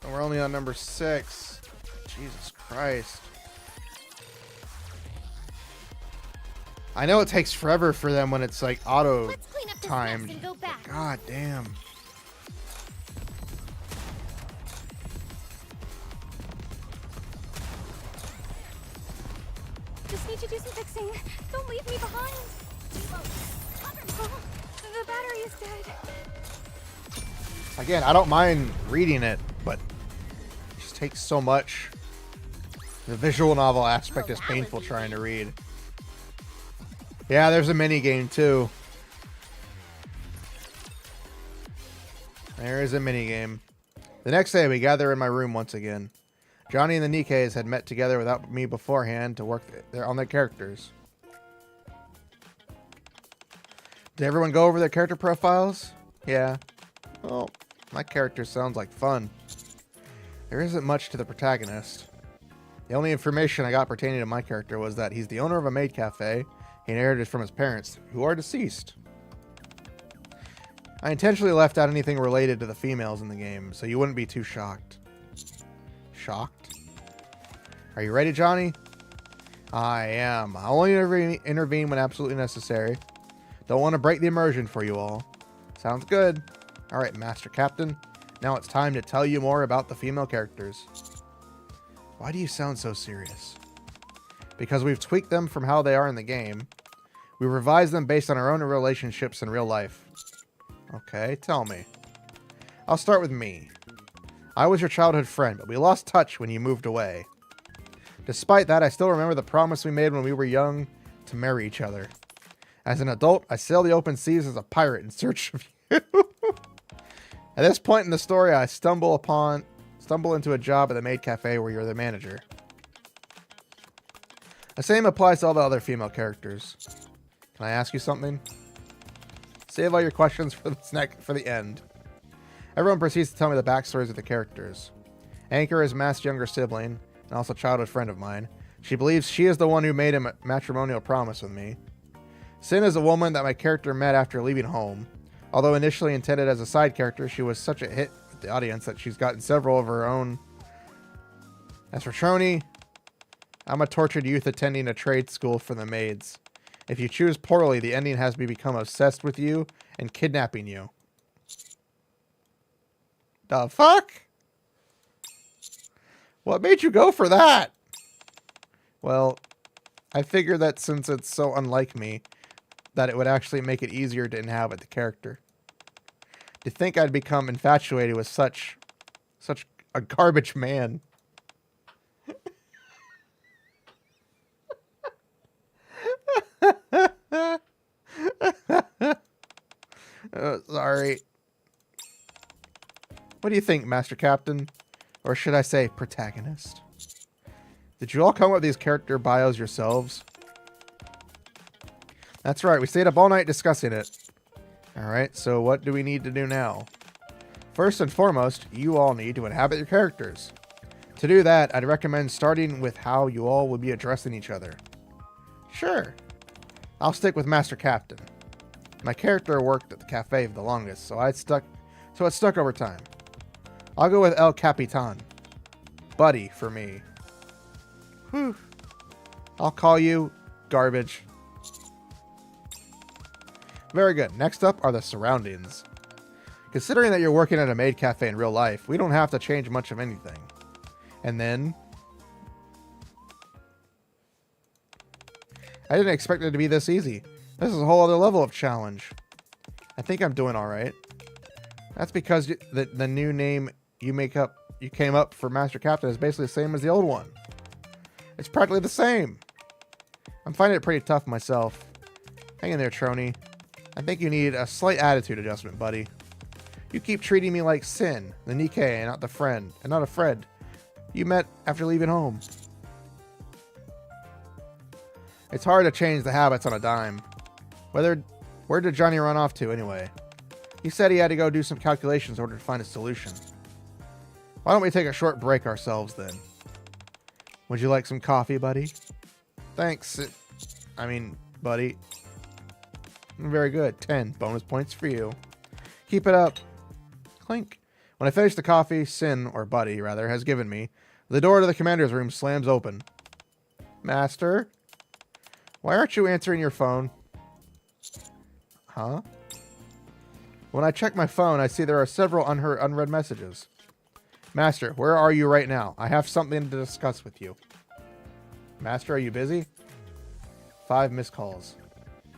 And we're only on number 6. Jesus Christ. I know it takes forever for them when it's like auto Let's clean up this timed. mess and go back. God damn. Just need to do some fixing. Don't leave me behind. Oh, the battery is dead. Again, I don't mind reading it, but it just takes so much. The visual novel aspect is painful trying to read. Yeah, there's a mini game too. There is a mini game. The next day, we gather in my room once again. Johnny and the Nikkes had met together without me beforehand to work on their characters. Did everyone go over their character profiles? Yeah. Well, my character sounds like fun. There isn't much to the protagonist. The only information I got pertaining to my character was that he's the owner of a maid cafe. He inherited from his parents, who are deceased. I intentionally left out anything related to the females in the game, so you wouldn't be too shocked. Shocked? Are you ready, Johnny? I am. I'll only intervene when absolutely necessary. Don't want to break the immersion for you all. Sounds good. Alright, Master Captain. Now it's time to tell you more about the female characters. Why do you sound so serious? Because we've tweaked them from how they are in the game. We revised them based on our own relationships in real life. Okay, tell me. I'll start with me. I was your childhood friend, but we lost touch when you moved away. Despite that, I still remember the promise we made when we were young to marry each other. As an adult, I sail the open seas as a pirate in search of you. At this point in the story, I stumble into a job at the maid cafe where you're the manager. The same applies to all the other female characters. Can I ask you something? Save all your questions for the end. Everyone proceeds to tell me the backstories of the characters. Anchor is Matt's younger sibling, and also a childhood friend of mine. She believes she is the one who made a matrimonial promise with me. Sin is a woman that my character met after leaving home. Although initially intended as a side character, she was such a hit with the audience that she's gotten several of her own. As for Trony, I'm a tortured youth attending a trade school for the maids. If you choose poorly, the ending has me become obsessed with you and kidnapping you. The fuck? What made you go for that? Well, I figured that since it's so unlike me, that it would actually make it easier to inhabit the character. To think I'd become infatuated with such a garbage man. Sorry. What do you think, Master Captain? Or should I say, protagonist? Did you all come up with these character bios yourselves? That's right, we stayed up all night discussing it. Alright, so what do we need to do now? First and foremost, you all need to inhabit your characters. To do that, I'd recommend starting with how you all would be addressing each other. Sure. I'll stick with Master Captain. My character worked at the cafe for the longest, so it stuck over time. I'll go with El Capitan. Buddy for me. Whew. I'll call you Garbage. Very good. Next up are the surroundings. Considering that you're working at a maid cafe in real life, we don't have to change much of anything. And then... I didn't expect it to be this easy. This is a whole other level of challenge. I think I'm doing alright. That's because the new name you came up for Master Captain is basically the same as the old one. It's practically the same. I'm finding it pretty tough myself. Hang in there, Trony. I think you need a slight attitude adjustment, buddy. You keep treating me like Sin, the Nikke, and not a friend you met after leaving home. It's hard to change the habits on a dime. Where did Johnny run off to anyway? He said he had to go do some calculations in order to find a solution. Why don't we take a short break ourselves then? Would you like some coffee, buddy? Thanks. Buddy. Very good. 10 bonus points for you. Keep it up. Clink. When I finish the coffee Sin, or Buddy rather, has given me, the door to the commander's room slams open. Master? Why aren't you answering your phone? Huh? When I check my phone, I see there are several unread messages. Master, where are you right now? I have something to discuss with you. Master, are you busy? 5 missed calls.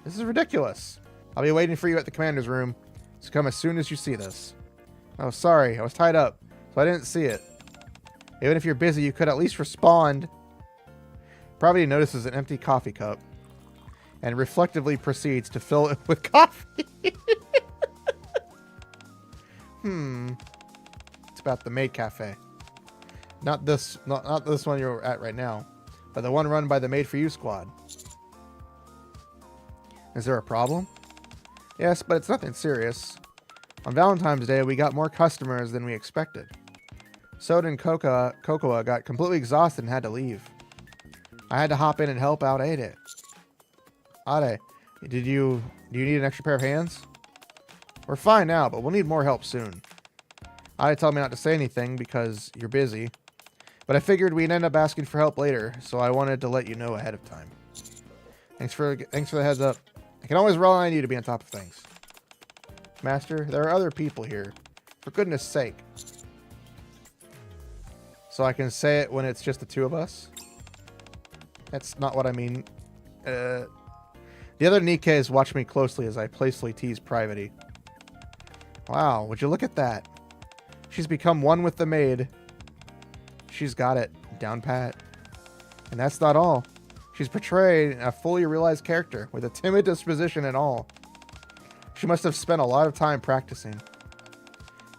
This is ridiculous. I'll be waiting for you at the commander's room, so come as soon as you see this. Oh, sorry, I was tied up, so I didn't see it. Even if you're busy, you could at least respond. Probably notices an empty coffee cup and reflectively proceeds to fill it with coffee. It's about the maid cafe. Not this one you're at right now, but the one run by the Made for You squad. Is there a problem? Yes, but it's nothing serious. On Valentine's Day, we got more customers than we expected. Soda and Cocoa got completely exhausted and had to leave. I had to hop in and help out Ade. Do you need an extra pair of hands? We're fine now, but we'll need more help soon. Ade told me not to say anything because you're busy, but I figured we'd end up asking for help later, so I wanted to let you know ahead of time. Thanks for the heads up. I can always rely on you to be on top of things. Master, there are other people here. For goodness sake. So I can say it when it's just the two of us? That's not what I mean. The other Nikkes watch me closely as I playfully tease Privity. Wow, would you look at that? She's become one with the maid. She's got it. Down pat. And that's not all. She's portrayed a fully realized character with a timid disposition and all. She must have spent a lot of time practicing.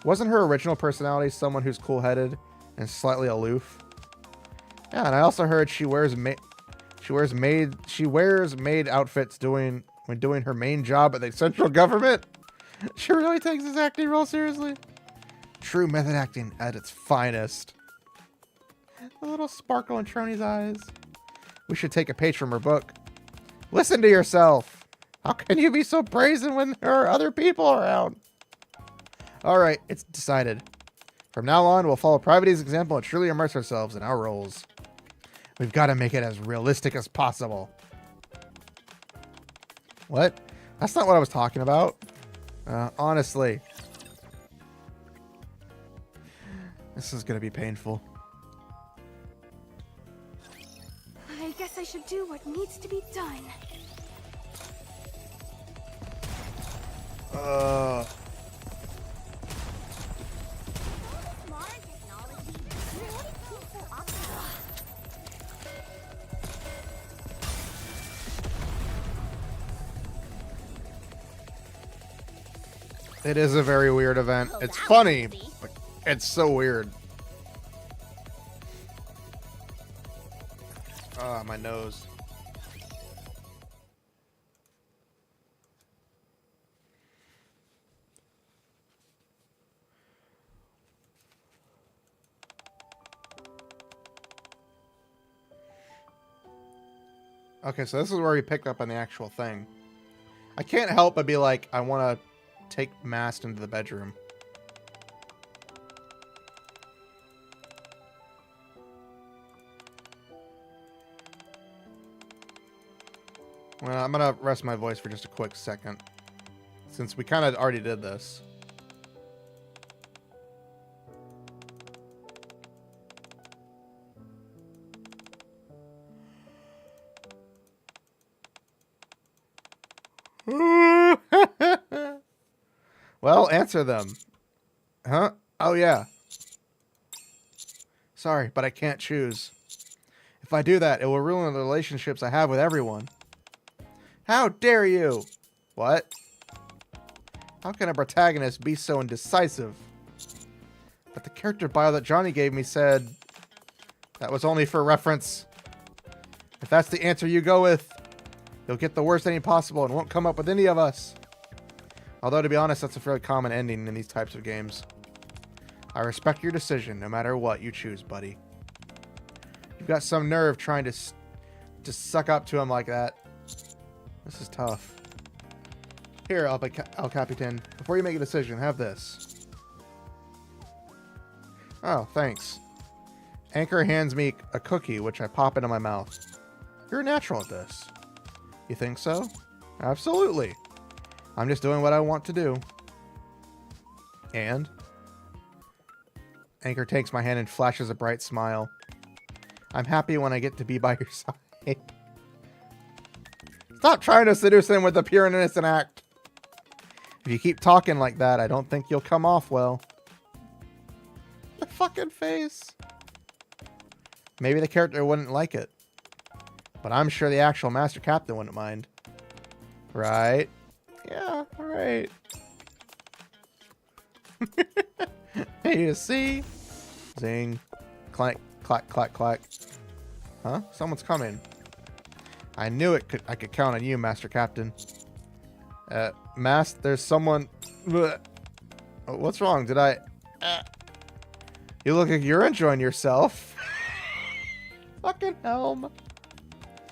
Wasn't her original personality someone who's cool-headed and slightly aloof? Yeah, and I also heard she wears maid outfits when doing her main job at the central government. She really takes this acting role seriously. True method acting at its finest. A little sparkle in Trony's eyes. We should take a page from her book. Listen to yourself. How can you be so brazen when there are other people around? Alright, it's decided. From now on, we'll follow Privity's example and truly immerse ourselves in our roles. We've got to make it as realistic as possible. What? That's not what I was talking about. Honestly. This is going to be painful. I guess I should do what needs to be done. It is a very weird event. It's funny, but it's so weird. Ah, my nose. Okay, so this is where we picked up on the actual thing. I can't help but be like, I want to take Mast into the bedroom. Well, I'm going to rest my voice for just a quick second, since we kind of already did this. Well, answer them. Huh? Oh, yeah. Sorry, but I can't choose. If I do that, it will ruin the relationships I have with everyone. How dare you? What? How can a protagonist be so indecisive? But the character bio that Johnny gave me said that was only for reference. If that's the answer you go with, you'll get the worst ending possible and won't come up with any of us. Although, to be honest, that's a fairly common ending in these types of games. I respect your decision, no matter what you choose, buddy. You've got some nerve trying to suck up to him like that. This is tough. Here, El Capitan, before you make a decision, have this. Oh, thanks. Anchor hands me a cookie, which I pop into my mouth. You're natural at this. You think so? Absolutely. I'm just doing what I want to do. And? Anchor takes my hand and flashes a bright smile. I'm happy when I get to be by your side. Stop trying to seduce him with a pure and innocent act. If you keep talking like that, I don't think you'll come off well. The fucking face. Maybe the character wouldn't like it. But I'm sure the actual Master Captain wouldn't mind. Right? Yeah, alright. You see? Zing. Clank, clack, clack, clack. Huh? Someone's coming. I knew I could count on you, Master Captain. There's someone... Oh, what's wrong? Did I... You look like you're enjoying yourself. Fucking Helm.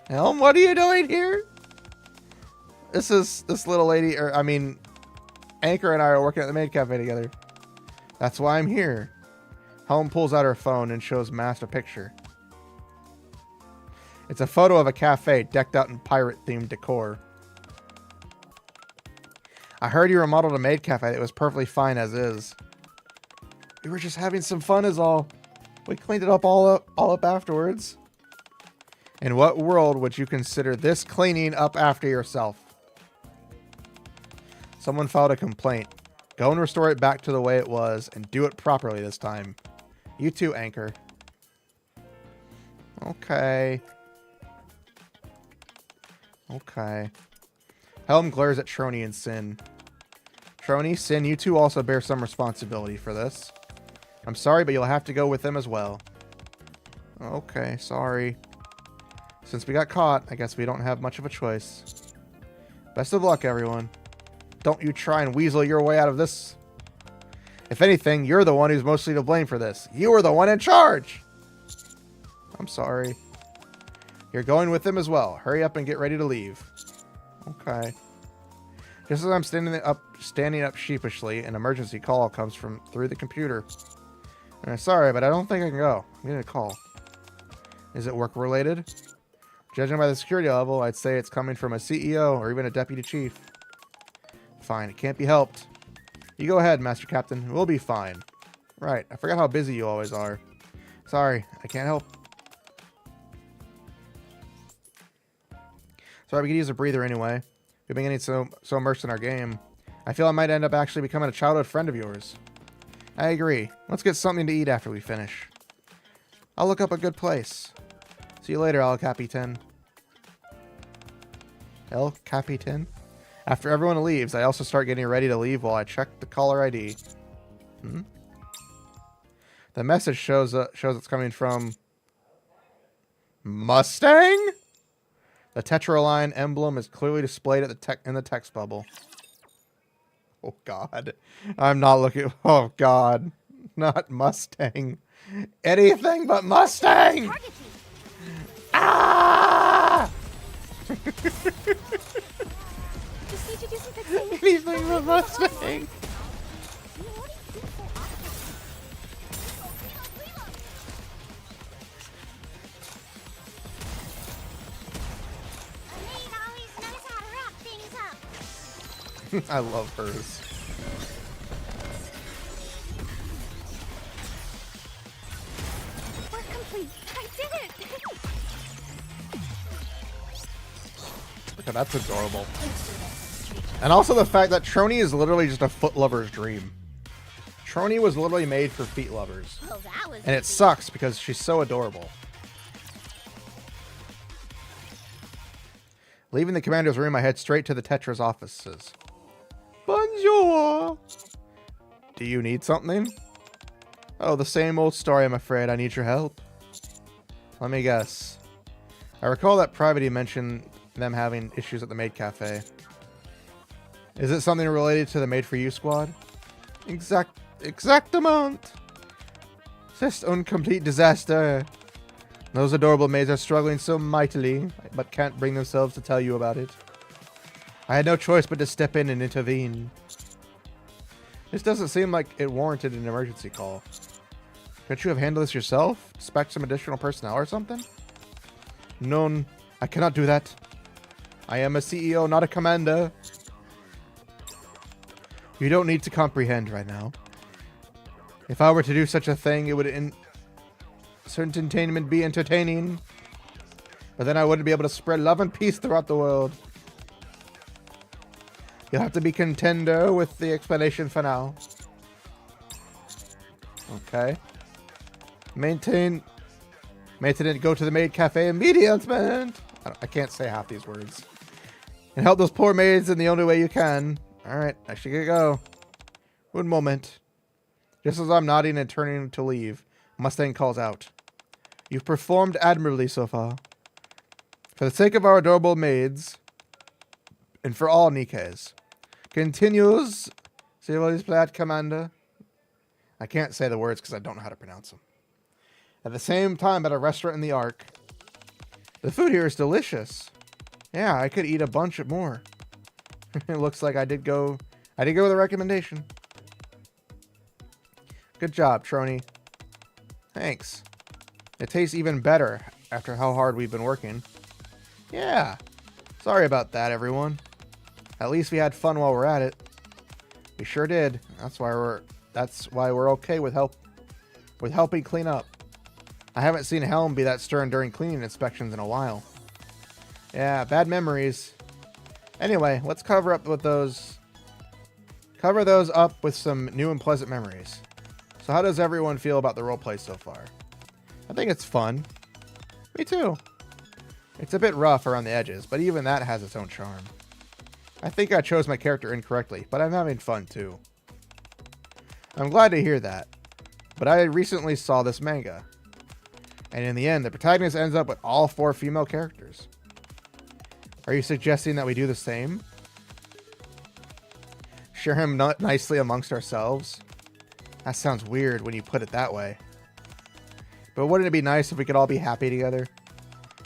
Helm, what are you doing here? This little lady, Anchor and I are working at the maid cafe together. That's why I'm here. Helm pulls out her phone and shows Mast a picture. It's a photo of a cafe decked out in pirate-themed decor. I heard you remodeled a maid cafe that was perfectly fine as is. We were just having some fun is all. We cleaned it up all up afterwards. In what world would you consider this cleaning up after yourself? Someone filed a complaint. Go and restore it back to the way it was and do it properly this time. You too, Anchor. Okay. Okay. Helm glares at Trony and Sin. Trony, Sin, you two also bear some responsibility for this. I'm sorry, but you'll have to go with them as well. Okay, sorry. Since we got caught, I guess we don't have much of a choice. Best of luck, everyone. Don't you try and weasel your way out of this. If anything, you're the one who's mostly to blame for this. You were the one in charge! I'm sorry. You're going with them as well. Hurry up and get ready to leave. Okay. Just as I'm standing up sheepishly, an emergency call comes through the computer. Sorry, but I don't think I can go. I'm getting a call. Is it work related? Judging by the security level, I'd say it's coming from a CEO or even a deputy chief. Fine, it can't be helped. You go ahead, Master Captain. We'll be fine. Right, I forgot how busy you always are. Sorry, I can't help. Sorry, we could use a breather anyway. We've been getting so immersed in our game. I feel I might end up actually becoming a childhood friend of yours. I agree. Let's get something to eat after we finish. I'll look up a good place. See you later, El Capitan. El Capitan? After everyone leaves, I also start getting ready to leave while I check the caller ID. The message shows it's coming from... Mustang? The Tetraline emblem is clearly displayed in the text bubble. Oh, God. I'm not looking... Oh, God. Not Mustang. Anything but Mustang! Ah! Just need to do some fixing. Anything but Mustang! I love hers. Work complete. I did it. Okay, that's adorable. And also the fact that Trony is literally just a foot lover's dream. Trony was literally made for feet lovers. Well, that was And it sucks because she's so adorable. Leaving the commander's room, I head straight to the Tetra's offices. Bonjour! Do you need something? Oh, the same old story, I'm afraid. I need your help. Let me guess. I recall that Private mentioned them having issues at the maid cafe. Is it something related to the Made For You squad? Exactement! C'est un complete disaster. Those adorable maids are struggling so mightily, but can't bring themselves to tell you about it. I had no choice but to step in and intervene. This doesn't seem like it warranted an emergency call. Couldn't you have handled this yourself? Expect some additional personnel or something? No, I cannot do that. I am a CEO, not a commander. You don't need to comprehend right now. If I were to do such a thing, it would entertainment be entertaining. But then I wouldn't be able to spread love and peace throughout the world. You'll have to be contender with the explanation for now. Okay. Maintenance, go to the maid cafe immediately. I can't say half these words. And help those poor maids in the only way you can. Alright, I should get go. One moment. Just as I'm nodding and turning to leave, Mustang calls out. You've performed admirably so far. For the sake of our adorable maids, and for all Nikkes. Continues, s'il vous plaît, Commander. I can't say the words because I don't know how to pronounce them. At the same time, at a restaurant in the Ark. The food here is delicious. Yeah, I could eat a bunch more. It looks like I did go with a recommendation. Good job, Trony. Thanks. It tastes even better after how hard we've been working. Yeah. Sorry about that, everyone. At least we had fun while we're at it. We sure did. That's why we're okay with helping clean up. I haven't seen Helm be that stern during cleaning inspections in a while. Yeah, bad memories. Anyway, let's cover those up with some new and pleasant memories. So how does everyone feel about the roleplay so far? I think it's fun. Me too. It's a bit rough around the edges, but even that has its own charm. I think I chose my character incorrectly, but I'm having fun too. I'm glad to hear that. But I recently saw this manga. And in the end, the protagonist ends up with all 4 female characters. Are you suggesting that we do the same? Share him nicely amongst ourselves? That sounds weird when you put it that way. But wouldn't it be nice if we could all be happy together?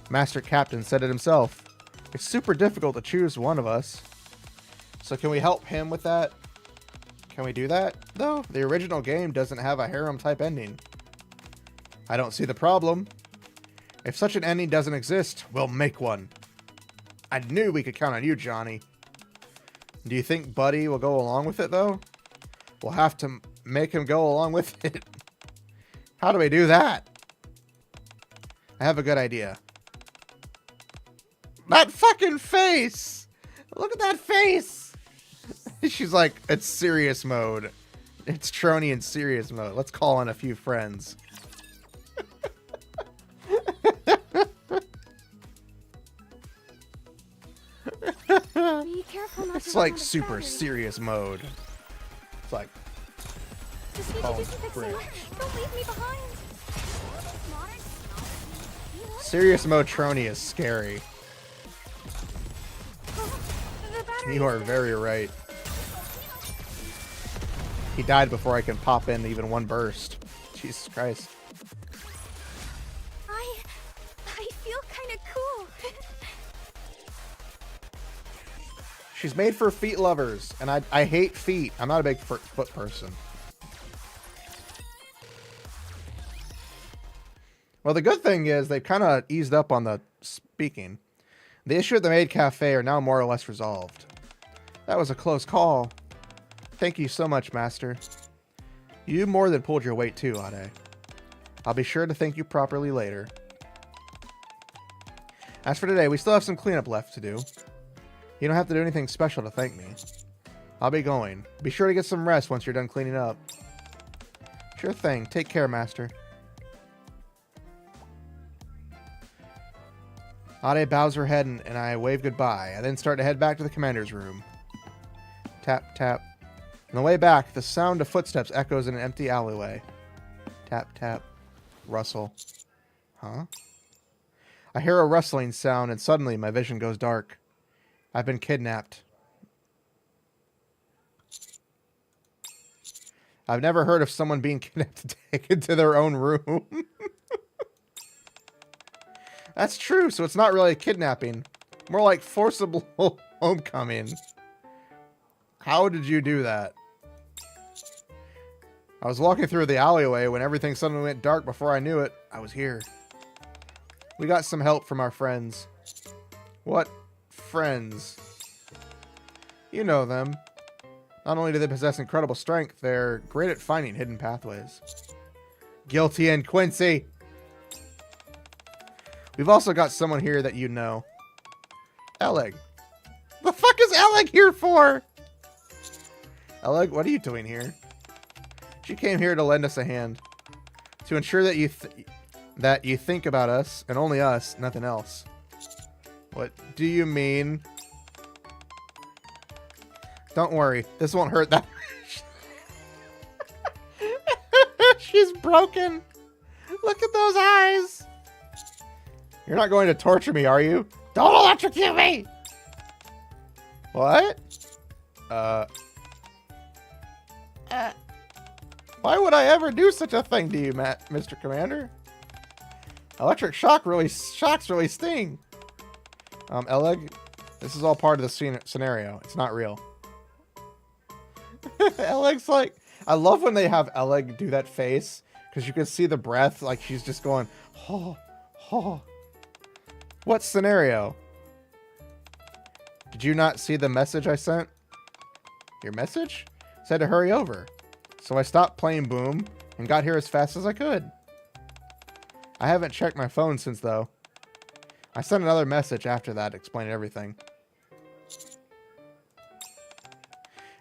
Master Captain said it himself. It's super difficult to choose one of us. So can we help him with that? Can we do that, though? The original game doesn't have a harem-type ending. I don't see the problem. If such an ending doesn't exist, we'll make one. I knew we could count on you, Johnny. Do you think Buddy will go along with it, though? We'll have to make him go along with it. How do we do that? I have a good idea. That fucking face! Look at that face! She's like, it's serious mode. It's Trony in serious mode. Let's call in a few friends. Be careful not It's to run like out of super battery. serious mode. It's like, Just need oh, to disinfect frick. some. Don't leave me behind. serious mode Trony is scary. The battery You are very right. He died before I can pop in even one burst. Jesus Christ. I feel kind of cool. She's made for feet lovers, and I hate feet. I'm not a big foot person. Well, the good thing is they've kind of eased up on the speaking. The issue at the maid cafe are now more or less resolved. That was a close call. Thank you so much, Master. You more than pulled your weight too, Ade. I'll be sure to thank you properly later. As for today, we still have some cleanup left to do. You don't have to do anything special to thank me. I'll be going. Be sure to get some rest once you're done cleaning up. Sure thing. Take care, Master. Ade bows her head and I wave goodbye. I then start to head back to the commander's room. Tap, tap. On the way back, the sound of footsteps echoes in an empty alleyway. Tap, tap. Rustle. Huh? I hear a rustling sound and suddenly my vision goes dark. I've been kidnapped. I've never heard of someone being kidnapped to take into their own room. That's true, so it's not really a kidnapping. More like forcible homecoming. How did you do that? I was walking through the alleyway when everything suddenly went dark. Before I knew it, I was here. We got some help from our friends. What friends? You know them. Not only do they possess incredible strength, they're great at finding hidden pathways. Guilty and Quincy! We've also got someone here that you know. Eleg. The fuck is Eleg here for? Eleg, what are you doing here? She came here to lend us a hand. To ensure that you think about us, and only us, nothing else. What do you mean? Don't worry, this won't hurt that much. She's broken. Look at those eyes. You're not going to torture me, are you? Don't electrocute me! What? Why would I ever do such a thing to you, Mr. Commander? Electric shocks really sting. Eleg, this is all part of the scenario. It's not real. Eleg's like, I love when they have Eleg do that face, because you can see the breath, like she's just going, oh, oh. What scenario? Did you not see the message I sent? Your message? Said to hurry over. So I stopped playing Boom and got here as fast as I could. I haven't checked my phone since though. I sent another message after that explaining everything.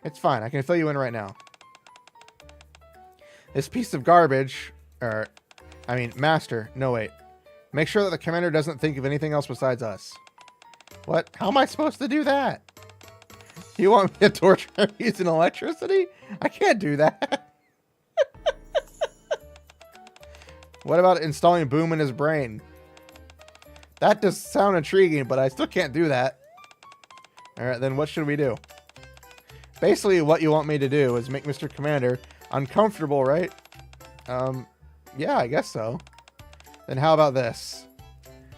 It's fine, I can fill you in right now. This piece of garbage, Master, no wait. Make sure that the commander doesn't think of anything else besides us. What? How am I supposed to do that? You want me to torture him using electricity? I can't do that. What about installing Boom in his brain? That does sound intriguing, but I still can't do that. Alright, then what should we do? Basically, what you want me to do is make Mr. Commander uncomfortable, right? Yeah, I guess so. Then how about this?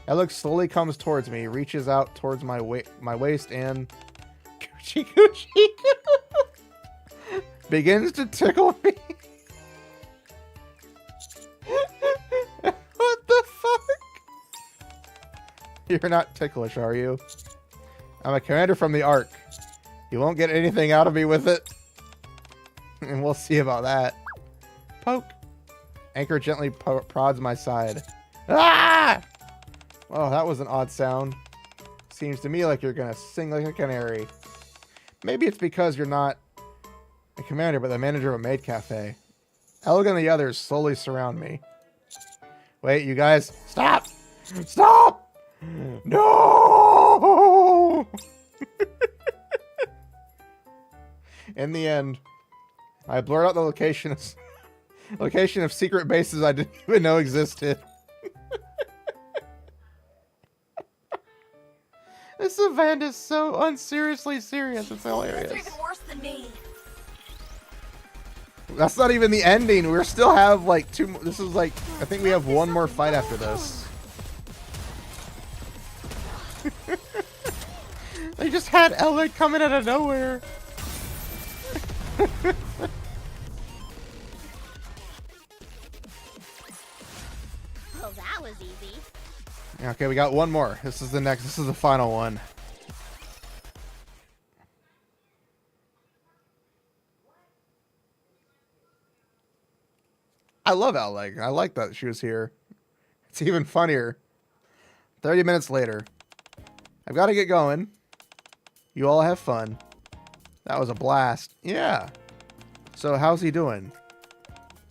Eleg slowly comes towards me, reaches out towards my waist, and Coochie Coochie begins to tickle me. What the fuck? You're not ticklish, are you? I'm a commander from the Ark. You won't get anything out of me with it. And we'll see about that. Poke. Anchor gently prods my side. Ah! Oh, that was an odd sound. Seems to me like you're gonna sing like a canary. Maybe it's because you're not a commander, but the manager of a maid cafe. Eleg and the others slowly surround me. Wait, you guys, stop! Stop! No! In the end, I blurred out the location of secret bases I didn't even know existed. This event is so unseriously serious. It's hilarious. You're even worse than me. That's not even the ending. We still have like two. This is like, I think we have one more fight after this. They just had Eleg coming out of nowhere. Well, that was easy. Okay, we got one more. This is the final one. I love Eleg. I like that she was here. It's even funnier. 30 minutes later. I've got to get going. You all have fun. That was a blast. Yeah. So how's he doing?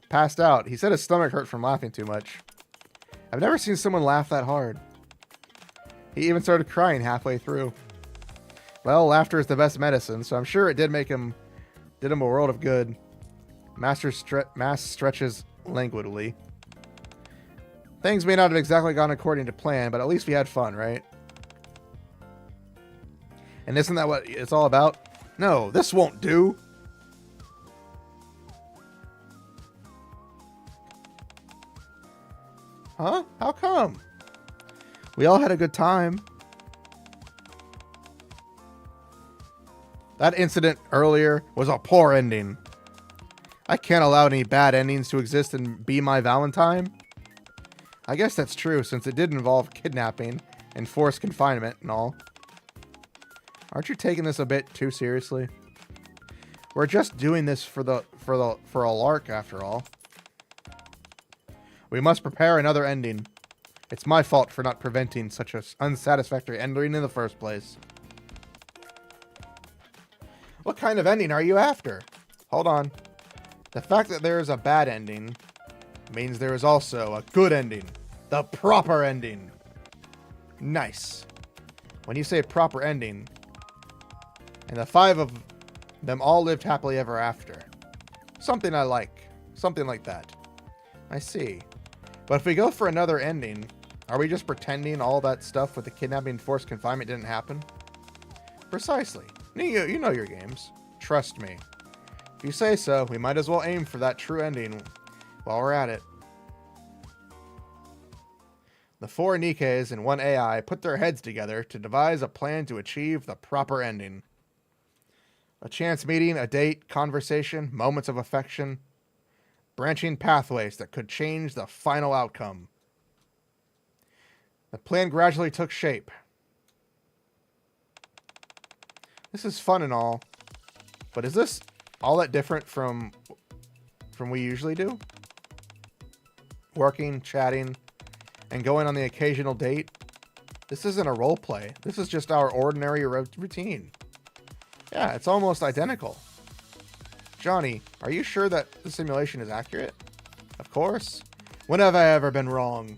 Passed out. He said his stomach hurt from laughing too much. I've never seen someone laugh that hard. He even started crying halfway through. Well, laughter is the best medicine, so I'm sure it did him a world of good. Mass stretches languidly. Things may not have exactly gone according to plan, but at least we had fun, right? And isn't that what it's all about? No, this won't do. Huh? How come? We all had a good time. That incident earlier was a poor ending. I can't allow any bad endings to exist and be my Valentine. I guess that's true, since it did involve kidnapping and forced confinement and all. Aren't you taking this a bit too seriously? We're just doing this for a lark, after all. We must prepare another ending. It's my fault for not preventing such an unsatisfactory ending in the first place. What kind of ending are you after? Hold on. The fact that there is a bad ending means there is also a good ending. The proper ending. Nice. When you say proper ending, and the 5 of them all lived happily ever after. Something I like. Something like that. I see. But if we go for another ending, are we just pretending all that stuff with the kidnapping and forced confinement didn't happen? Precisely. You know your games. Trust me. If you say so, we might as well aim for that true ending while we're at it. The 4 Nikkes and 1 AI put their heads together to devise a plan to achieve the proper ending. A chance meeting, a date, conversation, moments of affection, branching pathways that could change the final outcome. The plan gradually took shape. This is fun and all, but is this all that different from we usually do? Working, chatting, and going on the occasional date? This isn't a role play. This is just our ordinary routine. Yeah, it's almost identical. Johnny, are you sure that the simulation is accurate? Of course. When have I ever been wrong?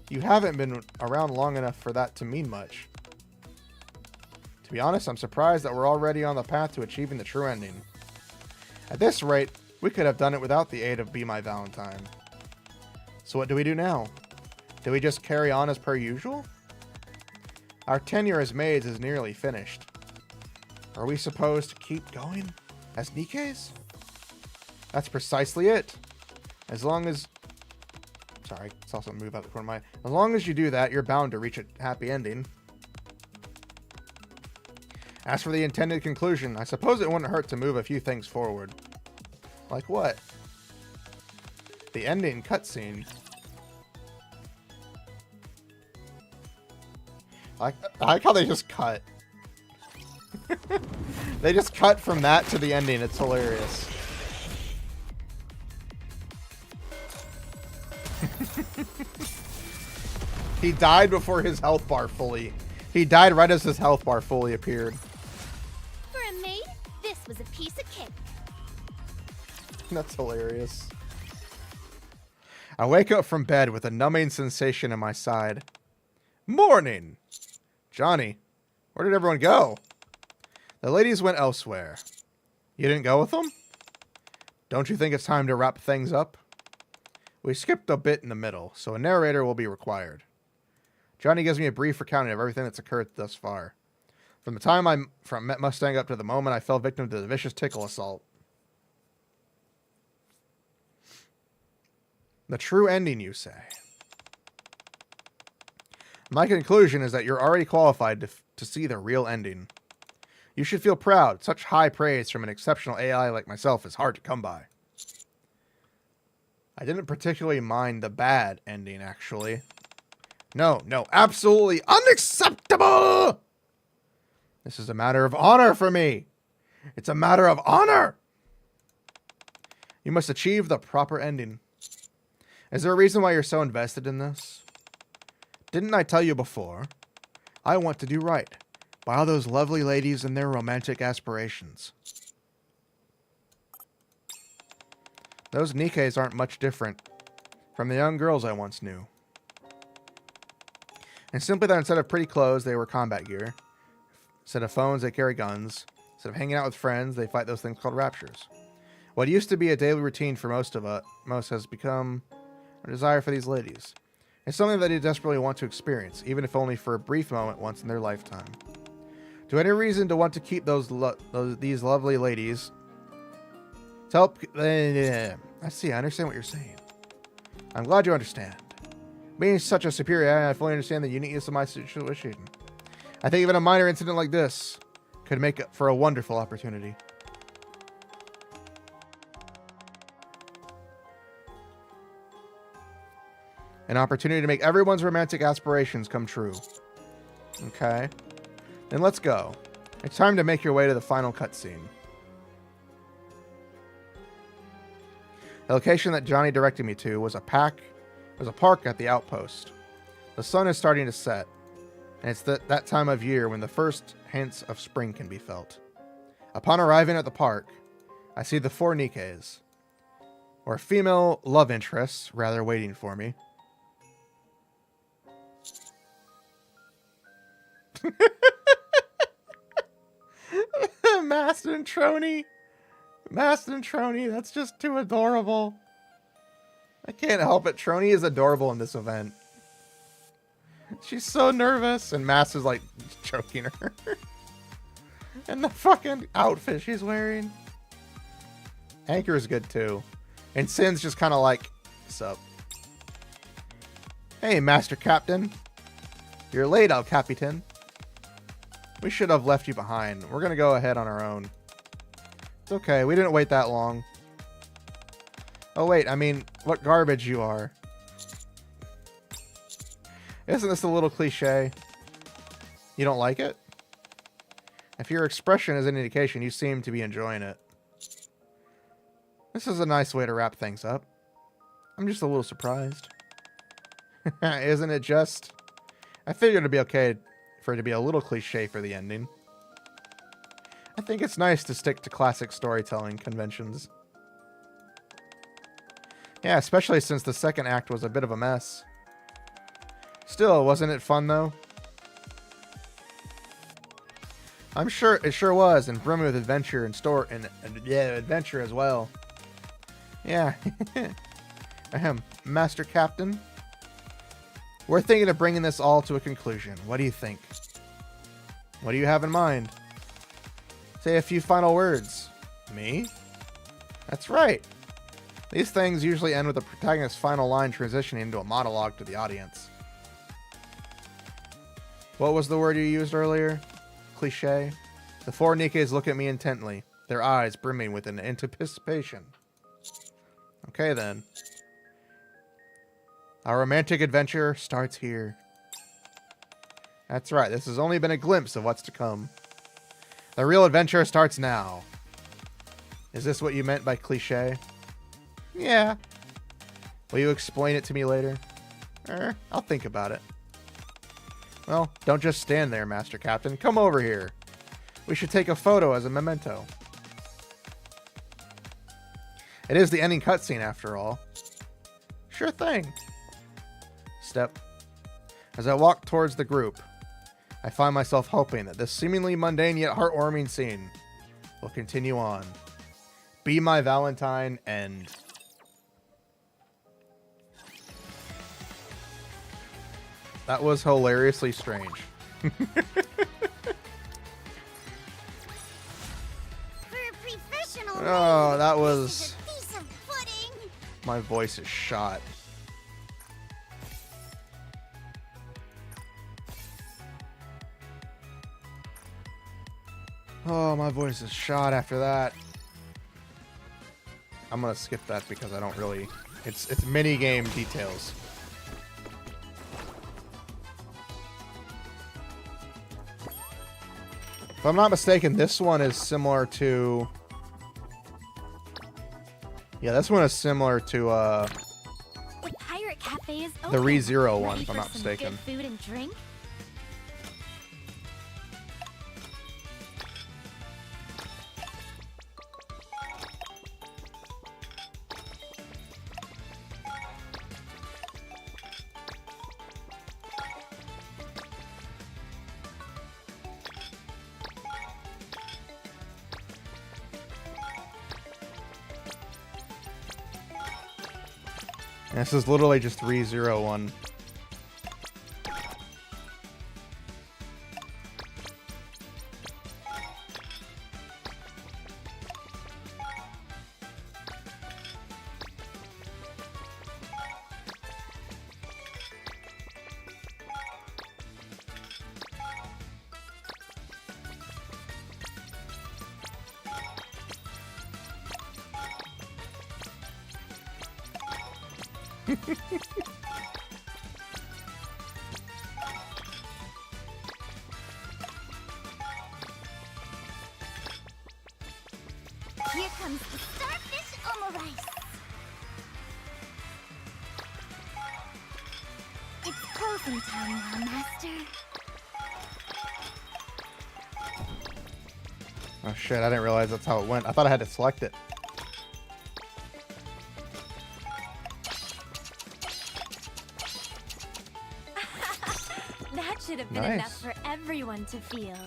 You haven't been around long enough for that to mean much. To be honest, I'm surprised that we're already on the path to achieving the true ending. At this rate, we could have done it without the aid of Be My Valentine. So what do we do now? Do we just carry on as per usual? Our tenure as maids is nearly finished. Are we supposed to keep going as Nikkes? That's precisely it. As long as... Sorry, it's also move out the corner of my... As long as you do that, you're bound to reach a happy ending. As for the intended conclusion, I suppose it wouldn't hurt to move a few things forward. Like what? The ending cutscene. I like how they just cut. They just cut from that to the ending. It's hilarious. He died before his health bar fully... He died right as his health bar fully appeared. For a maid, this was a piece of cake. That's hilarious. I wake up from bed with a numbing sensation in my side. Morning! Johnny, where did everyone go? The ladies went elsewhere. You didn't go with them? Don't you think it's time to wrap things up? We skipped a bit in the middle, so a narrator will be required. Johnny gives me a brief recounting of everything that's occurred thus far. From the time I met Mustang up to the moment I fell victim to the vicious tickle assault. The true ending, you say? My conclusion is that you're already qualified to see the real ending. You should feel proud. Such high praise from an exceptional AI like myself is hard to come by. I didn't particularly mind the bad ending, actually. No, absolutely unacceptable! This is a matter of honor for me. It's a matter of honor! You must achieve the proper ending. Is there a reason why you're so invested in this? Didn't I tell you before? I want to do right by all those lovely ladies and their romantic aspirations. Those Nikkes aren't much different from the young girls I once knew. And simply that instead of pretty clothes, they wear combat gear. Instead of phones, they carry guns. Instead of hanging out with friends, they fight those things called raptures. What used to be a daily routine for most has become a desire for these ladies. It's something that they desperately want to experience, even if only for a brief moment once in their lifetime. Do any reason to want to keep these lovely ladies? To help... I see, I understand what you're saying. I'm glad you understand. Being such a superior AI, I fully understand the uniqueness of my situation. I think even a minor incident like this could make for a wonderful opportunity. An opportunity to make everyone's romantic aspirations come true. Okay. Then let's go. It's time to make your way to the final cutscene. The location that Johnny directed me to was a park at the outpost. The sun is starting to set, and it's that time of year when the first hints of spring can be felt. Upon arriving at the park, I see the 4 Nikkes, or female love interests, rather, waiting for me. Mastin and Trony. Mastin and Trony, that's just too adorable. I can't help it. Trony is adorable in this event. She's so nervous, and Mast is like choking her. And the fucking outfit she's wearing. Anchor is good too. And Sin's just kind of like, what's up? Hey, Master Captain. You're late, El Capitan. We should have left you behind. We're going to go ahead on our own. It's okay. We didn't wait that long. Oh, wait. I mean, what garbage you are. Isn't this a little cliche? You don't like it? If your expression is an indication, you seem to be enjoying it. This is a nice way to wrap things up. I'm just a little surprised. Isn't it just? I figured it'd be okay for it to be a little cliche for the ending. I think it's nice to stick to classic storytelling conventions. Yeah, especially since the second act was a bit of a mess. Still, wasn't it fun though? I'm sure it sure was, and brimming with adventure and adventure as well. Yeah. Ahem, Master Captain. We're thinking of bringing this all to a conclusion. What do you think? What do you have in mind? Say a few final words. Me? That's right. These things usually end with the protagonist's final line transitioning into a monologue to the audience. What was the word you used earlier? Cliche. The 4 Nikkes look at me intently, their eyes brimming with an anticipation. Okay then. Our romantic adventure starts here. That's right, this has only been a glimpse of what's to come. The real adventure starts now. Is this what you meant by cliche? Yeah. Will you explain it to me later? I'll think about it. Well, don't just stand there, Master Captain. Come over here. We should take a photo as a memento. It is the ending cutscene, after all. Sure thing. Step. As I walk towards the group, I find myself hoping that this seemingly mundane yet heartwarming scene will continue on. Be my Valentine, end. That was hilariously strange. For a professional Oh, that was... a piece of pudding. My voice is shot. Oh, my voice is shot after that. I'm gonna skip that because I don't really... It's mini game details. If I'm not mistaken, this one is similar to... Yeah, this one is similar to The pirate cafe is open. the ReZero one, Ready if I'm for not some mistaken. Good food and drink. And this is literally just 301. Here comes the starfish omurice. It's closing time now, Master. Oh shit, I didn't realize that's how it went. I thought I had to select it. That should have been Nice. enough for everyone to feel.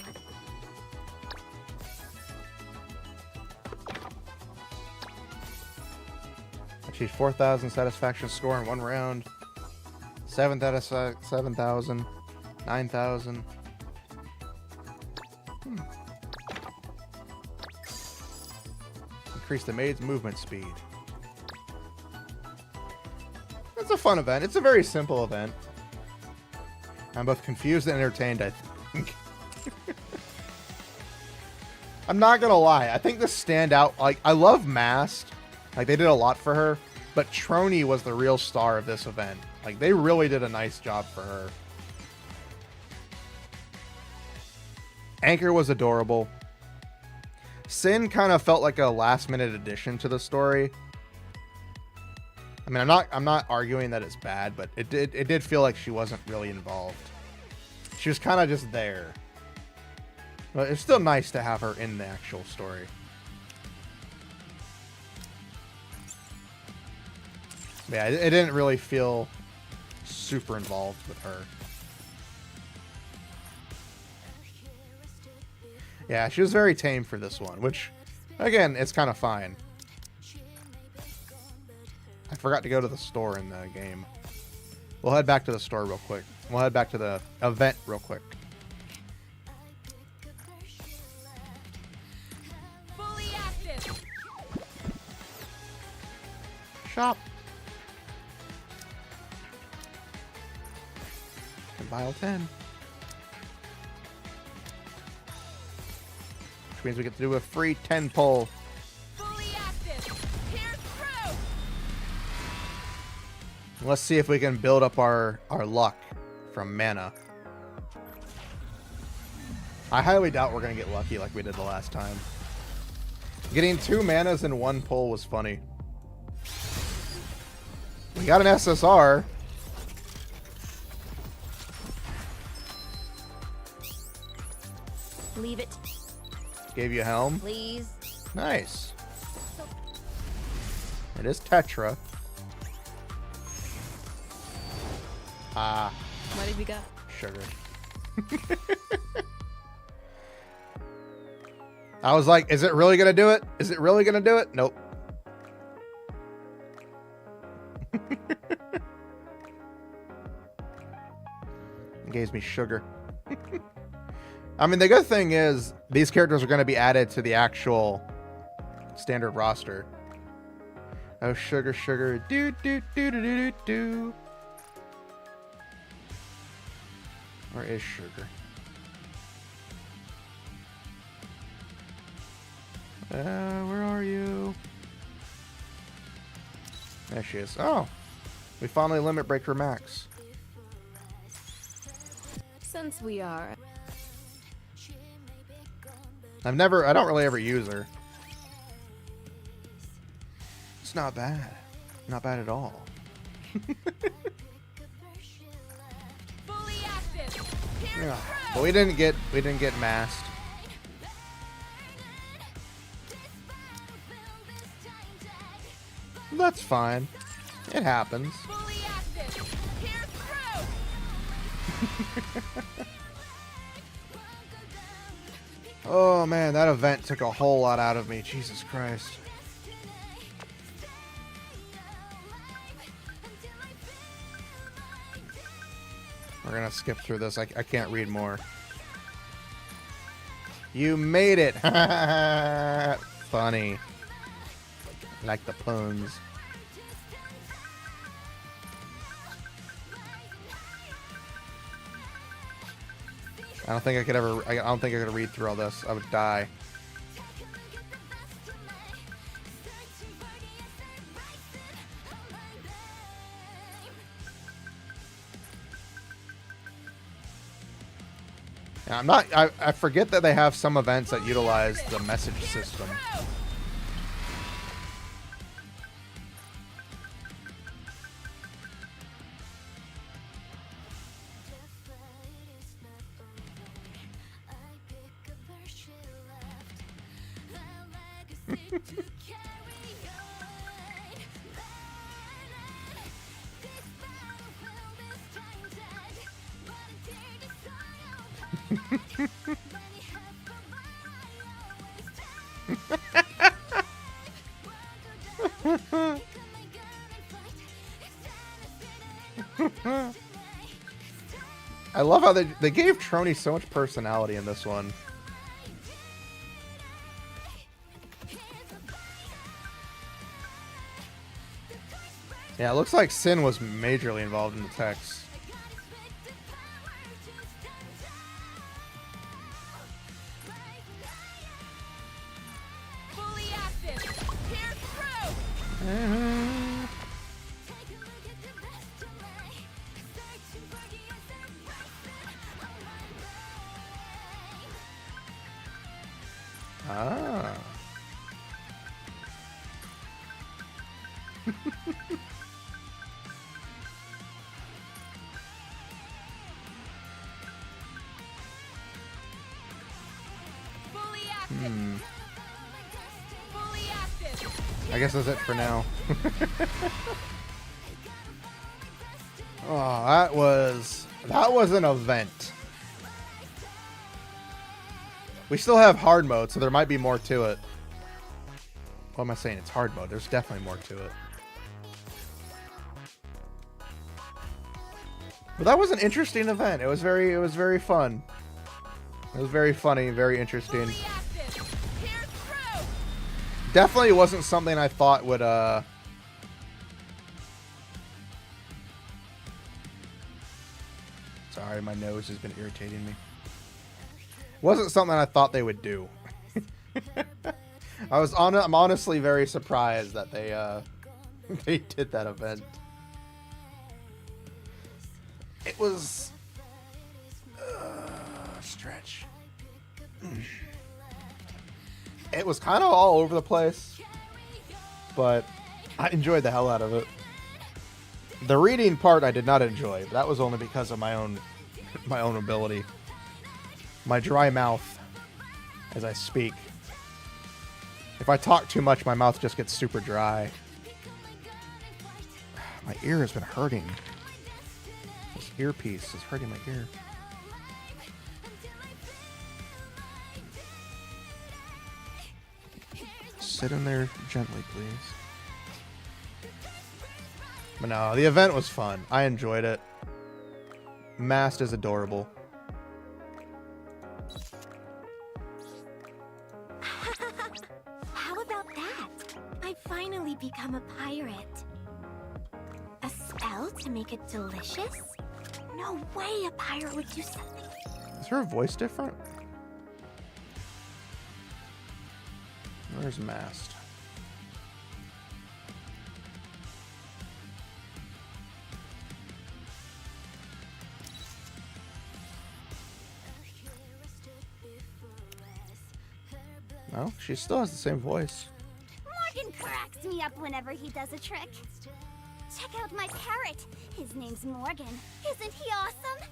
Achieved 4,000 satisfaction score in one round. 7,000. 9,000. Increase the maid's movement speed. It's a fun event. It's a very simple event. I'm both confused and entertained, I think. I'm not gonna lie. I think the standout, like, I love Mast. Like, they did a lot for her. But Trony was the real star of this event. Like, they really did a nice job for her. Anchor was adorable. Sin kind of felt like a last-minute addition to the story. I mean, I'm not arguing that it's bad, but it did feel like she wasn't really involved. She was kind of just there. But it's still nice to have her in the actual story. Yeah, it didn't really feel super involved with her. Yeah, she was very tame for this one, which, again, it's kind of fine. I forgot to go to the store in the game. We'll head back to the store real quick. We'll head back to the event real quick. Fully active. Shop. And Vial 10. Which means we get to do a free 10 pull. Fully active. Here's through. Let's see if we can build up our luck from mana. I highly doubt we're going to get lucky like we did the last time. Getting 2 manas in 1 pull was funny. We got an SSR. Leave it, Gave you a helm. please. Nice. It is Tetra. Ah, What have you got? sugar. I was like, is it really gonna do it? Is it really gonna do it? Nope. It gives me sugar. I mean, the good thing is these characters are going to be added to the actual standard roster. Oh, sugar, sugar. Do, do, do, do, do, do, do. Where is sugar? Where are you? There she is. Oh, we finally limit break her max. Since we are I don't really ever use her. It's not bad. Not bad at all. fully active. Here's Yeah. through. But we didn't get masked. That's fine. It happens. Fully active. Here's through. Oh man, that event took a whole lot out of me. Jesus Christ. We're gonna skip through this. I can't read more. You made it! Funny. Like the puns. I don't think I could ever. I don't think I could read through all this. I would die. Yeah, I'm not. I forget that they have some events that utilize the message system. I love how they gave Trony so much personality in this one. Yeah, it looks like Sin was majorly involved in the text. Fully active. Pierce through. Ah. Fully active. Fully active. I guess that's it for now. Oh, that was an event. We still have hard mode, so there might be more to it. What am I saying? It's hard mode. There's definitely more to it. But that was an interesting event. It was very fun. It was very funny, very interesting. Fully active. Pierce through. Definitely wasn't something I thought would Sorry, my nose has been irritating me. Wasn't something I thought they would do. I'm honestly very surprised that they they did that event. It was stretch. It was kind of all over the place, but I enjoyed the hell out of it. The reading part I did not enjoy, but that was only because of my own ability. My dry mouth as I speak. If I talk too much, my mouth just gets super dry. My ear has been hurting. This earpiece is hurting my ear. Sit in there gently, please. But no, the event was fun. I enjoyed it. Mast is adorable. How about that? I finally become a pirate. A spell to make it delicious? No way a pirate would do something. Is her voice different? Where's Mast? No, she still has the same voice. Morgan cracks me up whenever he does a trick. Check out my parrot. His name's Morgan. Isn't he awesome?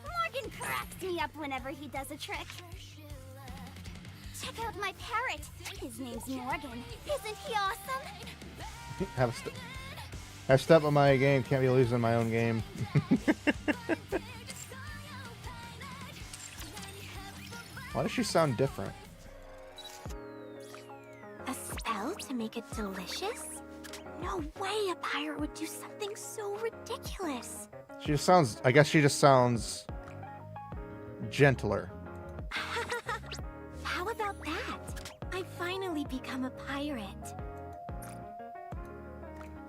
Morgan cracks me up whenever he does a trick. Check out my parrot. His name's Morgan. Isn't he awesome? Have step on my game. Can't be losing my own game. Why does she sound different? A spell to make it delicious? No way a pirate would do something so ridiculous. She just sounds, I guess she just sounds gentler. How about that? I finally become a pirate.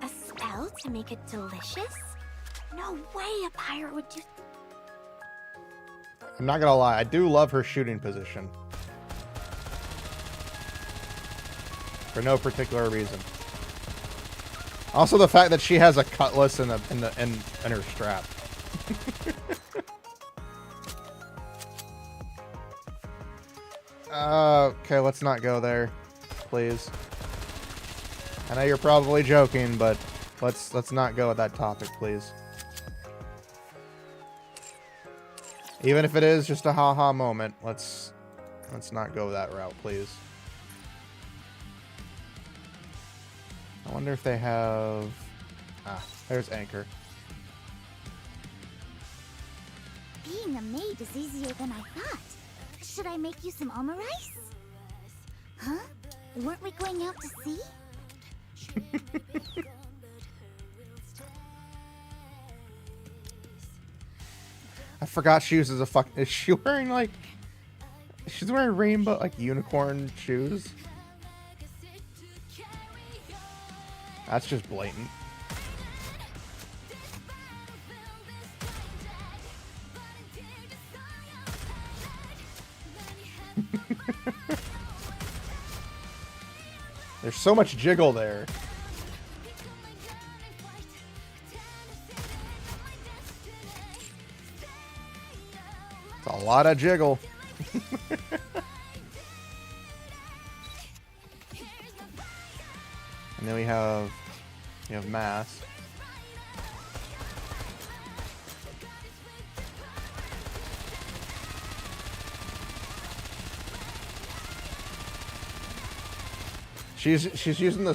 A spell to make it delicious? No way a pirate would do... I'm not gonna lie, I do love her shooting position. For no particular reason. Also the fact that she has a cutlass in her strap. Okay, let's not go there, please. I know you're probably joking, but let's not go with that topic, please. Even if it is just a haha moment, let's not go that route, please. I wonder if they have... Ah, there's Anchor. Being a maid is easier than I thought. Should I make you some omurice? Huh? Weren't we going out to sea? I forgot she uses a fuck. Is she wearing like... She's wearing rainbow, like unicorn shoes? That's just blatant. There's so much jiggle there. It's a lot of jiggle. And then we have Mass. She's using the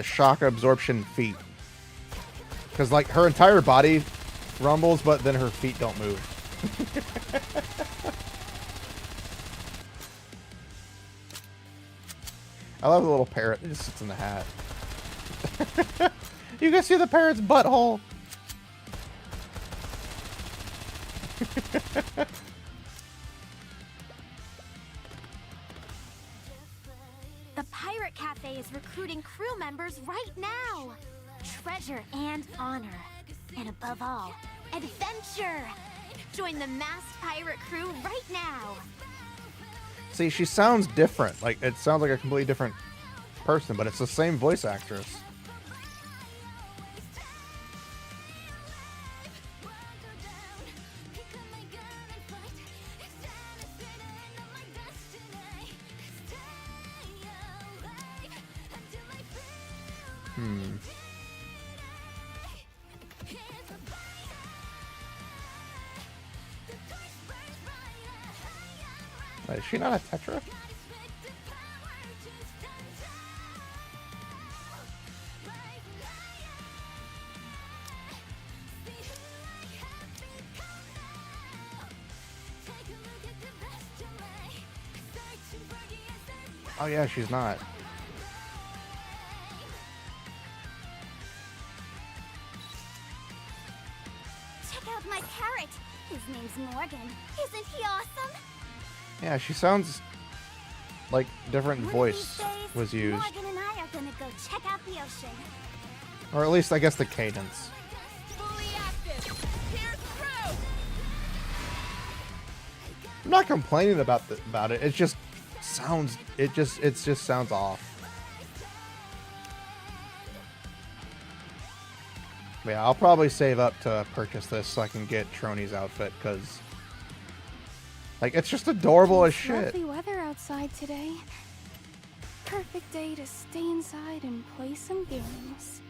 shock absorption feat. Because like her entire body rumbles, but then her feet don't move. I love the little parrot that just sits in the hat. You can see the parrot's butthole. The Pirate Cafe is recruiting crew members right now. Treasure and honor. And above all, adventure. Join the masked pirate crew right now. See, she sounds different. Like, it sounds like a completely different person, but it's the same voice actress. Wait, is she not a Tetra? Oh yeah, she's not. Check out my parrot. His name's Morgan. Isn't he awesome? Yeah, she sounds like different One of voice these days, was used. Morgan and I are gonna go check out the ocean. Or at least I guess the cadence. Fully active. Here's crew. I'm not complaining about it. It just sounds it just sounds off. Yeah, I'll probably save up to purchase this so I can get Trony's outfit because like it's just adorable as shit. Lovely weather outside today. Perfect day to stay inside and play some games.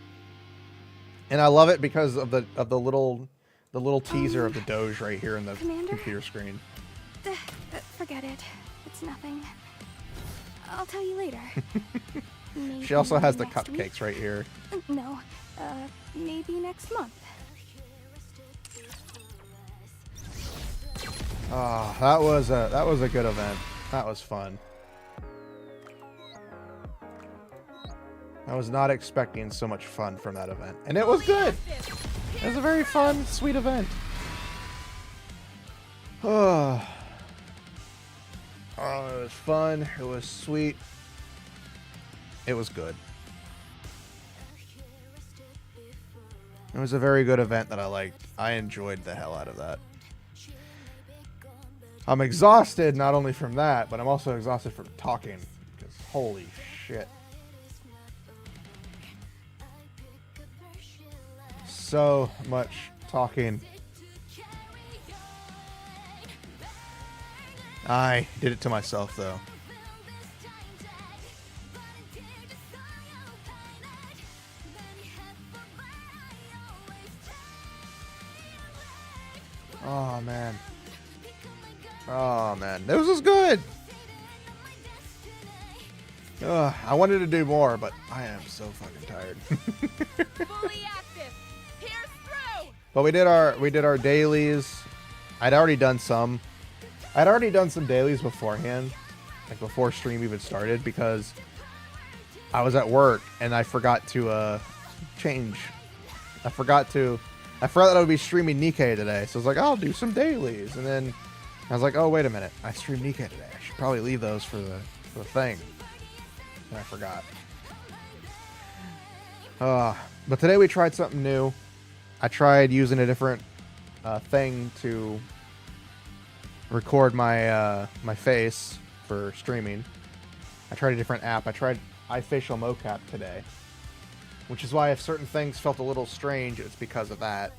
And I love it because of the little teaser of the Doge right here in the Commander? computer screen. Forget it. It's nothing. I'll tell you later. She also has the Next week? cupcakes right here. No, maybe next month. Oh, that was a good event. That was fun. I was not expecting so much fun from that event, and it was good. It was a very fun, sweet event. Oh, it was fun. It was sweet. It was good. It was a very good event that I liked. I enjoyed the hell out of that. I'm exhausted not only from that, but I'm also exhausted from talking. Because holy shit. So much talking. I did it to myself though. Oh man. Oh man. This was good. I wanted to do more, but I am so fucking tired. Fully active. Here's through. But we did our dailies. I'd already done some dailies beforehand, like before stream even started, because I was at work and I forgot to change. I forgot that I would be streaming Nikke today, so I was like, I'll do some dailies, and then I was like, oh wait a minute, I streamed Nikke today. I should probably leave those for the thing. And I forgot. But today we tried something new. I tried using a different thing to record my my face for streaming. I tried a different app. I tried iFacial mocap today, which is why if certain things felt a little strange, it's because of that.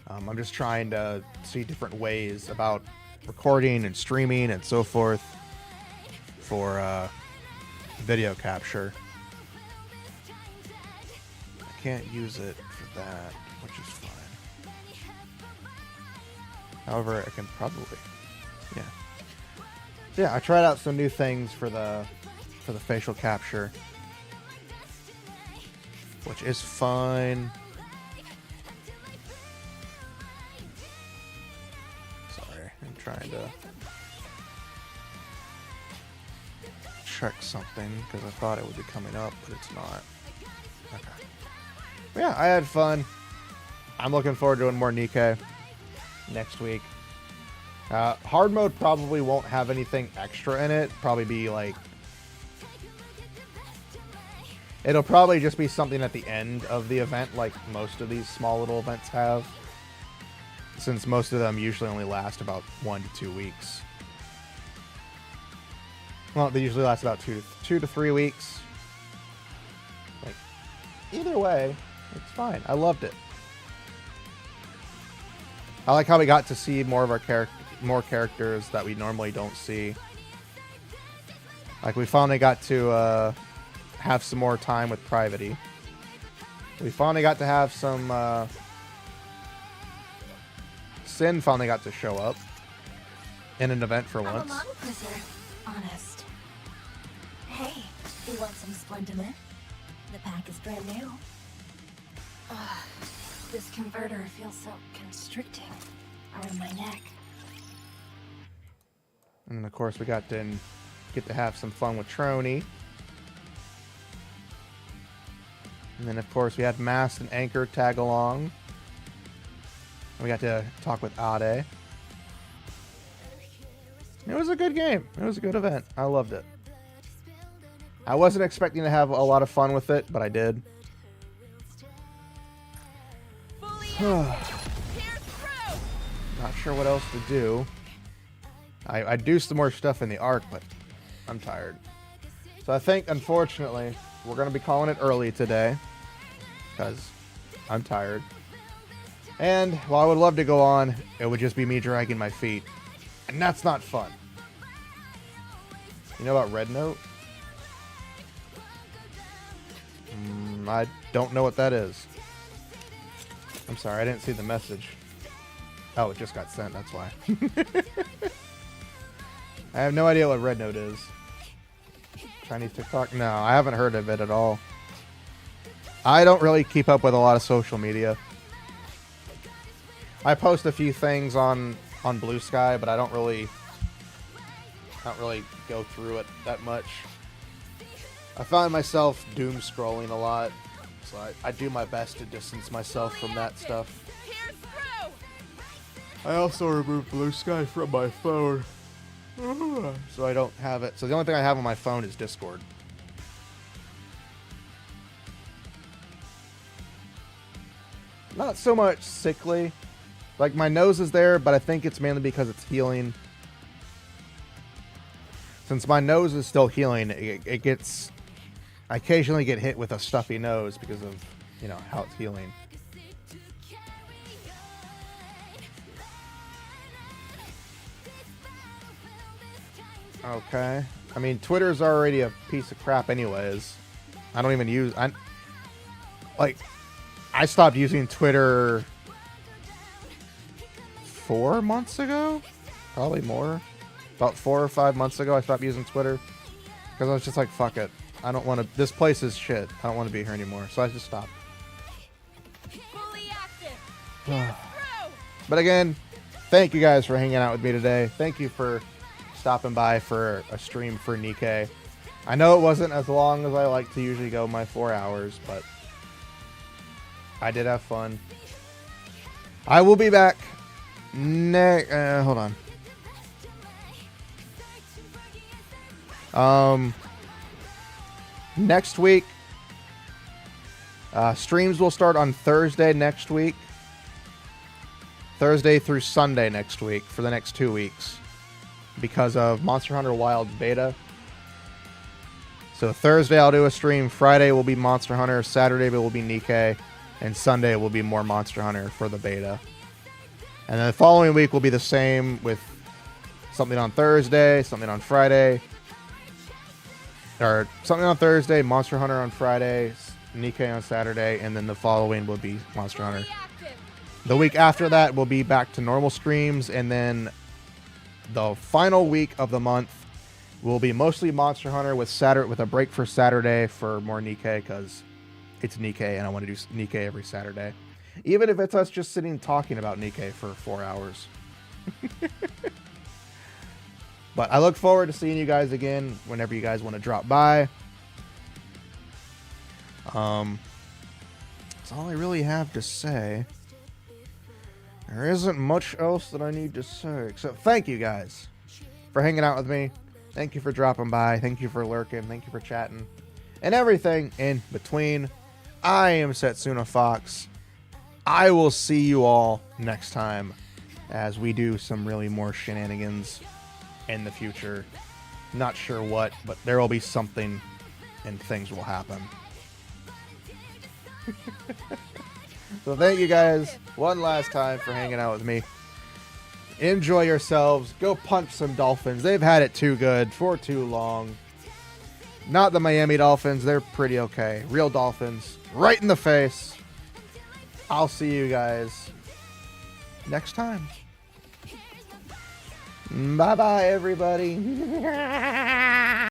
I'm just trying to see different ways about recording and streaming and so forth for video capture. I can't use it for that, which is fine. However, I can probably, yeah. Yeah, I tried out some new things for the facial capture, which is fine. Sorry, I'm trying to check something because I thought it would be coming up, but it's not. Okay. But yeah, I had fun. I'm looking forward to doing more Nikke next week. Hard mode probably won't have anything extra in it. Probably be like, it'll probably just be something at the end of the event, like most of these small little events have, since most of them usually only last about 1 to 2 weeks. Well, they usually last about 2 to 3 weeks. Like, either way, it's fine. I loved it. I like how we got to see more of our more characters that we normally don't see. Like, we finally got to have some more time with Privity. We finally got to have some Sin finally got to show up in an event for once. Honest. Hey, you want some Splendiment? The pack is brand new. This converter feels so constricting around my neck. And then, of course, we got to get to have some fun with Trony. And then, of course, we had Mast and Anchor tag along. And we got to talk with Ade. It was a good game. It was a good event. I loved it. I wasn't expecting to have a lot of fun with it, but I did. Not sure what else to do. I'd do some more stuff in the arc, but I'm tired. So I think, unfortunately, we're going to be calling it early today, because I'm tired. And while I would love to go on, it would just be me dragging my feet. And that's not fun. You know about Red Note? I don't know what that is. I'm sorry, I didn't see the message. Oh, it just got sent, that's why. I have no idea what Red Note is. Chinese TikTok? No, I haven't heard of it at all. I don't really keep up with a lot of social media. I post a few things on Blue Sky, but I don't really go through it that much. I find myself doom scrolling a lot, So I do my best to distance myself from that stuff. I also removed Blue Sky from my phone. So I don't have it. So the only thing I have on my phone is Discord. Not so much sickly. Like, my nose is there, but I think it's mainly because it's healing. Since my nose is still healing, it gets... I occasionally get hit with a stuffy nose because of, you know, how it's healing. Okay. I mean, Twitter's already a piece of crap anyways. I don't even use... I stopped using Twitter 4 months ago? Probably more. About 4 or 5 months ago, I stopped using Twitter. Because I was just like, fuck it. I don't want to... This place is shit. I don't want to be here anymore. So I just stopped. But again, thank you guys for hanging out with me today. Thank you for stopping by for a stream for Nikke. I know it wasn't as long as I like to usually go, my 4 hours, but I did have fun. I will be back hold on. Next week, streams will start on Thursday next week. Thursday through Sunday next week for the next 2 weeks because of Monster Hunter Wilds beta. So Thursday I'll do a stream, Friday will be Monster Hunter, Saturday will be Nikke, and Sunday will be more Monster Hunter for the beta. And then the following week will be the same with something on Thursday, something on Friday, or something on Thursday, Monster Hunter on Friday, Nikke on Saturday, and then the following will be Monster Hunter. The week after that will be back to normal streams, and then the final week of the month will be mostly Monster Hunter with a break for Saturday for more Nikke, because it's Nikke and I want to do Nikke every Saturday. Even if it's us just sitting talking about Nikke for 4 hours. But I look forward to seeing you guys again whenever you guys want to drop by. That's all I really have to say. There isn't much else that I need to say, except thank you guys for hanging out with me. Thank you for dropping by. Thank you for lurking. Thank you for chatting. And everything in between. I am Setsuna Fox. I will see you all next time as we do some really more shenanigans in the future. Not sure what, but there will be something and things will happen. So thank you guys one last time for hanging out with me. Enjoy yourselves. Go punch some dolphins. They've had it too good for too long. Not the Miami Dolphins. They're pretty okay. Real dolphins. Right in the face. I'll see you guys next time. Bye-bye, everybody.